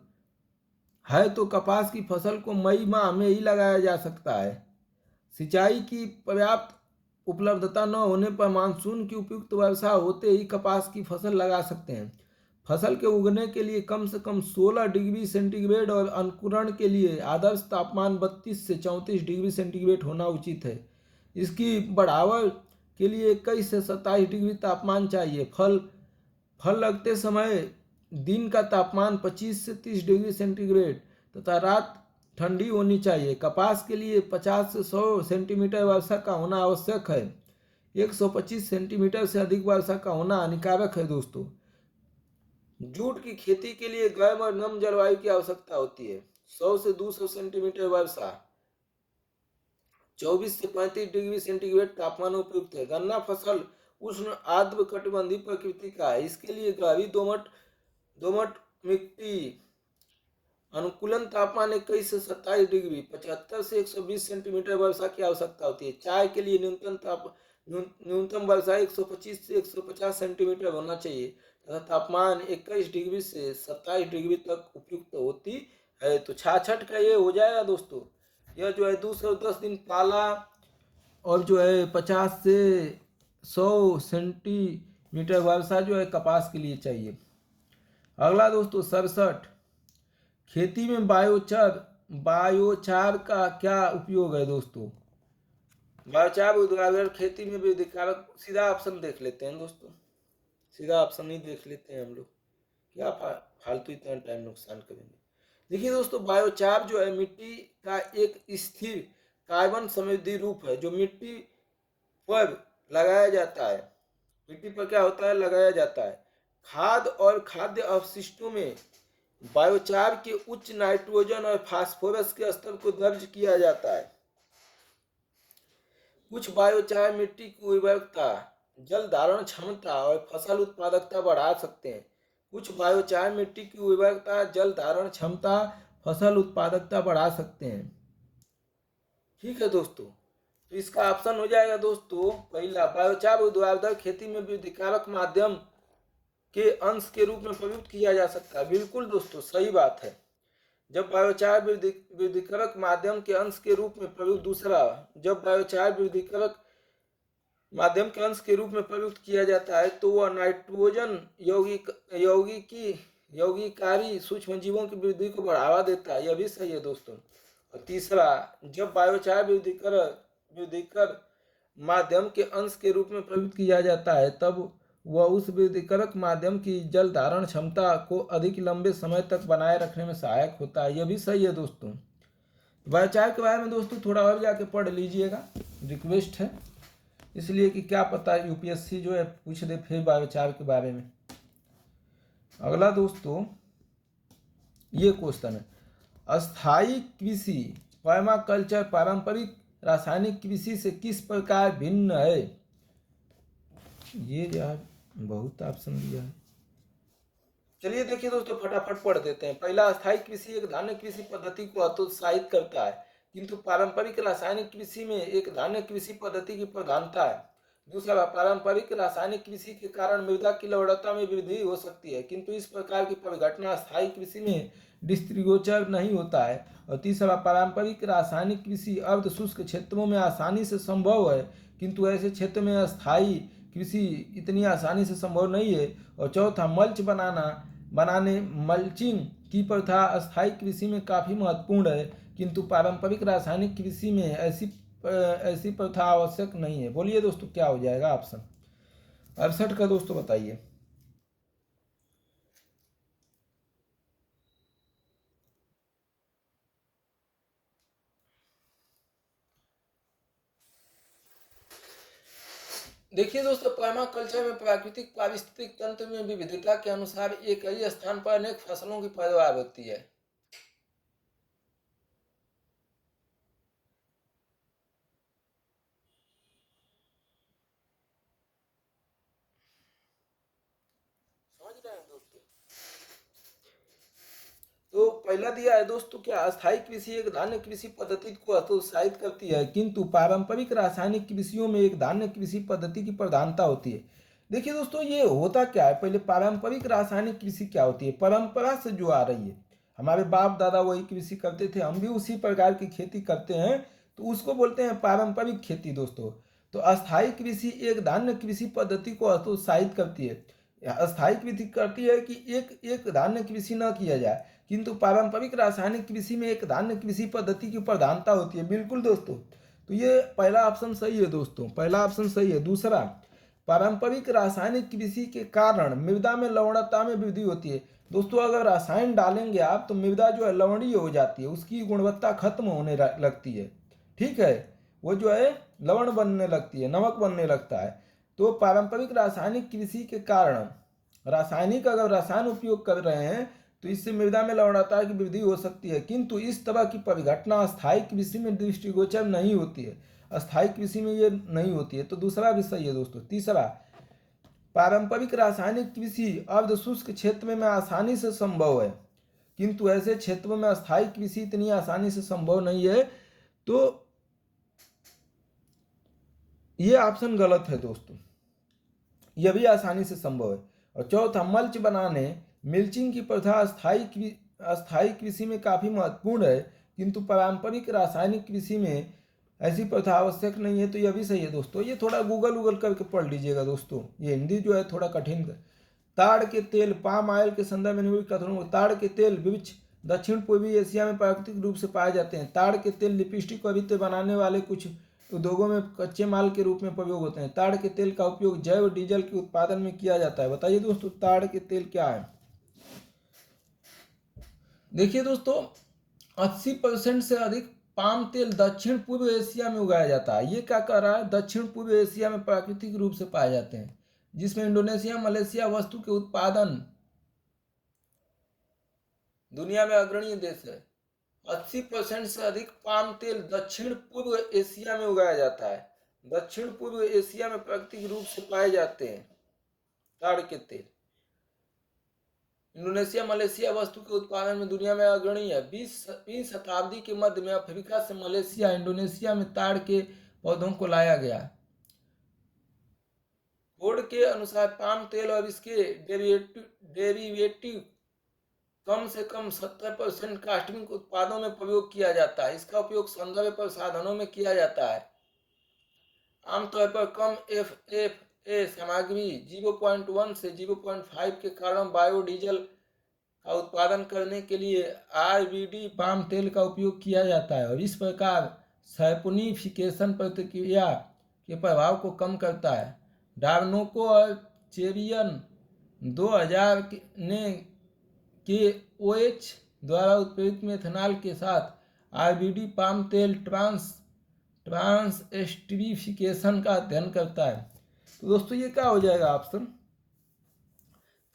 है तो कपास की फसल को मई माह में ही लगाया जा सकता है। सिंचाई की पर्याप्त उपलब्धता न होने पर मानसून की उपयुक्त वर्षा होते ही कपास की फसल लगा सकते हैं। फसल के उगने के लिए कम से कम 16 डिग्री सेंटीग्रेड और अंकुरण के लिए आदर्श तापमान 32 से 34 डिग्री सेंटीग्रेड होना उचित है। इसकी बढ़ावट के लिए 21 से 27 डिग्री तापमान चाहिए। फल लगते समय दिन का तापमान 25 से 30 डिग्री सेंटीग्रेड तथा रात ठंडी होनी चाहिए। कपास के लिए 50 से 100 सेंटीमीटर वर्षा का होना आवश्यक है। 125 सेंटीमीटर से अधिक वर्षा का होना हानिकारक है दोस्तों। जूट की खेती के लिए गर्म और नम जलवायु की आवश्यकता होती है। 100 से 200 सेंटीमीटर वर्षा, 24 से 35 डिग्री सेंटीग्रेड तापमान उपयुक्त है। गन्ना फसल उष्ण आर्द्र कटिबंधीय प्रकृति का है। इसके लिए गहरी दोमट मिट्टी, अनुकूलन तापमान 21 से 27 डिग्री, 75 से 120 सेंटीमीटर वर्षा की आवश्यकता होती है। चाय के लिए न्यूनतम वर्षा 125 से 150 सेंटीमीटर होना चाहिए तथा तापमान 21 डिग्री से 27 डिग्री तक उपयुक्त होती है। तो 66 का ये हो जाएगा दोस्तों। यह जो है 210 दिन पाला और जो है 50 से 100 सेंटीमीटर वर्षा जो है कपास के लिए चाहिए। अगला दोस्तों 67, खेती में बायोचार का क्या उपयोग है दोस्तों? बायोचार उद्गार खेती में वृद्धि कारक, सीधा ऑप्शन देख लेते हैं दोस्तों, सीधा ऑप्शन ही देख लेते हैं हम लोग, क्या फालतू इतना टाइम नुकसान करेंगे। देखिए दोस्तों, बायोचार जो है मिट्टी का एक स्थिर कार्बन समृद्धि रूप है जो मिट्टी पर लगाया जाता है। मिट्टी पर क्या होता है? लगाया जाता है। खाद और खाद्य अवशिष्टों में बायोचार के उच्च नाइट्रोजन और फास्फोरस के स्तर को दर्ज किया जाता है। कुछ बायोचार मिट्टी की उर्वरकता, जल धारण क्षमता और फसल उत्पादकता बढ़ा सकते हैं। कुछ बायोचार मिट्टी की उर्वरकता, जल धारण क्षमता, फसल उत्पादकता बढ़ा सकते हैं। ठीक है दोस्तों, तो इसका ऑप्शन हो जाएगा दोस्तों पहला, बायोचार ऊर्ध्वाधर खेती में वृद्धिकारक माध्यम के अंश के रूप में प्रयुक्त किया जा सकता है। बिल्कुल दोस्तों, सही बात है। जब बायोचार वृद्धिकारक माध्यम के अंश के रूप में प्रयुक्त, दूसरा, जब बायोचार वृद्धिकारक माध्यम के अंश के रूप में प्रयुक्त किया जाता है तो वह नाइट्रोजन यौगिकारी सूक्ष्म जीवों की वृद्धि को बढ़ावा देता है। यह भी सही है दोस्तों। और तीसरा, जब बायोचार वृद्धिकर माध्यम के अंश के रूप में प्रयुक्त किया जाता है तब वह उस वृद्धिकारक माध्यम की जल धारण क्षमता को अधिक लंबे समय तक बनाए रखने में सहायक होता है। यह भी सही है दोस्तों। बायोचार के बारे में दोस्तों थोड़ा और जाके पढ़ लीजिएगा, रिक्वेस्ट है, इसलिए कि क्या पता यूपीएससी जो है पूछ दे फिर बायोचार के बारे में। अगला दोस्तों ये क्वेश्चन है, अस्थाई कृषि पर्माकल्चर पारंपरिक रासायनिक कृषि से किस प्रकार भिन्न है? ये यार बहुत ऑप्शन दिया है। चलिए देखिए दोस्तों, फटाफट पढ़ देते हैं। पहला, अस्थाई कृषि एक धान्य कृषि पद्धति को हतोत्साहित करता है, किंतु पारंपरिक रासायनिक कृषि में एक धान्य कृषि पद्धति की प्रधानता है। दूसरा, पारंपरिक रासायनिक कृषि के कारण मृदा की लवणता में वृद्धि हो सकती है, किंतु इस प्रकार की परिघटना अस्थायी कृषि में दृष्टिगोचर नहीं होता है। और तीसरा, पारंपरिक रासायनिक कृषि अर्ध शुष्क क्षेत्रों में आसानी से संभव है, किंतु ऐसे क्षेत्र में अस्थायी कृषि इतनी आसानी से संभव नहीं है। और चौथा, मल्चिंग की प्रथा अस्थायी कृषि में काफ़ी महत्वपूर्ण है, किंतु पारंपरिक रासायनिक कृषि में ऐसी प्रथा आवश्यक नहीं है। बोलिए दोस्तों, क्या हो जाएगा ऑप्शन? 68 का दोस्तों बताइए। देखिए दोस्तों, पर्माकल्चर में प्राकृतिक पारिस्थितिक तंत्र में विविधता के अनुसार एक ही स्थान पर अनेक फसलों की पैदावार होती है। समझ रहे हैं दोस्तों? तो पहला दिया है दोस्तों, क्या अस्थायी कृषि एक धान्य कृषि पद्धति को हतोत्साहित करती है, किंतु पारंपरिक रासायनिक कृषियों में एक धान्य कृषि पद्धति की प्रधानता होती है। देखिए दोस्तों, ये होता क्या है, पहले पारंपरिक रासायनिक कृषि क्या होती है, परंपरा से जो आ रही है, हमारे बाप दादा वही कृषि करते थे, हम भी उसी प्रकार की खेती करते हैं, तो उसको बोलते हैं पारंपरिक खेती दोस्तों। तो अस्थायी कृषि एक धान्य कृषि पद्धति को हतोत्साहित करती है। अस्थायी कृषि करती है कि एक एक धान्य कृषि न किया जाए, किंतु पारंपरिक रासायनिक कृषि में एक धान्य कृषि पद्धति की प्रधानता होती है। बिल्कुल दोस्तों, तो ये पहला ऑप्शन सही है दोस्तों, पहला ऑप्शन सही है। दूसरा, पारंपरिक रासायनिक कृषि के कारण मृदा में लवणता में वृद्धि होती है। दोस्तों, अगर रसायन डालेंगे आप तो मृदा जो है लवणीय हो जाती है, उसकी गुणवत्ता खत्म होने लगती है। ठीक है, वो जो है लवण बनने लगती है, नमक बनने लगता है। तो पारंपरिक रासायनिक कृषि के कारण, रासायनिक अगर रसायन उपयोग कर रहे हैं तो इससे मृदा में लवणता की वृद्धि हो सकती है, किंतु इस तरह की परिघटना अस्थायी कृषि में दृष्टिगोचर नहीं होती है। अस्थायी कृषि में ये नहीं होती है, तो दूसरा भी सही है दोस्तों। तीसरा, पारंपरिक रासायनिक कृषि अर्ध शुष्क क्षेत्र में आसानी से संभव है, किंतु ऐसे क्षेत्रों में अस्थायी कृषि इतनी आसानी से संभव नहीं है। तो ये ऑप्शन गलत है दोस्तों, यह भी आसानी से संभव है। और चौथा, मल्च बनाने मिल्चिंग की प्रथा अस्थायी कृषि में काफ़ी महत्वपूर्ण है, किंतु पारंपरिक रासायनिक कृषि में ऐसी प्रथा आवश्यक नहीं है। तो यह भी सही है दोस्तों। ये थोड़ा गूगल करके पढ़ लीजिएगा दोस्तों, ये हिंदी जो है थोड़ा कठिन है। ताड़ के तेल, पाम ऑयल के संदर्भ में निम्नलिखित कथनों, ताड़ के तेल वृक्ष दक्षिण पूर्वी एशिया में प्राकृतिक रूप से पाए जाते हैं। ताड़ के तेल लिपस्टिक और इत्र बनाने वाले कुछ उद्योगों में कच्चे माल के रूप में प्रयोग होते हैं। ताड़ के तेल का उपयोग जैव डीजल के उत्पादन में किया जाता है। बताइए दोस्तों, ताड़ के तेल क्या है? देखिए दोस्तों, 80% से अधिक पाम तेल दक्षिण पूर्व एशिया में उगाया जाता है। ये क्या कर रहा है, दक्षिण पूर्व एशिया में प्राकृतिक रूप से पाए जाते हैं, जिसमें इंडोनेशिया मलेशिया वस्तु के उत्पादन दुनिया में अग्रणी देश है। 80% से अधिक पाम तेल दक्षिण पूर्व एशिया में उगाया जाता है। दक्षिण पूर्व एशिया में प्राकृतिक रूप से पाए जाते हैं ताड़ के तेल। इंडोनेशिया मलेशिया वस्तु के उत्पादन में दुनिया में अग्रणी है। 20वीं शताब्दी के मध्य में अफ्रीका से मलेशिया इंडोनेशिया में ताड़ के पौधों को लाया गया। बोर्ड के अनुसार पाम तेल और इसके डेरिवेटिव कम से कम 70% कास्टिंग उत्पादों में प्रयोग किया जाता है। इसका उपयोग सौंदर्य प्रसाधनों में किया जाता है। आमतौर पर कम FFA सामग्री 0.1 से 0.5 के कारण बायोडीजल का उत्पादन करने के लिए RBD पाम तेल का उपयोग किया जाता है, और इस प्रकार सैपोनिफिकेशन प्रतिक्रिया के प्रभाव को कम करता है। डार्नोको और चेरियन 2000 ने KOH द्वारा उत्प्रेरित मेथनॉल के साथ RBD पाम तेल ट्रांसएस्टरीफिकेशन का अध्ययन करता है। तो दोस्तों, ये क्या हो जाएगा ऑप्शन?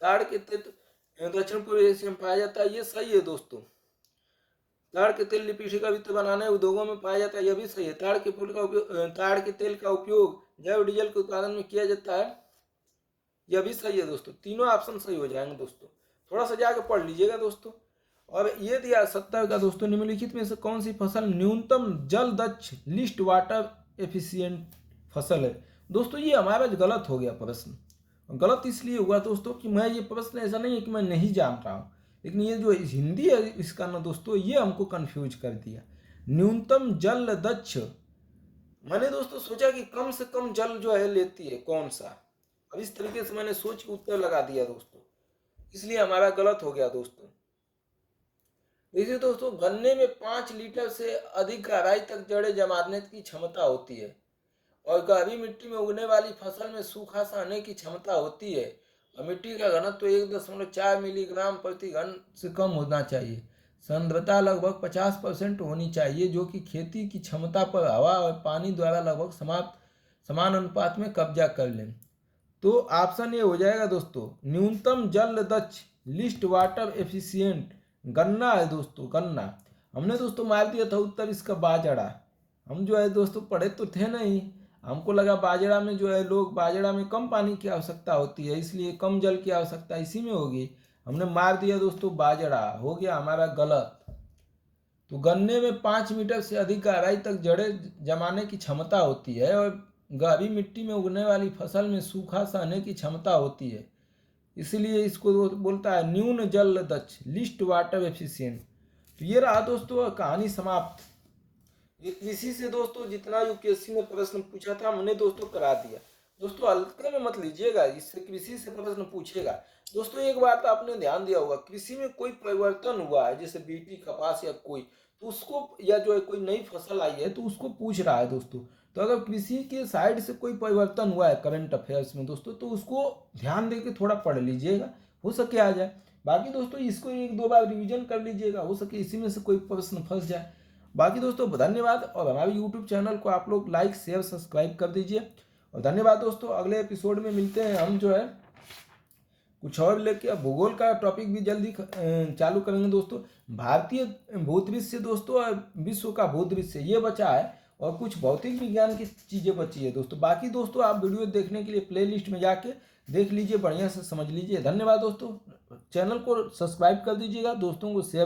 ताड़ के तेल दक्षिण पूर्व एशिया में पाया जाता है, ये सही है दोस्तों। ताड़ के तेल लिपस्टिक का वित्त बनाने उद्योगों में पाया जाता है, यह भी सही है। ताड़ के तेल का उपयोग जैव डीजल के उत्पादन में किया जाता है, यह भी सही है दोस्तों। तीनों ऑप्शन सही हो जाएंगे दोस्तों, थोड़ा सा जाके पढ़ लीजिएगा दोस्तों। और ये दिया 70 का दोस्तों, निम्नलिखित में से कौन सी फसल न्यूनतम जल दक्ष लिस्ट वाटर एफिशिएंट फसल है? दोस्तों, ये हमारा गलत हो गया प्रश्न। गलत इसलिए हुआ दोस्तों कि मैं ये प्रश्न ऐसा नहीं है कि मैं नहीं जान रहा हूँ, लेकिन ये जो हिंदी है इसका ना दोस्तों, ये हमको कंफ्यूज कर दिया। न्यूनतम जल दक्ष, मैंने दोस्तों सोचा कि कम से कम जल जो है लेती है कौन सा, अब इस तरीके से मैंने सोच के उत्तर लगा दिया दोस्तों, इसलिए हमारा गलत हो गया दोस्तों। देखिए दोस्तों, गन्ने में 5 लीटर से अधिक गहराई तक जड़ें जमाने की क्षमता होती है, और गहरी मिट्टी में उगने वाली फसल में सूखा सहने की क्षमता होती है, और मिट्टी का घनत्व 1.4 मिलीग्राम प्रति घन से कम होना चाहिए। सांद्रता लगभग 50% होनी चाहिए, जो कि खेती की क्षमता पर हवा और पानी द्वारा लगभग समाप्त समान अनुपात में कब्जा कर लें। तो ऑप्शन ए हो जाएगा दोस्तों, न्यूनतम जल दक्ष, लिस्ट वाटर एफिशिएंट। गन्ना है दोस्तों, गन्ना। हमने दोस्तों मार दिया था उत्तर इसका बाजरा। हम जो है दोस्तों पढ़े तो थे नहीं, हमको लगा बाजरा में जो है लोग, बाजरा में कम पानी की आवश्यकता होती है, इसलिए कम जल की आवश्यकता इसी में होगी। हमने मार दिया दोस्तों बाजरा, हो गया हमारा गलत। तो गन्ने में 5 मीटर से अधिक गहराई तक जड़ें जमाने की क्षमता होती है और गहरी मिट्टी में उगने वाली फसल में सूखा सहने की क्षमता होती है, इसलिए इसको बोलता है न्यून जल दक्ष, लिस्ट वाटर एफिशिएंट। तो ये रहा दोस्तों कहानी समाप्त। कृषि से दोस्तों जितना यूपीएससी में प्रश्न पूछा था हमने दोस्तों करा दिया। दोस्तों हल्के में मत लीजिएगा, इससे कृषि से प्रश्न पूछेगा। दोस्तों एक बात आपने ध्यान दिया होगा, कृषि में कोई परिवर्तन हुआ है जैसे बीटी कपास या कोई, तो उसको, या जो है कोई नई फसल आई है तो उसको पूछ रहा है दोस्तों। तो अगर कृषि के साइड से कोई परिवर्तन हुआ है करंट अफेयर्स में दोस्तों, तो उसको ध्यान दे के थोड़ा पढ़ लीजिएगा, हो सके आ जाए। बाकी दोस्तों इसको 1-2 बार रिवीजन कर लीजिएगा, हो सके इसी में से कोई प्रश्न फंस जाए। बाकी दोस्तों धन्यवाद, और हमारे यूट्यूब चैनल को आप लोग लाइक शेयर सब्सक्राइब कर दीजिए। और धन्यवाद दोस्तों, अगले एपिसोड में मिलते हैं हम जो है कुछ और लेके। अब भूगोल का टॉपिक भी जल्दी चालू करेंगे दोस्तों। भारतीय भूदृश्य दोस्तों और विश्व का भूदृश्य ये बचा है, और कुछ भौतिक विज्ञान की चीज़ें बची है दोस्तों। बाकी दोस्तों आप वीडियो देखने के लिए प्लेलिस्ट में जाके देख लीजिए, बढ़िया से समझ लीजिए। धन्यवाद दोस्तों, चैनल को सब्सक्राइब कर दीजिएगा, दोस्तों को शेयर